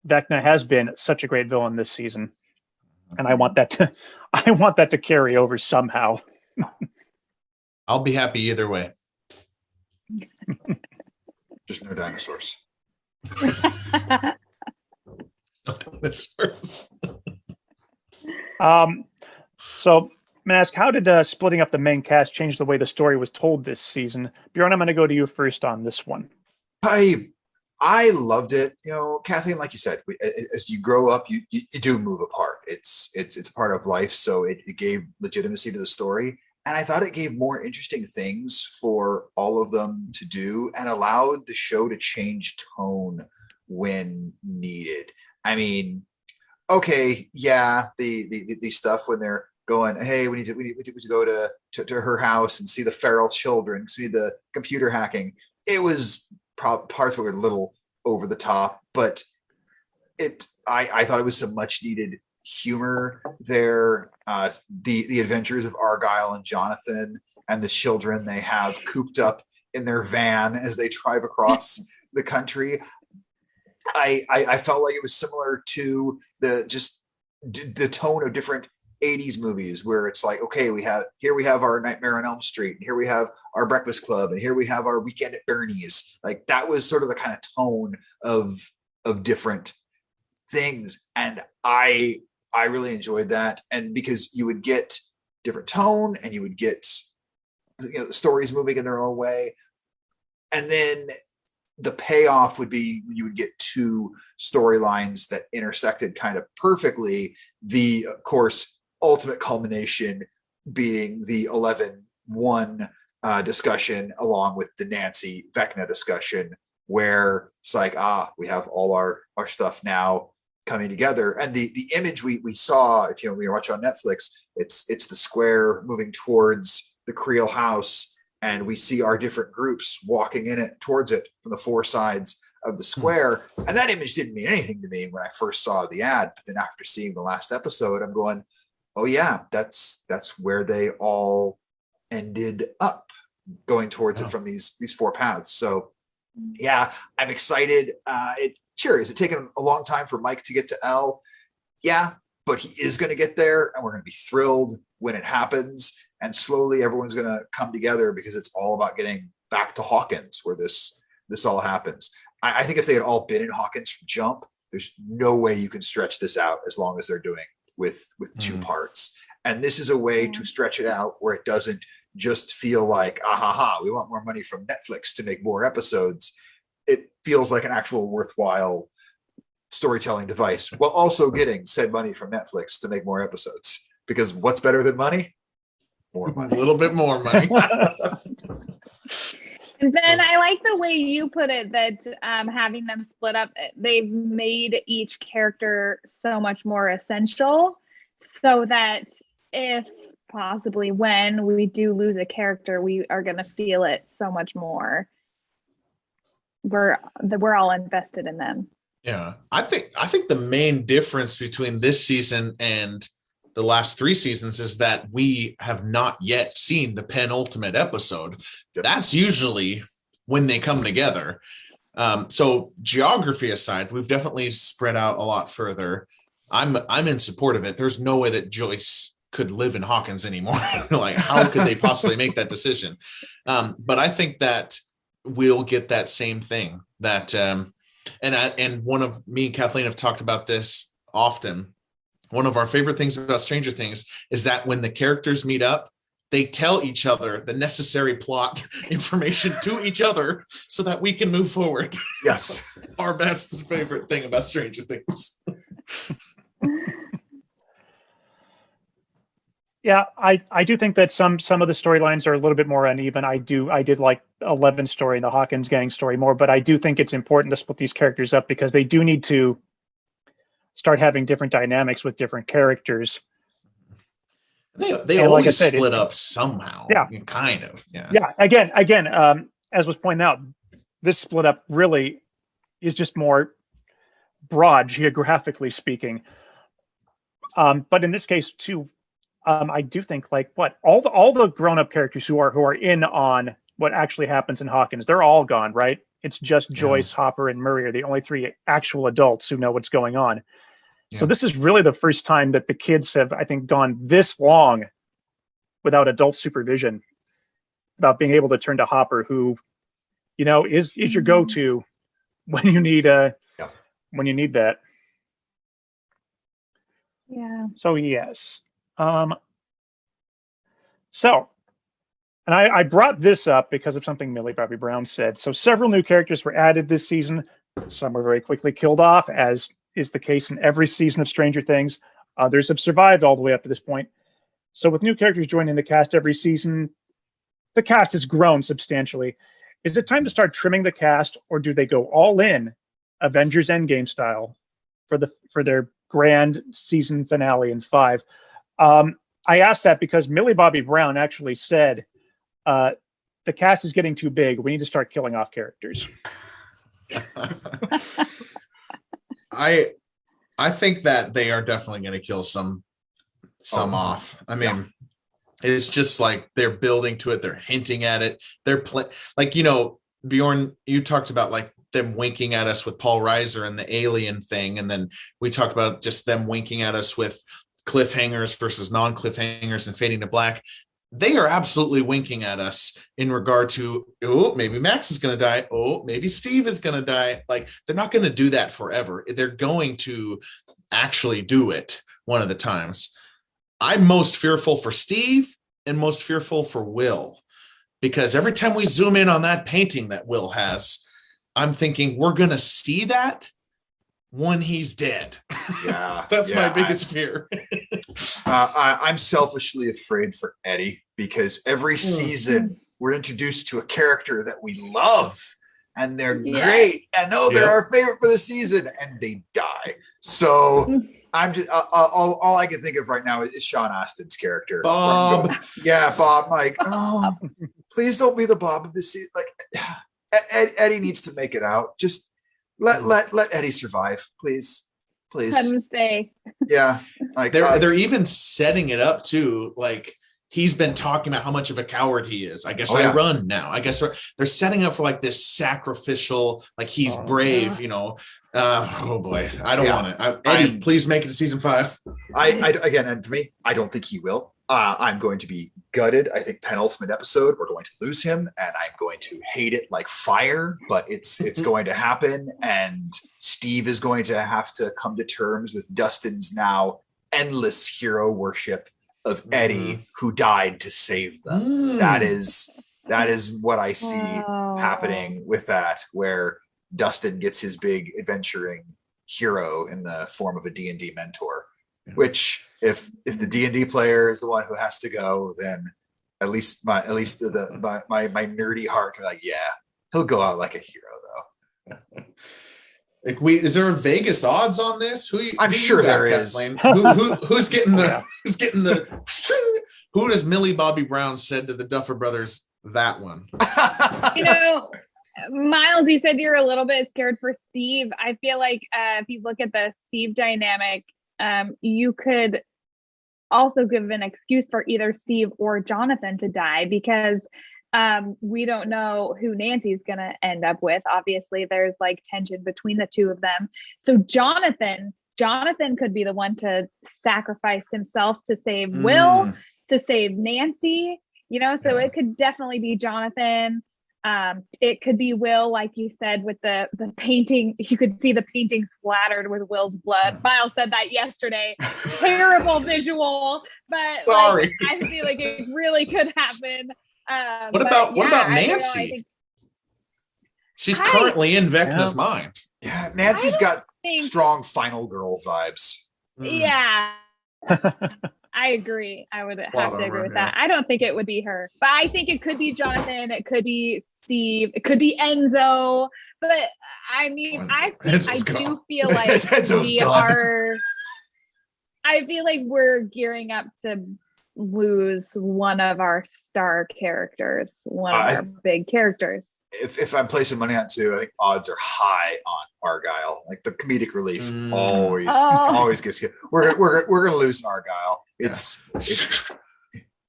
Vecna has been such a great villain this season. And I want that to carry over somehow. I'll be happy either way. Just no dinosaurs. So, I'm gonna ask, how did splitting up the main cast change the way the story was told this season? Bjorn, I'm going to go to you first on this one. I loved it. Kathleen, like you said, as you grow up, you do move apart. It's a part of life, so it gave legitimacy to the story, and I thought it gave more interesting things for all of them to do, and allowed the show to change tone when needed. I mean, okay, yeah, the stuff when they're going, hey, we need to go to her house and see the feral children, see the computer hacking. It was parts were a little over the top, but I thought it was some much needed humor there. The adventures of Argyle and Jonathan and the children they have cooped up in their van as they drive across the country. I felt like it was similar to the tone of different 80s movies, where it's like, okay, we have our Nightmare on Elm Street, and here we have our Breakfast Club, and here we have our Weekend at Bernie's. Like, that was sort of the kind of tone of different things, and I really enjoyed that. And because you would get different tone, and you would get the stories moving in their own way, and then the payoff would be you would get two storylines that intersected kind of perfectly. The, of course, ultimate culmination being the 11-1 discussion, along with the Nancy Vecna discussion, where it's like, we have all our stuff now. coming together. And the image we saw, if we watch on Netflix, it's the square moving towards the Creel house, and we see our different groups walking in it towards it from the four sides of the square. And that image didn't mean anything to me when I first saw the ad. But then after seeing the last episode, I'm going, oh yeah, that's where they all ended up, going towards it from these four paths. So yeah, I'm excited. Is it taken a long time for Mike to get to L? Yeah, but he is going to get there, and we're going to be thrilled when it happens. And slowly everyone's going to come together, because it's all about getting back to Hawkins, where this all happens. I think if they had all been in Hawkins from jump, there's no way you can stretch this out as long as they're doing with two parts. And this is a way to stretch it out where it doesn't just feel like, we want more money from Netflix to make more episodes. It feels like an actual worthwhile storytelling device, while also getting said money from Netflix to make more episodes. Because what's better than money? More money. A little bit more money. And then I like the way you put it, that having them split up, they've made each character so much more essential, so that if possibly when we do lose a character, we are going to feel it so much more. We're all invested in them. Yeah, I think the main difference between this season and the last three seasons is that we have not yet seen the penultimate episode. That's usually when they come together. So geography aside, we've definitely spread out a lot further. I'm in support of it. There's no way that Joyce could live in Hawkins anymore. Like, how could they possibly make that decision? But I think that we'll get that same thing. That and one of me and Kathleen have talked about this often. One of our favorite things about Stranger Things is that when the characters meet up, they tell each other the necessary plot information to each other so that we can move forward. Yes. Our best favorite thing about Stranger Things. Yeah, I do think that some of the storylines are a little bit more uneven. I did like Eleven's story and the Hawkins gang story more, but I do think it's important to split these characters up, because they do need to start having different dynamics with different characters. They always split up somehow. Yeah, kind of. Yeah. Yeah. Again, as was pointed out, this split up really is just more broad geographically speaking. But in this case too, I do think all the grown up characters who are in on what actually happens in Hawkins, they're all gone, right? It's just Joyce, Hopper, and Murray are the only three actual adults who know what's going on. Yeah. So this is really the first time that the kids have, I think, gone this long without adult supervision, without being able to turn to Hopper, who, is your go-to when you need when you need that. Yeah. So yes. And I brought this up because of something Millie Bobby Brown said. So several new characters were added this season. Some were very quickly killed off, as is the case in every season of Stranger Things. Others have survived all the way up to this point. So with new characters joining the cast every season, the cast has grown substantially. Is it time to start trimming the cast, or do they go all in, Avengers Endgame style, for their grand season finale in 5? I asked that because Millie Bobby Brown actually said, the cast is getting too big. We need to start killing off characters. I think that they are definitely going to kill some off. I mean, it's just like they're building to it. They're hinting at it. They're Bjorn, you talked about like them winking at us with Paul Reiser and the alien thing. And then we talked about just them winking at us with cliffhangers versus non-cliffhangers and fading to black. They are absolutely winking at us in regard to, maybe Max is going to die. Maybe Steve is going to die. Like, they're not going to do that forever. They're going to actually do it one of the times. I'm most fearful for Steve and most fearful for Will, because every time we zoom in on that painting that Will has, I'm thinking we're going to see that when he's dead. Yeah. That's my biggest fear. I'm selfishly afraid for Eddie, because every season we're introduced to a character that we love, and they're Yeah. great. And they're Yep. our favorite for the season, and they die. So I'm just all I can think of right now is Sean Astin's character, Bob. Yeah, Bob. I'm like, oh, please don't be the Bob of this season. Like, Eddie needs to make it out. Just let Eddie survive, please. Let him stay. Yeah, like They're even setting it up too. Like he's been talking about how much of a coward he is. I guess I run now. I guess they're setting up for like this sacrificial, like he's brave. You know. Oh boy, I don't want it. Eddie, please make it to season 5. I again, and for me, I don't think he will. I'm going to be gutted. I think penultimate episode, we're going to lose him, and I'm going to hate it like fire. But it's going to happen, and Steve is going to have to come to terms with Dustin's now endless hero worship of Eddie, who died to save them. That is what I see happening with that, where Dustin gets his big adventuring hero in the form of a D&D mentor. Which, if the D&D player is the one who has to go, then at least my nerdy heart can be like, yeah, he'll go out like a hero though. Like is there a Vegas odds on this? I'm sure there is. Who's getting the who does Millie Bobby Brown said to the Duffer Brothers that one? Miles, you said you're a little bit scared for Steve. I feel like if you look at the Steve dynamic, you could also give an excuse for either Steve or Jonathan to die, because we don't know who Nancy's going to end up with. Obviously, there's like tension between the two of them. So Jonathan could be the one to sacrifice himself to save Will, to save Nancy, so it could definitely be Jonathan. It could be Will, like you said, with the painting. You could see the painting splattered with Will's blood. Miles said that yesterday. Terrible visual, but sorry. I feel like it really could happen. What about Nancy? She's currently in Vecna's mind. Yeah, Nancy's got strong final girl vibes. Yeah. I agree. I would have to agree with that. I don't think it would be her, but I think it could be Jonathan. It could be Steve. It could be Enzo. But I mean, I do feel like I feel like we're gearing up to lose one of our star characters, one of our big characters. If I'm placing money on two, I think odds are high on Argyle. Like the comedic relief always gets hit. We're gonna lose Argyle.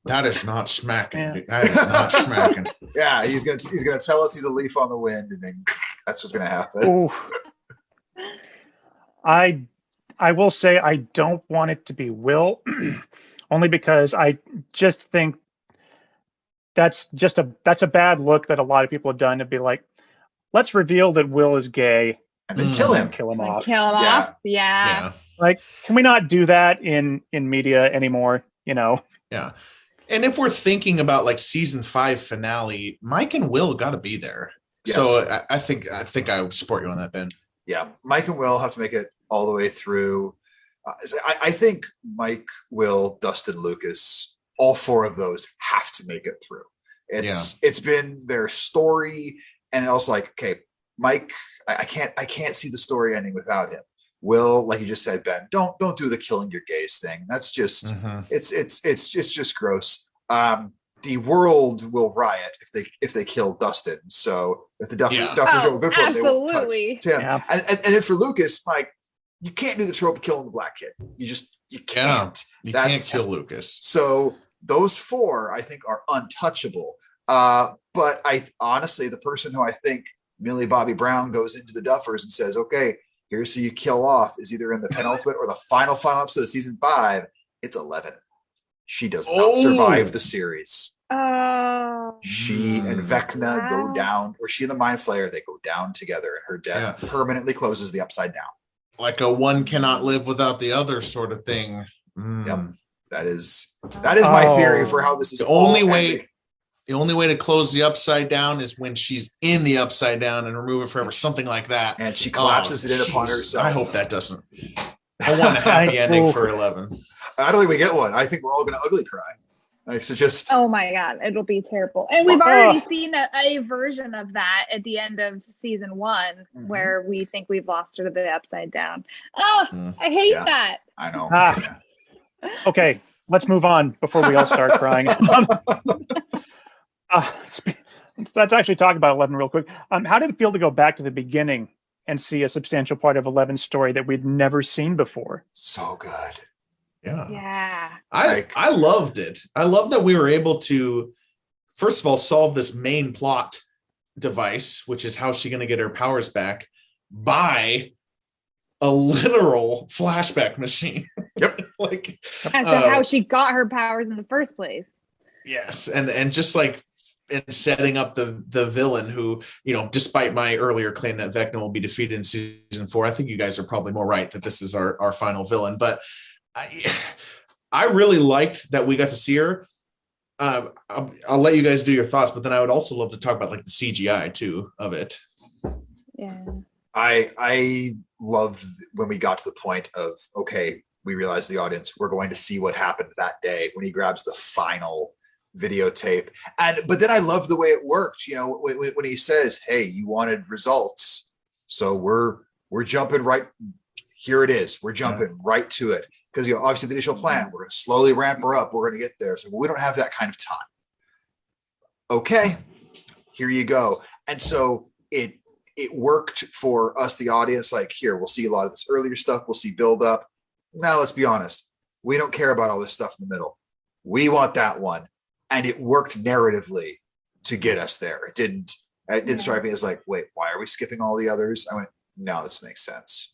That is not smacking. Yeah. That is not smacking. Yeah, he's gonna tell us he's a leaf on the wind, and then that's what's gonna happen. Ooh. I will say I don't want it to be Will, only because I just think that's a bad look that a lot of people have done, to be like, let's reveal that Will is gay and then kill him off. Yeah. Like, can we not do that in media anymore? Yeah. And if we're thinking about like season 5 finale, Mike and Will got to be there. Yes. So I think I would support you on that, Ben. Yeah, Mike and Will have to make it all the way through. I think Mike, Will, Dustin, Lucas, all 4 of those have to make it through. It's been their story, and also like, okay, Mike, I can't see the story ending without him. Will, like you just said, Ben, don't do the killing your gays thing. That's just it's just gross. The world will riot if they kill Dustin. So if the Duffers are good for him, they won't touch Tim. Yeah. And then for Lucas, like, you can't do the trope of killing the black kid. You can't. You can't kill Lucas. So those 4, I think, are untouchable. But I honestly, the person who I think Millie Bobby Brown goes into the Duffers and says, okay, here's who you kill off, is either in the penultimate or the final episode of season 5. It's 11. She does not survive the series. She and Vecna go down, or she and the Mind Flayer, they go down together, and her death permanently closes the Upside Down. Like a one cannot live without the other sort of thing. Yep. That is my theory for how this is. The only way to close the Upside Down is when she's in the Upside Down and remove it forever, something like that. And she collapses it in upon herself. I hope that doesn't. I want a happy ending for 11. I don't think we get one. I think we're all going to ugly cry. Like, so just Oh my God, it'll be terrible. And we've already seen a version of that at the end of season 1, where we think we've lost her to the upside down. Oh, I hate that. I know. Okay, let's move on before we all start crying. Let's actually talk about 11 real quick. How did it feel to go back to the beginning and see a substantial part of 11's story that we'd never seen before? So good. Yeah. I loved it. I love that we were able to, first of all, solve this main plot device, which is how she's going to get her powers back, by a literal flashback machine. Yep. Like as to how she got her powers in the first place. Yes, and just like in setting up the villain who, despite my earlier claim that Vecna will be defeated in season 4, I think you guys are probably more right that this is our final villain. But I really liked that we got to see her. I'll let you guys do your thoughts, but then I would also love to talk about like the CGI too of it. Yeah. I loved when we got to the point of, okay, we realized the audience, we're going to see what happened that day when he grabs the final videotape. But then I loved the way it worked, when he says, hey, you wanted results, so we're jumping right here. It is. We're jumping right to it. Because obviously the initial plan, we're going to slowly ramp her up. We're going to get there. So we don't have that kind of time. Okay, here you go. And so it worked for us, the audience. Like, here, we'll see a lot of this earlier stuff. We'll see build up. Now, let's be honest. We don't care about all this stuff in the middle. We want that one. And it worked narratively to get us there. It didn't strike me as like, wait, why are we skipping all the others? I went, no, this makes sense.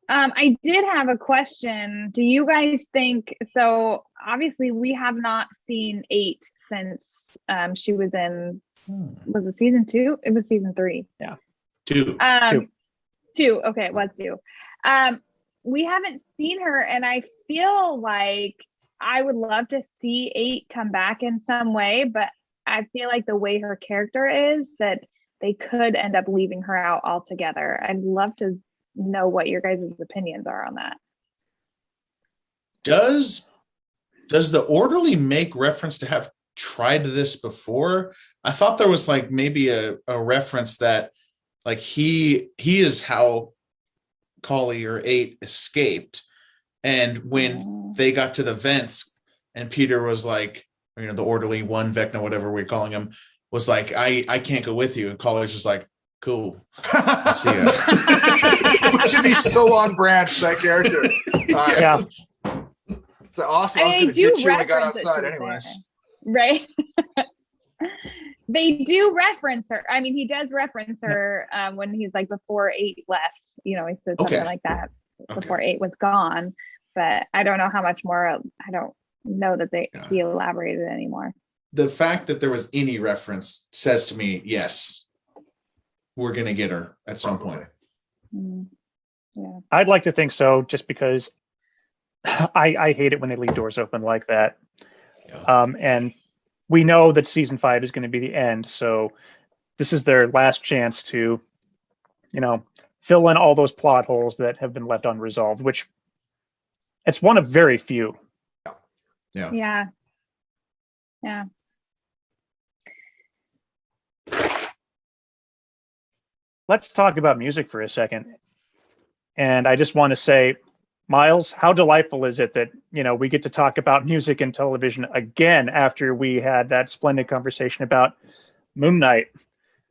I did have a question. Do you guys think, so obviously we have not seen 8 since she was in, was it season 2? It was season 3. Yeah. 2. 2. Okay, it was 2. We haven't seen her, and I feel like I would love to see 8 come back in some way, but I feel like the way her character is, that they could end up leaving her out altogether. I'd love to know what your guys' opinions are on that. Does the orderly make reference to have tried this before? I thought there was like maybe a reference that like he is how Collie or 8 escaped, and when they got to the vents and Peter was like, the orderly one, Vecna, whatever we're calling him, was like, I can't go with you, and Collie's just like, cool, I'll see ya. Which would be so on brand for that character. Yeah. It's awesome. I was going to ditch you when I got outside anyways. Right. They do reference her. I mean, he does reference her when he's like, before 8 left, he says something like that before 8 was gone, but I don't know how much more. I don't know that he elaborated anymore. The fact that there was any reference says to me, yes, we're going to get her at some point. Yeah. I'd like to think so, just because I hate it when they leave doors open like that. Yeah. And we know that season 5 is going to be the end, so this is their last chance to, fill in all those plot holes that have been left unresolved, which it's one of very few. Yeah. Let's talk about music for a second. And I just want to say, Miles, how delightful is it that, we get to talk about music and television again after we had that splendid conversation about Moon Knight.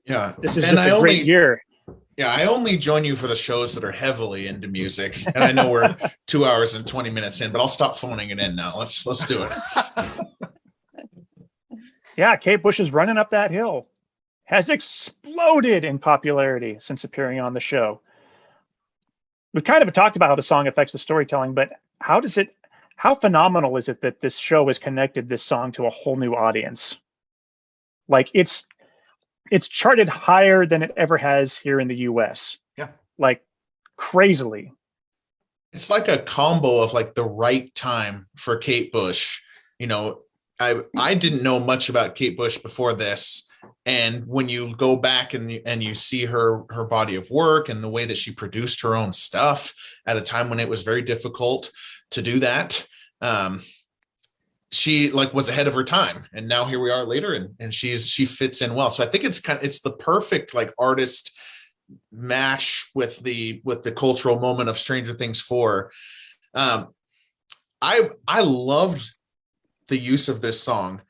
Yeah. This is just a great year. Yeah, I only join you for the shows that are heavily into music. And I know we're 2 hours and 20 minutes in, but I'll stop phoning it in now. Let's do it. Yeah, Kate Bush is running up that hill. Has exploded in popularity since appearing on the show. We've kind of talked about how the song affects the storytelling, but how phenomenal is it that this show has connected this song to a whole new audience? Like, it's charted higher than it ever has here in the US. Yeah. Like, crazily. It's like a combo of like the right time for Kate Bush. I didn't know much about Kate Bush before this. And when you go back and you see her body of work and the way that she produced her own stuff at a time when it was very difficult to do that, she like was ahead of her time, and now here we are later, and she fits in well. So I think it's the perfect like artist mash with the cultural moment of Stranger Things 4. I loved the use of this song.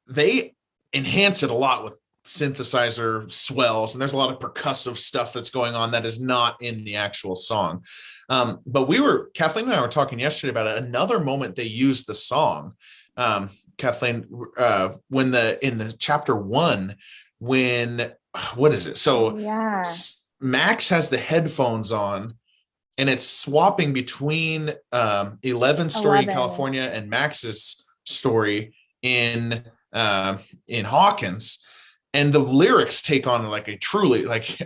They enhance it a lot with synthesizer swells, and there's a lot of percussive stuff that's going on that is not in the actual song. But Kathleen and I were talking yesterday about another moment they used the song. Kathleen, in the chapter 1, when what is it? So Yeah. Max has the headphones on, and it's swapping between 11's story in 11. California and Max's story in Hawkins, and the lyrics take on like a truly like,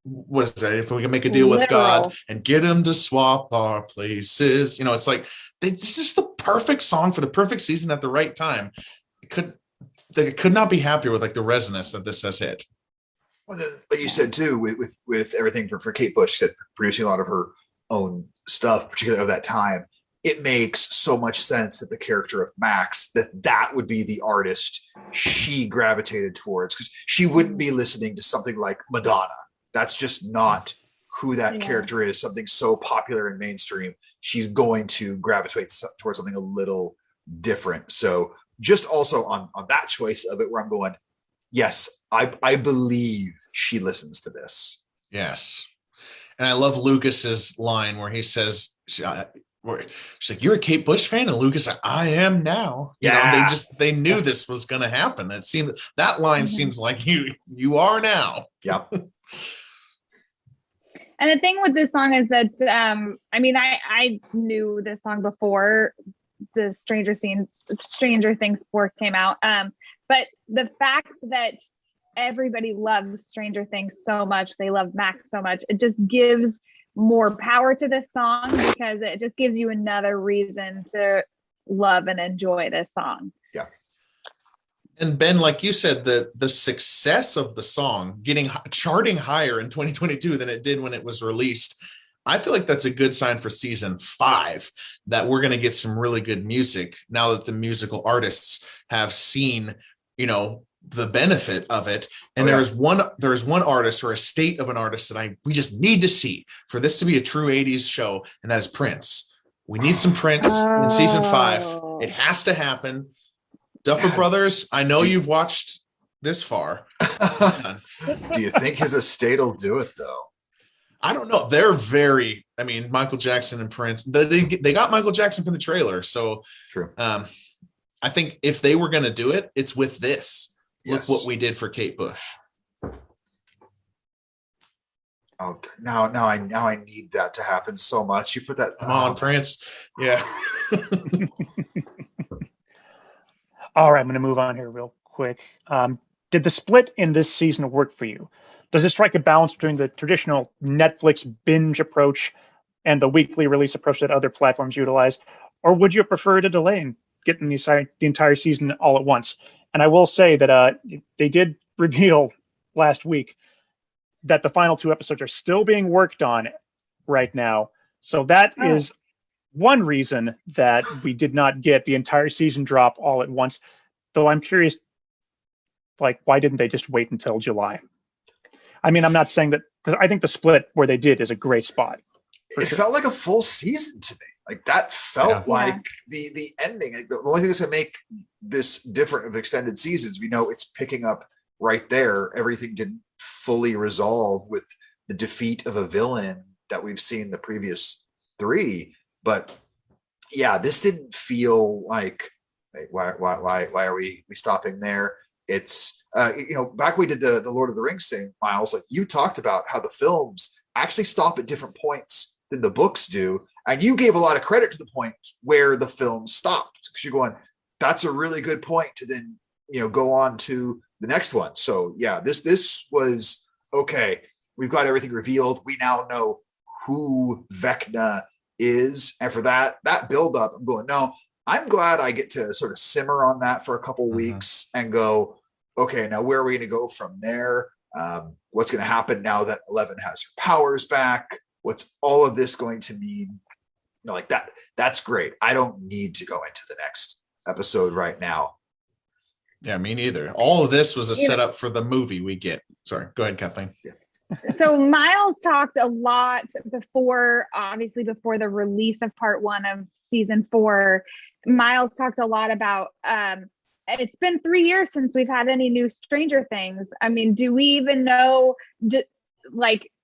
what is that? If we can make a deal with God and get him to swap our places, it's like this is the perfect song for the perfect season at the right time. It could not be happier with like the resonance that this has hit. Well, like you said too, with everything for Kate Bush, said producing a lot of her own stuff, particularly of that time, it makes so much sense that the character of Max, that would be the artist she gravitated towards, because she wouldn't be listening to something like Madonna. That's just not who that character is. Something so popular and mainstream, she's going to gravitate towards something a little different. So just also on that choice of it, where I'm going, yes, I believe she listens to this. Yes. And I love Lucas's line where he says, she's like, "You're a Kate Bush fan?" And Lucas said, "I am now." They knew this was going to happen. That line seems like you are now. Yep. And the thing with this song is that, I knew this song before the Stranger Things 4 came out. But the fact that everybody loves Stranger Things so much, they love Max so much, it just gives more power to this song, because it just gives you another reason to love and enjoy this song. Yeah. And Ben, like you said, the success of the song charting higher in 2022 than it did when it was released, I feel like that's a good sign for season 5, that we're going to get some really good music now that the musical artists have seen, the benefit of it. And there's one artist, or a state of an artist, that we just need to see for this to be a true 80s show, and that is Prince. We need some Prince in season 5. It has to happen. Duffer Brothers, I know you've watched this far. Do you think his estate will do it though? I don't know. They're Michael Jackson and Prince, they got Michael Jackson from the trailer. So true. I think if they were going to do it, it's with this. Yes. Look what we did for Kate Bush. Oh, now I need that to happen so much. You put that. Come on, Prince. Yeah. All right, I'm going to move on here real quick. Did the split in this season work for you? Does it strike a balance between the traditional Netflix binge approach and the weekly release approach that other platforms utilize? Or would you prefer to delay and get the entire season all at once? And I will say that they did reveal last week that the final 2 episodes are still being worked on right now. So that is one reason that we did not get the entire season drop all at once. Though I'm curious, like, why didn't they just wait until July? I mean, I'm not saying that, because I think the split where they did is a great spot. It felt like a full season to me. Like that felt like the ending. Like, the only thing that's going to make this different of extended seasons, we know it's picking up right there. Everything didn't fully resolve with the defeat of a villain that we've seen the previous 3. But yeah, this didn't feel like why are we stopping there? It's back when we did the Lord of the Rings thing, Miles, like you talked about how the films actually stop at different points than the books do, and you gave a lot of credit to the point where the film stopped, because you're going, that's a really good point to then go on to the next one. So yeah, this was okay. We've got everything revealed. We now know who Vecna is, and for that build up, I'm going, no, I'm glad I get to sort of simmer on that for a couple weeks and go, okay, now where are we going to go from there? What's going to happen now that 11 has her powers back? What's all of this going to mean like that's great. I don't need to go into the next episode right now. Yeah, me neither. All of this was a setup for the movie we get. Sorry, go ahead, Kathleen. Yeah. So Miles talked a lot before the release of part 1 of season 4. Miles talked a lot about it's been 3 years since we've had any new Stranger Things. I mean, do we even know,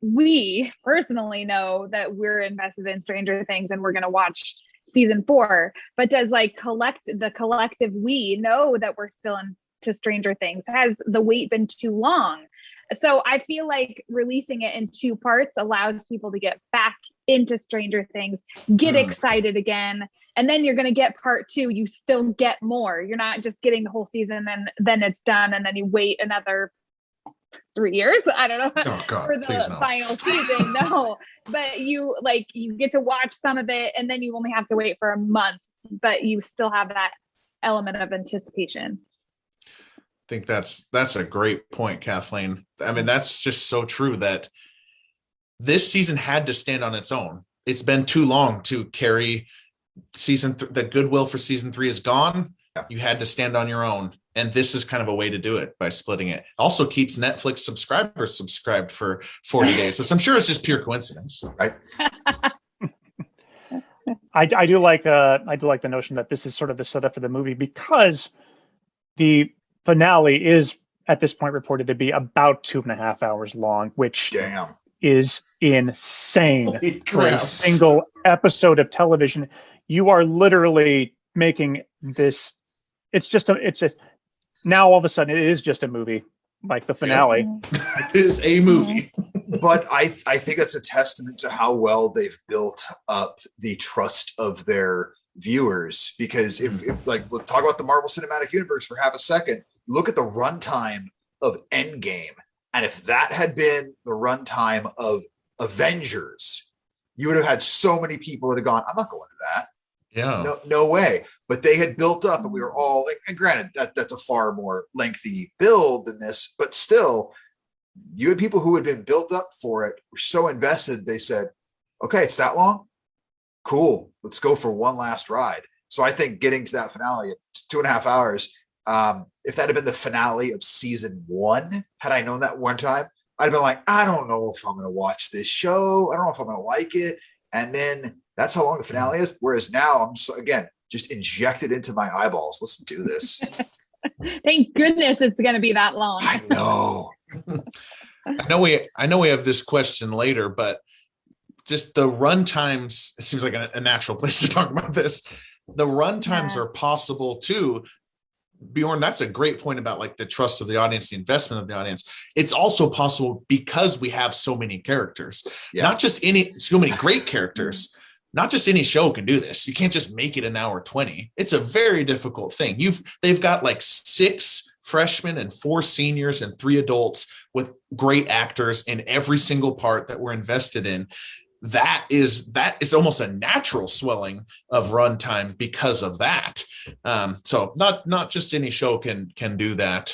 we personally know that we're invested in Stranger Things and we're going to watch season 4, but does the collective we know that we're still into Stranger Things? Has the wait been too long? So I feel like releasing it in 2 parts allows people to get back into Stranger Things, get excited again, and then you're going to get part 2. You still get more. You're not just getting the whole season and then it's done and then you wait another 3 years. I don't know. Oh, God, for the final season. No, but you get to watch some of it and then you only have to wait for a month, but you still have that element of anticipation. I think that's a great point, Kathleen. I mean, that's just so true that this season had to stand on its own. It's been too long to carry the goodwill for season 3 is gone. You had to stand on your own. And this is kind of a way to do it by splitting it. Also keeps Netflix subscribers subscribed for 40 days, which I'm sure is just pure coincidence, right? I do like the notion that this is sort of the setup for the movie, because the finale is at this point reported to be about 2.5 hours long, which is insane for a single episode of television. You are literally making this. It's just now all of a sudden it is just a movie, like the finale. It is a movie. But I think that's a testament to how well they've built up the trust of their viewers. Because if let's talk about the Marvel Cinematic Universe for half a second. Look at the runtime of Endgame. And if that had been the runtime of Avengers, you would have had so many people that had gone, I'm not going to that. Yeah. No way. But they had built up and we were all like, and granted, that's a far more lengthy build than this, but still, you had people who had been built up for it, were so invested, they said, okay, it's that long? Cool. Let's go for one last ride. So I think getting to that finale at 2.5 hours, if that had been the finale of season 1, had I known that one time, I'd been like, I don't know if I'm going to watch this show. I don't know if I'm going to like it. And then that's how long the finale is. Whereas now I'm just injected into my eyeballs. Let's do this. Thank goodness it's going to be that long. I know. I know we have this question later, but just the run times, it seems like a natural place to talk about this. The run times are possible too. Bjorn, that's a great point about like the trust of the audience, the investment of the audience. It's also possible because we have so many characters, not just so many great characters. Not just any show can do this. You can't just make it an hour 20. It's a very difficult thing. They've got like 6 freshmen and 4 seniors and 3 adults with great actors in every single part that we're invested in. That is almost a natural swelling of runtime because of that. So not just any show can do that.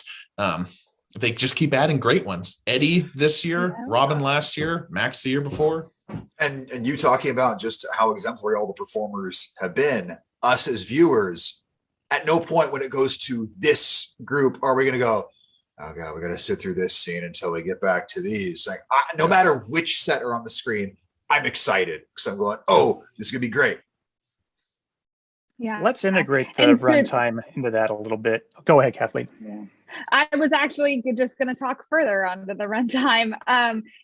They just keep adding great ones. Eddie this year, Robin last year, Max the year before. And you talking about just how exemplary all the performers have been, us as viewers, at no point when it goes to this group are we going to go, oh God, we got to sit through this scene until we get back to these. Like, no matter which set are on the screen, I'm excited because I'm going, oh, this is going to be great. Yeah. Let's integrate the runtime into that a little bit. Go ahead, Kathleen. Yeah. I was actually just going to talk further on the runtime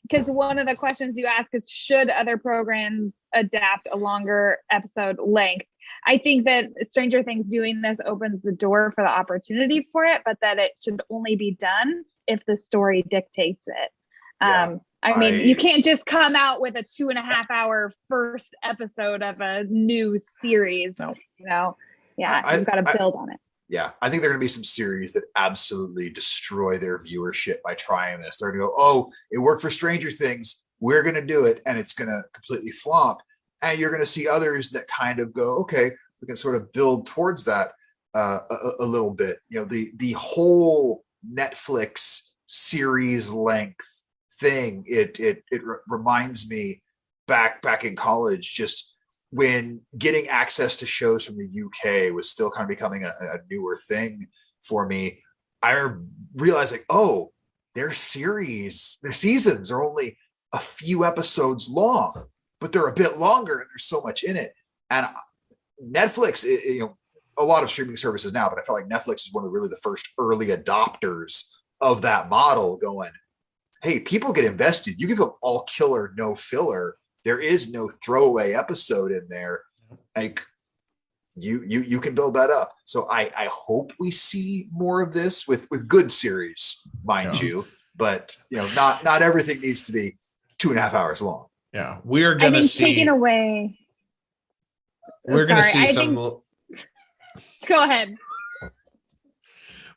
because one of the questions you ask is, should other programs adapt a longer episode length? I think that Stranger Things doing this opens the door for the opportunity for it, but that it should only be done if the story dictates it. I mean, you can't just come out with a 2.5 hour first episode of a new series. No. You've got to build on it. Yeah, I think there are going to be some series that absolutely destroy their viewership by trying this. They're going to go, oh, it worked for Stranger Things. We're going to do it, and it's going to completely flop. And you're going to see others that kind of go, okay, we can sort of build towards that a little bit. The whole Netflix series length thing, it reminds me back in college, just when getting access to shows from the UK was still kind of becoming a newer thing for me, I realized like, oh, their seasons are only a few episodes long, but they're a bit longer and there's so much in it. And Netflix, a lot of streaming services now, but I felt like Netflix is one of the first early adopters of that model, going, hey, people get invested. You give them all killer, no filler. There is no throwaway episode in there. Like you can build that up. So I hope we see more of this with good series, mind you. But not everything needs to be 2.5 hours long. Yeah, we are going to see. Taking away. We're going to see some. Go ahead.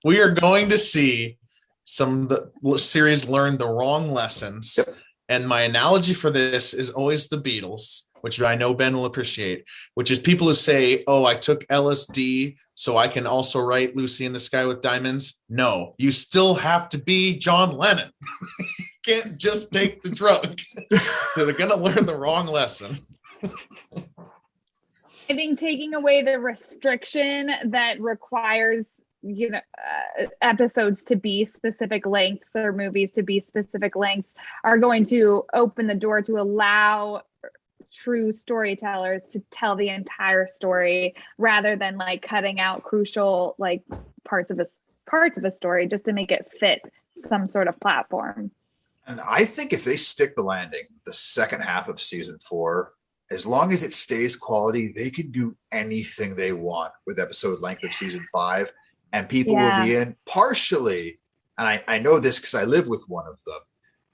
We are going to see some of the series learn the wrong lessons. Yep. And my analogy for this is always the Beatles, which I know Ben will appreciate, which is people who say, oh, I took LSD, so I can also write Lucy in the Sky with Diamonds. No, you still have to be John Lennon. You can't just take the drug. So they're going to learn the wrong lesson. I think taking away the restriction that requires episodes to be specific lengths or movies to be specific lengths are going to open the door to allow true storytellers to tell the entire story rather than like cutting out crucial like parts of a story just to make it fit some sort of platform. And I think if they stick the landing the second half of season 4, as long as it stays quality, they can do anything they want with episode length of season 5. And people will be in partially. And I know this because I live with one of them.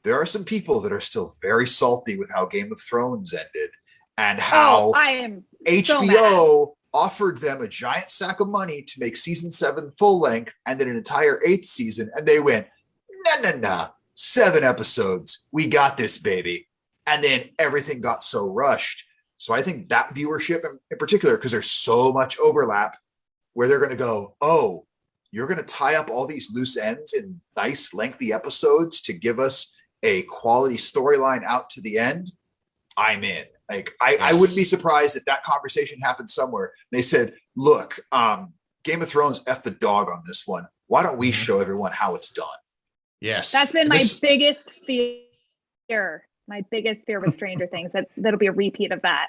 There are some people that are still very salty with how Game of Thrones ended and how I am HBO offered them a giant sack of money to make season 7 full length and then an entire 8th season. And they went, nah, 7 episodes. We got this, baby. And then everything got so rushed. So I think that viewership in particular, because there's so much overlap, where they're going to go, oh, you're going to tie up all these loose ends in nice lengthy episodes to give us a quality storyline out to the end. I'm in. Like, I wouldn't be surprised if that conversation happened somewhere. They said, look, Game of Thrones F the dog on this one. Why don't we show everyone how it's done? Yes. That's been my biggest fear. My biggest fear with Stranger Things, that'll be a repeat of that.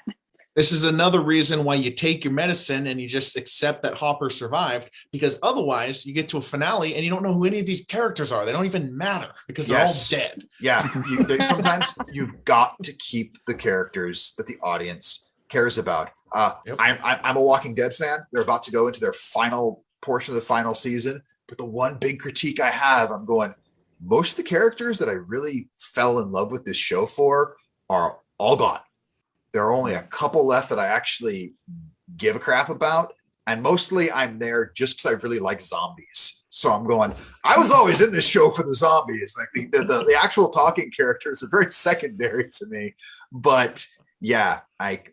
This is another reason why you take your medicine and you just accept that Hopper survived, because otherwise you get to a finale and you don't know who any of these characters are. They don't even matter because they're all dead. Yeah. Sometimes you've got to keep the characters that the audience cares about. I'm a Walking Dead fan. They're about to go into their final portion of the final season. But the one big critique I have, I'm going, most of the characters that I really fell in love with this show for are all gone. There are only a couple left that I actually give a crap about. And mostly I'm there just because I really like zombies. So I'm going, I was always in this show for the zombies. Like the actual talking characters are very secondary to me. But yeah,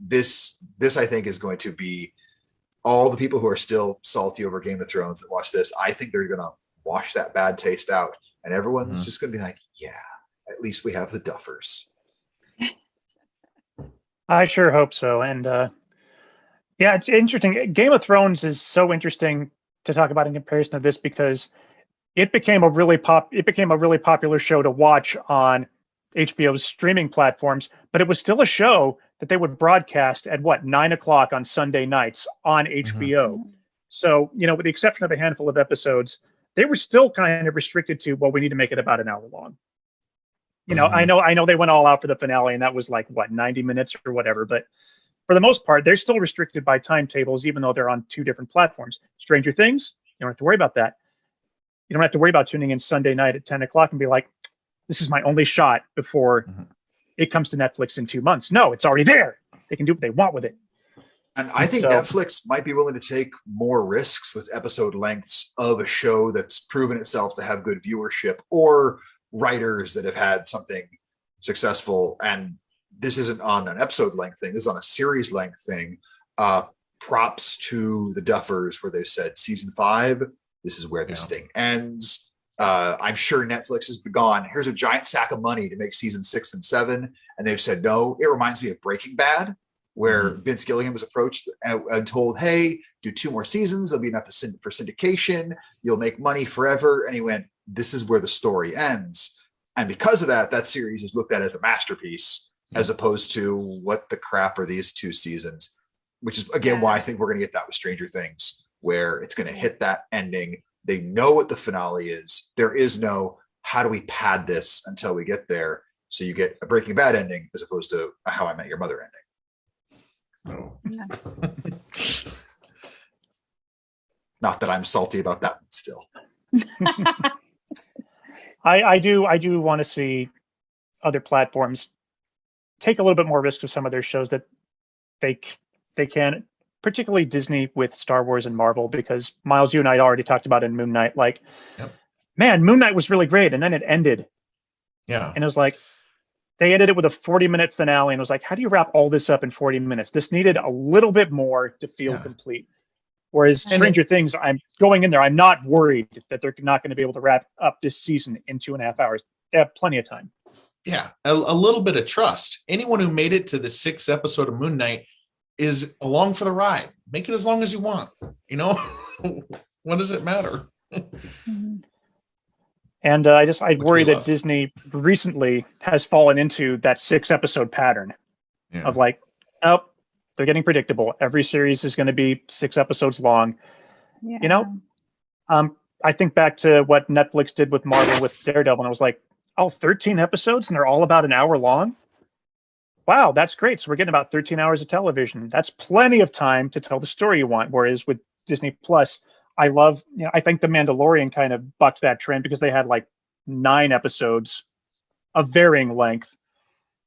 this I think is going to be all the people who are still salty over Game of Thrones that watch this. I think they're going to wash that bad taste out. And everyone's just going to be like, yeah, at least we have the Duffers. I sure hope so. And yeah, it's interesting. Game of Thrones is so interesting to talk about in comparison to this because it became a really popular show to watch on HBO's streaming platforms, but it was still a show that they would broadcast at 9:00 on Sunday nights on HBO. So, with the exception of a handful of episodes, they were still kind of restricted to, well, we need to make it about an hour long. I know they went all out for the finale and that was 90 minutes or whatever, but for the most part, they're still restricted by timetables, even though they're on 2 different platforms. Stranger Things, you don't have to worry about that. You don't have to worry about tuning in Sunday night at 10:00 and be like, this is my only shot before it comes to Netflix in 2 months. No, it's already there. They can do what they want with it. And I think Netflix might be willing to take more risks with episode lengths of a show that's proven itself to have good viewership, or writers that have had something successful. And this isn't on an episode length thing. This is on a series length thing. Props to the Duffers where they've said season 5, this is where this thing ends. I'm sure Netflix has gone, here's a giant sack of money to make season 6 and 7. And they've said, no, it reminds me of Breaking Bad. where Vince Gilligan was approached and told, hey, do 2 more seasons. There'll be enough for syndication. You'll make money forever. And he went, this is where the story ends. And because of that, that series is looked at as a masterpiece, as opposed to what the crap are these 2 seasons, which is, again, why I think we're going to get that with Stranger Things, where it's going to hit that ending. They know what the finale is. There is no, how do we pad this until we get there? So you get a Breaking Bad ending as opposed to a How I Met Your Mother ending. Not that I'm salty about that one still. I do want to see other platforms take a little bit more risk with some of their shows that they can, particularly Disney with Star Wars and Marvel, because Miles, you and I already talked about in Moon Knight, like, man, Moon Knight was really great, and then it ended. Yeah. And it was like, they ended it with a 40-minute finale, and it was like, how do you wrap all this up in 40 minutes? This needed a little bit more to feel complete. Whereas Stranger Things, I'm going in there, I'm not worried that they're not going to be able to wrap up this season in 2.5 hours. They have plenty of time. Yeah, a little bit of trust. Anyone who made it to the 6th episode of Moon Knight is along for the ride. Make it as long as you want. You know, what does it matter? And I worry that Disney recently has fallen into that 6-episode pattern of like, oh, they're getting predictable. Every series is going to be 6 episodes long. Yeah. You know, I think back to what Netflix did with Marvel with Daredevil, and I was like, oh, 13 episodes and they're all about an hour long? Wow, that's great. So we're getting about 13 hours of television. That's plenty of time to tell the story you want. Whereas with Disney Plus, I think The Mandalorian kind of bucked that trend because they had like 9 episodes of varying length.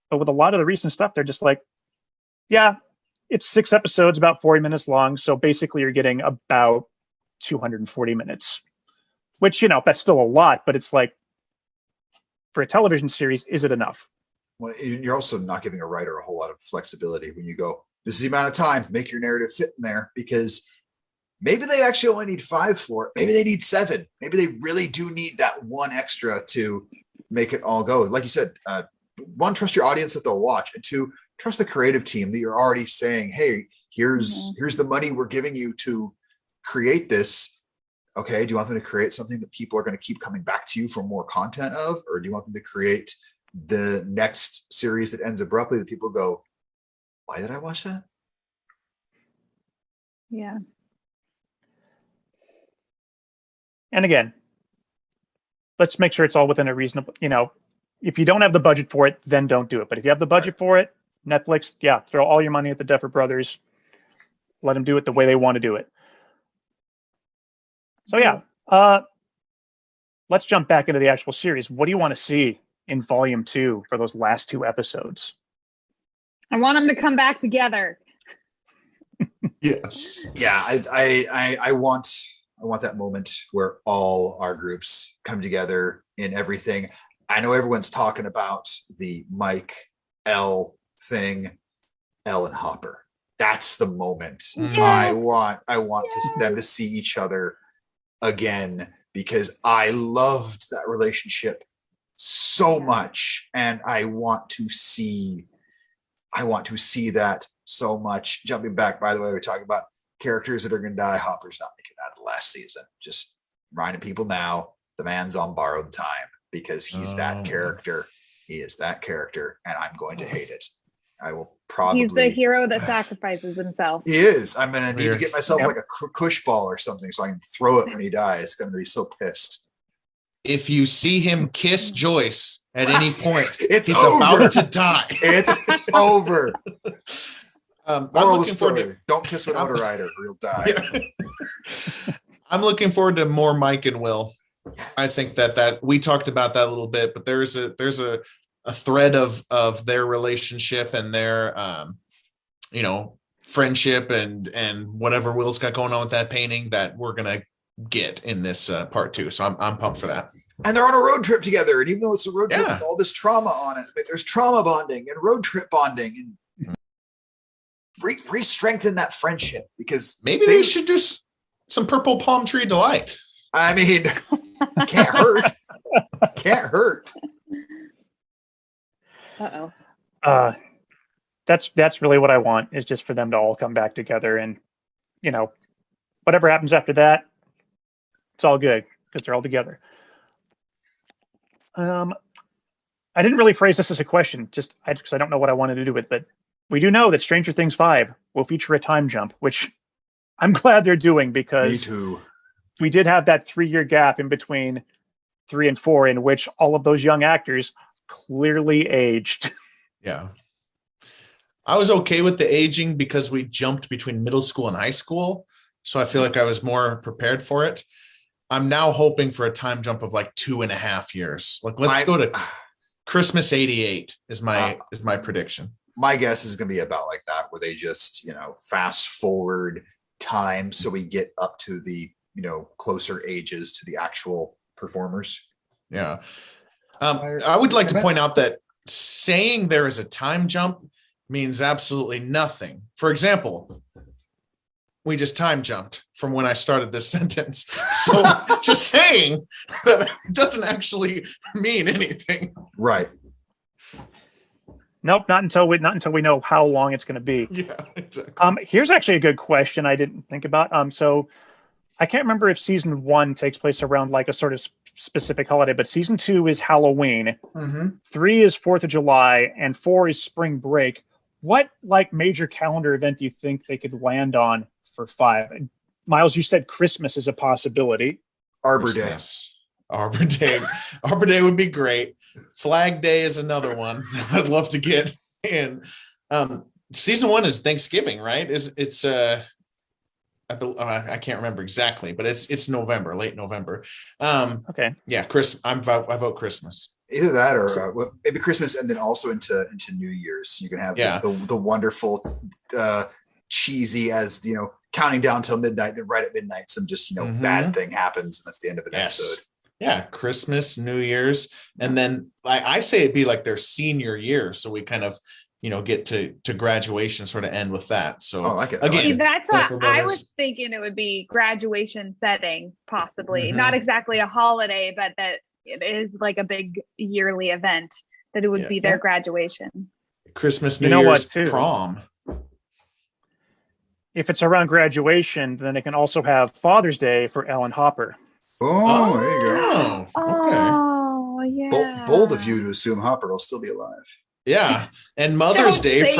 But with a lot of the recent stuff, they're just like, yeah, it's 6 episodes, about 40 minutes long. So basically you're getting about 240 minutes, which, you know, that's still a lot, but it's like, for a television series, is it enough? Well, you're also not giving a writer a whole lot of flexibility when you go, this is the amount of time to make your narrative fit in there, because maybe they actually only need 5 for it. Maybe they need 7. Maybe they really do need that 1 extra to make it all go. Like you said, 1, trust your audience that they'll watch, and 2, trust the creative team that you're already saying, hey, here's the money we're giving you to create this. Okay, do you want them to create something that people are going to keep coming back to you for more content of, or do you want them to create the next series that ends abruptly that people go, why did I watch that? Yeah. And again, let's make sure it's all within a reasonable, you know, if you don't have the budget for it, then don't do it. But if you have the budget for it, Netflix, throw all your money at the Duffer Brothers. Let them do it the way they want to do it. So let's jump back into the actual series. What do you want to see in Volume 2 for those last 2 episodes? I want them to come back together. Yes. Yeah, I want that moment where all our groups come together in everything. I know everyone's talking about the Mike L thing, Elle and Hopper. That's the moment. Yes. I want them to see each other again, because I loved that relationship so much, and I want to see that so much. Jumping back, by the way, we're talking about characters that are going to die. Hopper's not making it out of the last season. Just reminding people now, the man's on borrowed time, because he's that character. He is that character, and I'm going to hate it. I will probably. He's the hero that sacrifices himself. He is. I'm going to need to get myself like a cush ball or something so I can throw it when he dies. It's going to be so pissed. If you see him kiss Joyce at any point, he's about to die. It's over. Moral of the story: don't kiss without a rider, or he'll die. Yeah. I'm looking forward to more Mike and Will. Yes. I think that we talked about that a little bit, but there's a thread of their relationship and their friendship and whatever Will's got going on with that painting that we're gonna get in this part 2. So I'm pumped for that. And they're on a road trip together, and even though it's a road trip with all this trauma on it, there's trauma bonding and road trip bonding, and re-strengthen that friendship, because maybe they should do some Purple Palm Tree Delight. I mean, can't hurt. Can't hurt. Uh-oh. That's really what I want, is just for them to all come back together, and whatever happens after that, it's all good because they're all together. I didn't really phrase this as a question, just because I don't know what I wanted to do with it. But we do know that Stranger Things 5 will feature a time jump, which I'm glad they're doing, Me because too. we did have that 3-year gap in between 3 and 4, in which all of those young actors clearly aged. Yeah. I was okay with the aging because we jumped between middle school and high school. So I feel like I was more prepared for it. I'm now hoping for a time jump of like 2.5 years. Like, let's go to Christmas 88 is my prediction. My guess is going to be about like that, where they just, fast forward time so we get up to the, closer ages to the actual performers. Yeah. I would like to point out that saying there is a time jump means absolutely nothing. For example, we just time jumped from when I started this sentence. So just saying that doesn't actually mean anything. Right. Nope, not until we know how long it's going to be. Yeah, exactly. Here's actually a good question I didn't think about. So I can't remember if season 1 takes place around like a sort of specific holiday, but season 2 is Halloween. Mm-hmm. 3 is 4th of July, and 4 is spring break. What like major calendar event do you think they could land on for 5? And Miles, you said Christmas is a possibility. Arbor Day. Arbor Day. Arbor Day would be great. Flag Day is another one I'd love to get in. Season 1 is Thanksgiving, right? I can't remember exactly, but it's November, late November. Okay. Yeah, I vote Christmas. Either that or maybe Christmas, and then also into New Year's. You can have the wonderful, cheesy as counting down till midnight. Then right at midnight, some just bad thing happens, and that's the end of an episode. Yeah, Christmas, New Year's, and then I say it'd be like their senior year, so we kind of get to graduation, sort of end with that. So I like it. Again, See, that's what I was thinking. It would be graduation setting, possibly not exactly a holiday, but that it is like a big yearly event, that it would be their graduation. Christmas, New Year's, what, too? Prom. If it's around graduation, then they can also have Father's Day for Ellen Hopper. Oh, there you go. Okay. Oh, yeah. Bold of you to assume Hopper will still be alive. Yeah, and Mother's Day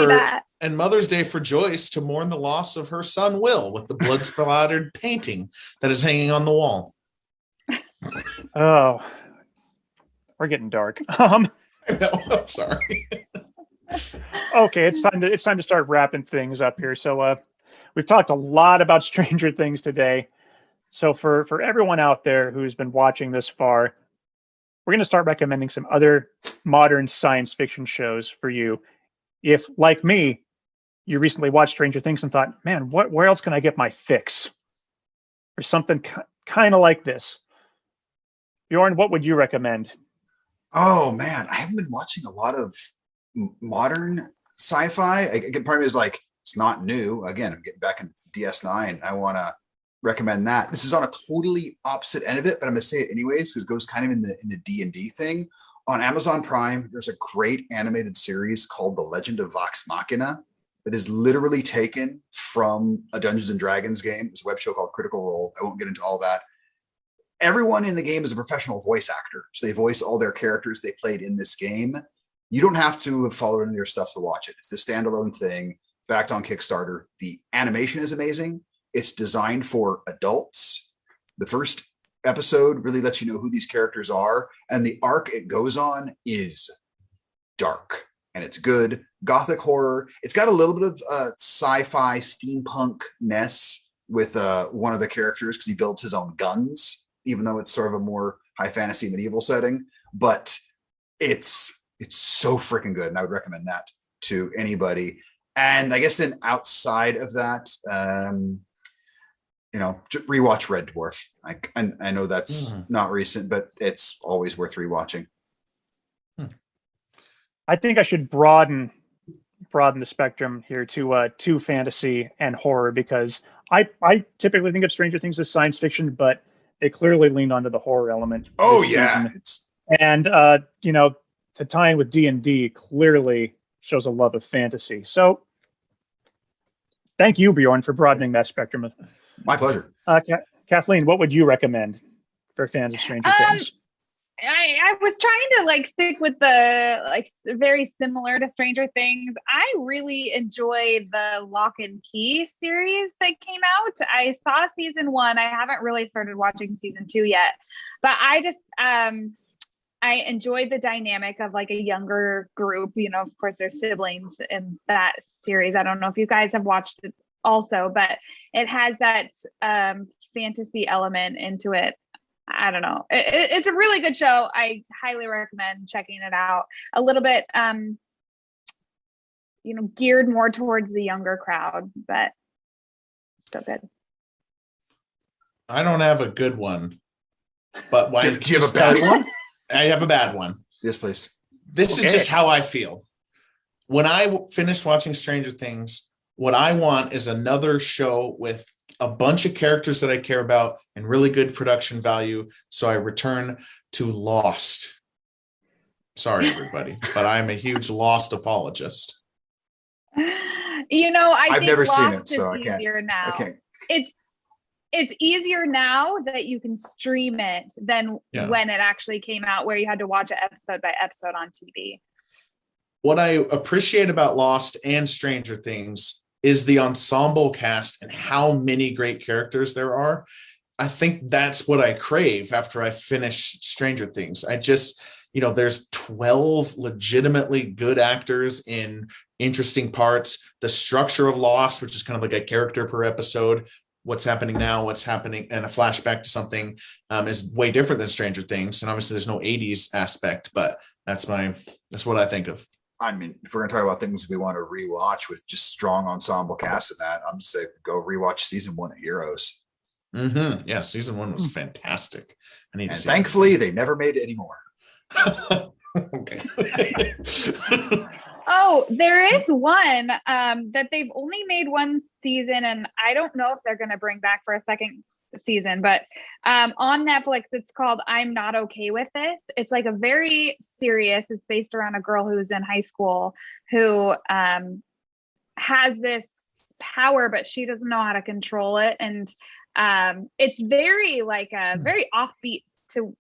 and Mother's Day for Joyce to mourn the loss of her son Will with the blood-splattered painting that is hanging on the wall. Oh, we're getting dark. I know. I'm sorry. Okay, it's time to start wrapping things up here. So we've talked a lot about Stranger Things today. So for everyone out there who's been watching this far, we're going to start recommending some other modern science fiction shows for you. If, like me, you recently watched Stranger Things and thought, man, where else can I get my fix? Or something kind of like this. Bjorn, what would you recommend? Oh, man. I haven't been watching a lot of modern sci-fi. Again, part of me is like, it's not new. Again, I'm getting back in DS9. I want to recommend that. This is on a totally opposite end of it, but I'm going to say it anyways because it goes kind of in the D&D thing. On Amazon Prime, there's a great animated series called The Legend of Vox Machina that is literally taken from a Dungeons and Dragons game. It's a web show called Critical Role. I won't get into all that. Everyone in the game is a professional voice actor. So they voice all their characters they played in this game. You don't have to have followed any of their stuff to watch it. It's the standalone thing, backed on Kickstarter. The animation is amazing. It's designed for adults. The first episode really lets you know who these characters are. And the arc it goes on is dark and it's good. Gothic horror. It's got a little bit of sci-fi steampunk-ness with one of the characters because he builds his own guns, even though it's sort of a more high fantasy medieval setting. But it's so freaking good. And I would recommend that to anybody. And I guess then outside of that, rewatch Red Dwarf. I know that's not recent, but it's always worth rewatching. I think I should broaden the spectrum here to fantasy and horror, because I typically think of Stranger Things as science fiction, but they clearly leaned onto the horror element. Oh yeah, and to tie in with D&D, clearly shows a love of fantasy. So thank you, Bjorn, for broadening that spectrum. My pleasure. Kathleen, what would you recommend for fans of Stranger Things? I was trying to like stick with the like very similar to Stranger Things. I really enjoyed the Lock and Key series that came out. I saw season 1. I haven't really started watching season 2 yet, but I just I enjoyed the dynamic of like a younger group. You know, of course, there's siblings in that series. I don't know if you guys have watched it also, but it has that fantasy element into it. I don't know. It's a really good show. I highly recommend checking it out. A little bit, geared more towards the younger crowd, but still good. I don't have a good one, but why? Do you have a bad one? I have a bad one. Yes, please. This is just how I feel. When I finish watching Stranger Things, what I want is another show with a bunch of characters that I care about and really good production value. So I return to Lost. Sorry, everybody, but I'm a huge Lost apologist. You know, I've never seen it, Lost so is I can't. easier now. I can't. It's easier now that you can stream it than when it actually came out, where you had to watch it episode by episode on TV. What I appreciate about Lost and Stranger Things is the ensemble cast and how many great characters there are. I think that's what I crave after I finish Stranger Things. I just, there's 12 legitimately good actors in interesting parts. The structure of Lost, which is kind of like a character per episode, what's happening now, what's happening, and a flashback to something is way different than Stranger Things. And obviously there's no 80s aspect, but that's what I think of. I mean, if we're going to talk about things we want to rewatch with just strong ensemble cast in that, I'm just saying go rewatch season 1 of Heroes. Mm-hmm. Yeah, season 1 was fantastic. And thankfully, they never made it anymore. Okay. Oh, there is one that they've only made one season, and I don't know if they're going to bring back for a second season, but on Netflix, it's called I'm Not Okay With This. It's like a very serious, it's based around a girl who's in high school who has this power, but she doesn't know how to control it. And it's very like a very offbeat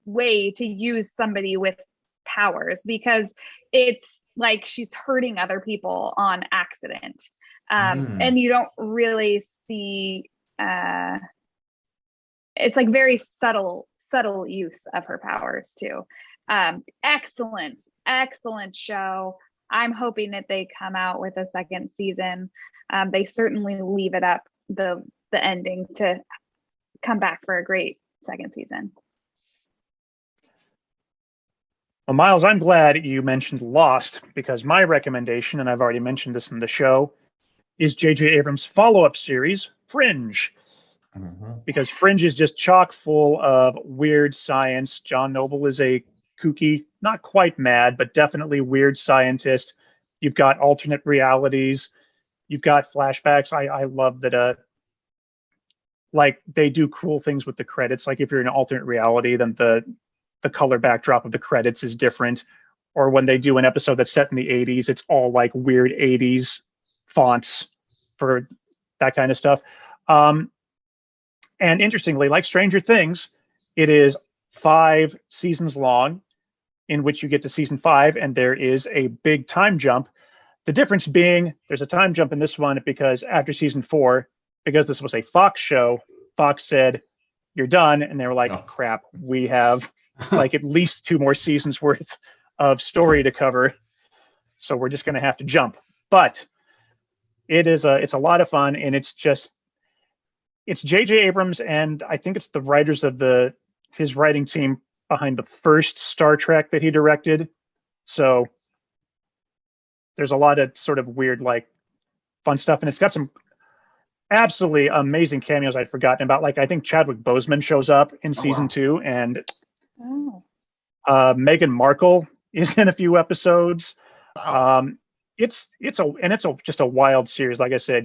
way to use somebody with powers, because it's like she's hurting other people on accident. And you don't really see it's like very subtle use of her powers too. Excellent show. I'm hoping that they come out with a second season. They certainly leave it up the ending to come back for a great second season. Well, Miles, I'm glad you mentioned Lost, because my recommendation, and I've already mentioned this in the show, is J.J. Abrams' follow-up series, Fringe. Because Fringe is just chock full of weird science. John Noble is a kooky, not quite mad, but definitely weird scientist. You've got alternate realities. You've got flashbacks. I love that like they do cool things with the credits. Like if you're in an alternate reality, then the color backdrop of the credits is different. Or when they do an episode that's set in the 80s, it's all like weird 80s fonts for that kind of stuff. And interestingly, like Stranger Things, it is 5 seasons long, in which you get to season 5, and there is a big time jump. The difference being there's a time jump in this one because after season 4, because this was a Fox show, Fox said, you're done. And they were like, oh, crap, we have like at least 2 more seasons worth of story to cover. So we're just going to have to jump. But it's a lot of fun, and it's J.J. Abrams, and I think it's the writers of his writing team behind the first Star Trek that he directed. So there's a lot of sort of weird, like, fun stuff, and it's got some absolutely amazing cameos I'd forgotten about. Like, I think Chadwick Boseman shows up in season 2, and Meghan Markle is in a few episodes. Wow. It's just a wild series. Like I said,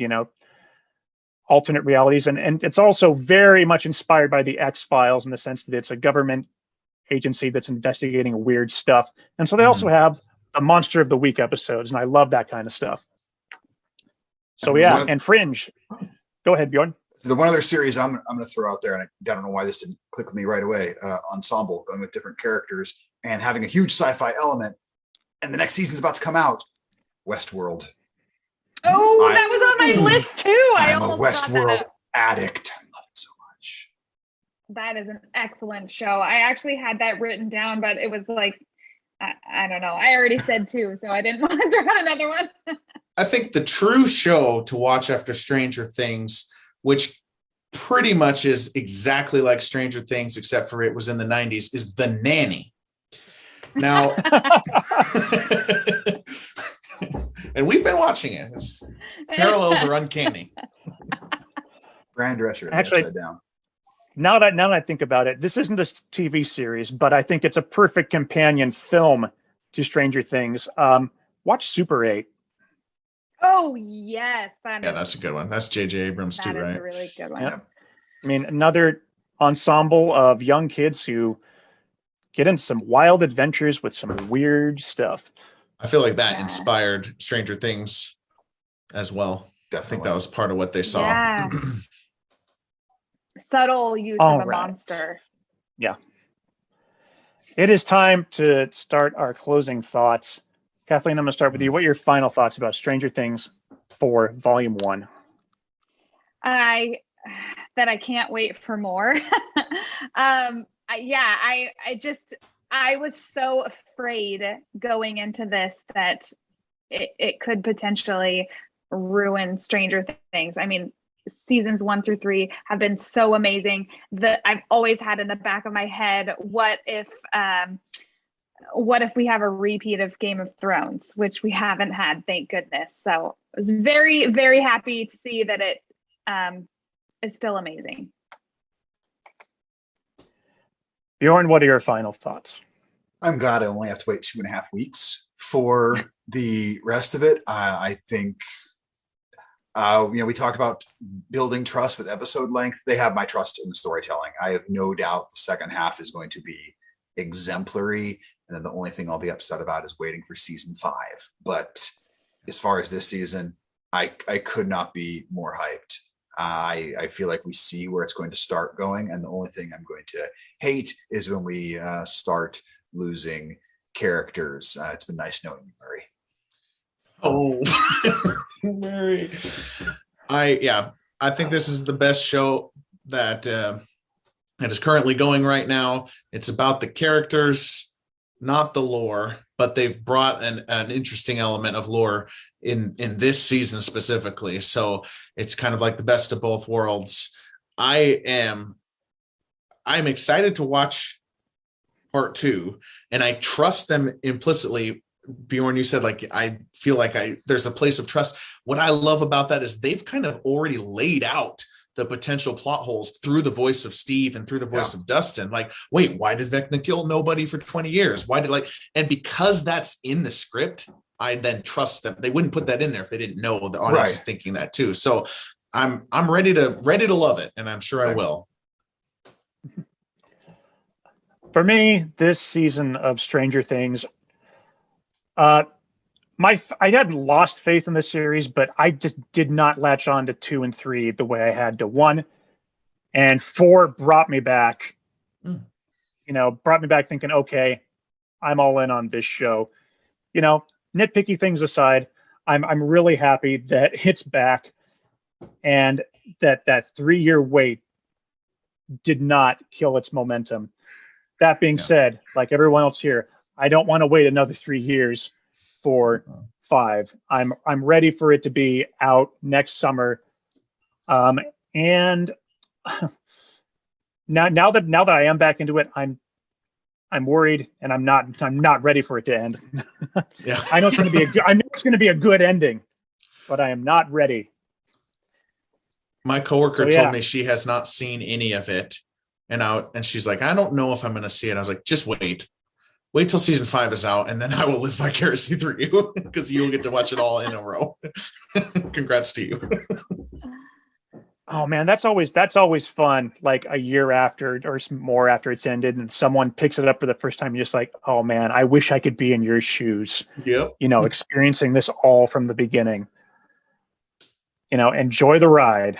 alternate realities, and it's also very much inspired by the X-Files in the sense that it's a government agency that's investigating weird stuff. And so they also have the Monster of the Week episodes, and I love that kind of stuff. So yeah, and Fringe. Go ahead, Bjorn. The one other series I'm going to throw out there, and I don't know why this didn't click with me right away, Ensemble, going with different characters and having a huge sci-fi element. And the next season's about to come out, Westworld. Oh, that was on my list too. I'm a Westworld addict. I love it so much. That is an excellent show. I actually had that written down, but it was like, I don't know. I already said 2, so I didn't want to throw out another one. I think the true show to watch after Stranger Things, which pretty much is exactly like Stranger Things, except for it was in the 90s, is The Nanny. Now, and we've been watching it. Parallels are uncanny. Brian Drescher, actually, upside down. Now that I think about it, this isn't a TV series, but I think it's a perfect companion film to Stranger Things. Watch Super 8. Oh yes, that's a good one. That's J.J. Abrams too, right? That is a really good one. Yeah. I mean, another ensemble of young kids who get into some wild adventures with some weird stuff. I feel like that inspired Stranger Things as well. Definitely. I think that was part of what they saw. Yeah. Subtle use of a monster. Yeah. It is time to start our closing thoughts. Kathleen, I'm going to start with you. What are your final thoughts about Stranger Things 4 Volume 1? I can't wait for more. I was so afraid going into this that it could potentially ruin Stranger Things. I mean, seasons 1 through 3 have been so amazing that I've always had in the back of my head, what if we have a repeat of Game of Thrones, which we haven't had, thank goodness. So I was very, very happy to see that it is still amazing. Bjorn, what are your final thoughts? I'm glad I only have to wait 2.5 weeks for the rest of it. I think, we talked about building trust with episode length. They have my trust in the storytelling. I have no doubt the second half is going to be exemplary. And then the only thing I'll be upset about is waiting for season 5. But as far as this season, I could not be more hyped. I feel like we see where it's going to start going. And the only thing I'm going to hate is when we start losing characters. It's been nice knowing you, Murray. Oh, Murray. I think this is the best show that is currently going right now. It's about the characters, not the lore, but they've brought an interesting element of lore in this season specifically. So it's kind of like the best of both worlds. I'm excited to watch part 2, and I trust them implicitly. Bjorn, you said, like, I feel like there's a place of trust. What I love about that is they've kind of already laid out the potential plot holes through the voice of Steve and through the voice of Dustin. Like, wait, why did Vecna kill nobody for 20 years? And because that's in the script, I then trust them. They wouldn't put that in there if they didn't know the audience is thinking that too. So I'm ready to love it, and I'm sure I will. For me, this season of Stranger Things, I hadn't lost faith in this series, but I just did not latch on to 2 and 3 the way I had to 1. And 4 brought me back. Brought me back thinking, okay, I'm all in on this show. Nitpicky things aside, I'm really happy that it's back, and that 3-year wait did not kill its momentum. That being said, like everyone else here, I don't want to wait another 3 years for 5. I'm ready for it to be out next summer. And now that I am back into it, I'm worried, and I'm not ready for it to end. I know it's going to be a good ending, but I am not ready. My coworker told me she has not seen any of it, and she's like, I don't know if I'm going to see it. I was like, just wait till season 5 is out, and then I will live vicariously through you, because you'll get to watch it all in a row. Congrats to you. Oh man, that's always fun. Like a year after or more after it's ended, and someone picks it up for the first time. You're just like, oh man, I wish I could be in your shoes. Yep. Experiencing this all from the beginning. Enjoy the ride.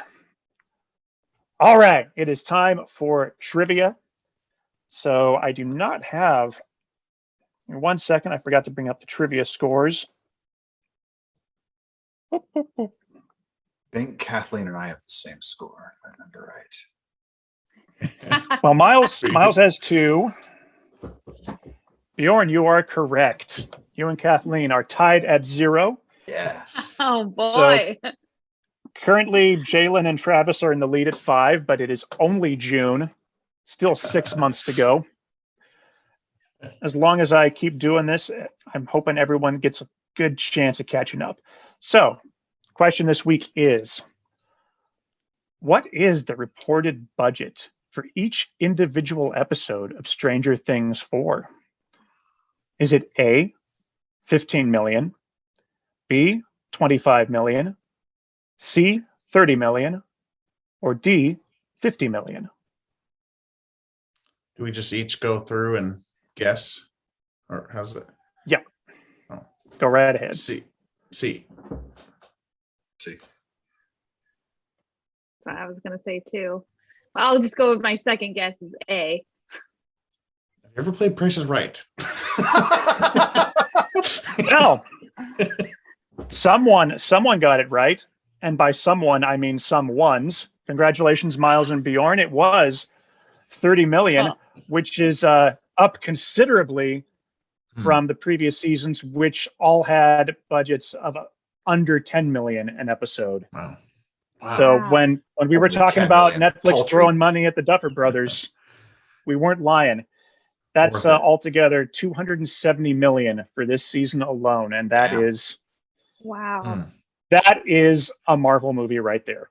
All right, it is time for trivia. So I do not have. In 1 second, I forgot to bring up the trivia scores. I think Kathleen and I have the same score, if I remember right. Well, Miles has 2. Bjorn, you are correct. You and Kathleen are tied at 0. Yeah. Oh boy. Currently, Jalen and Travis are in the lead at 5, but it is only June. Still 6 months to go. As long as I keep doing this, I'm hoping everyone gets a good chance at catching up. So, question this week is, what is the reported budget for each individual episode of Stranger Things 4? Is it A, 15 million, B, 25 million, C, 30 million, or D, 50 million? Do we just each go through and guess? Or how's it? Yeah. Oh. Go right ahead. C. See. So I was going to say 2. I'll just go with my second guess is A. Have you ever played Price is Right? No. Someone got it right. And by someone, I mean some ones. Congratulations, Miles and Bjorn. It was 30 million, which is up considerably from the previous seasons, which all had budgets of under 10 million an episode. Wow. So when we were Over talking 10 about million. Netflix Paltry. throwing money at the Duffer Brothers, we weren't lying. That's Worth it. altogether 270 million for this season alone, and that Yeah. is Wow. that is a Marvel movie right there.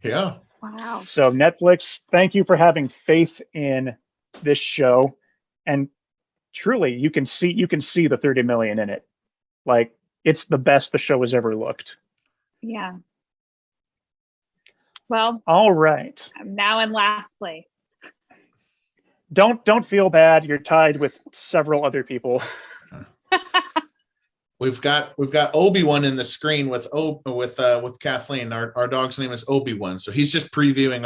Yeah. Wow. So Netflix, thank you for having faith in this show, and truly, you can see the 30 million in it. Like, it's the best the show has ever looked. Yeah. Well, All right. I'm now in last place. Don't feel bad. You're tied with several other people. We've got Obi-Wan in the screen with Kathleen. Our dog's name is Obi-Wan. So he's just previewing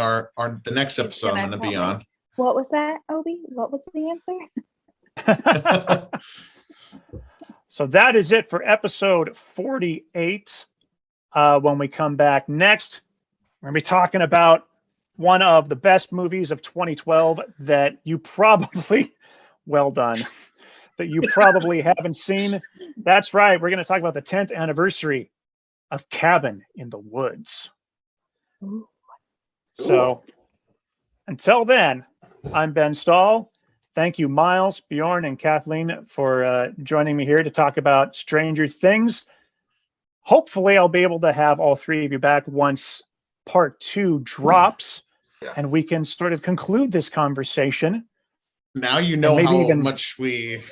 the next episode I'm going to be on. What was that, Obi? What was the answer? So that is it for episode 48. When we come back next, we're going to be talking about one of the best movies of 2012 that you probably, well done, that you probably haven't seen. That's right. We're going to talk about the 10th anniversary of Cabin in the Woods. Ooh. So until then, I'm Ben Stahl. Thank you, Miles, Bjorn, and Kathleen for joining me here to talk about Stranger Things. Hopefully, I'll be able to have all 3 of you back once part 2 drops, and we can sort of conclude this conversation. Now you know how much we...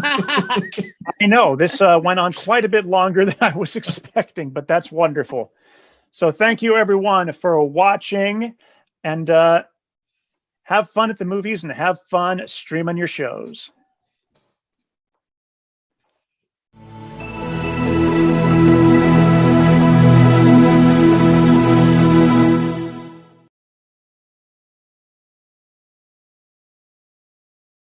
I know, this went on quite a bit longer than I was expecting, but that's wonderful. So thank you, everyone, for watching, and have fun at the movies and have fun streaming your shows.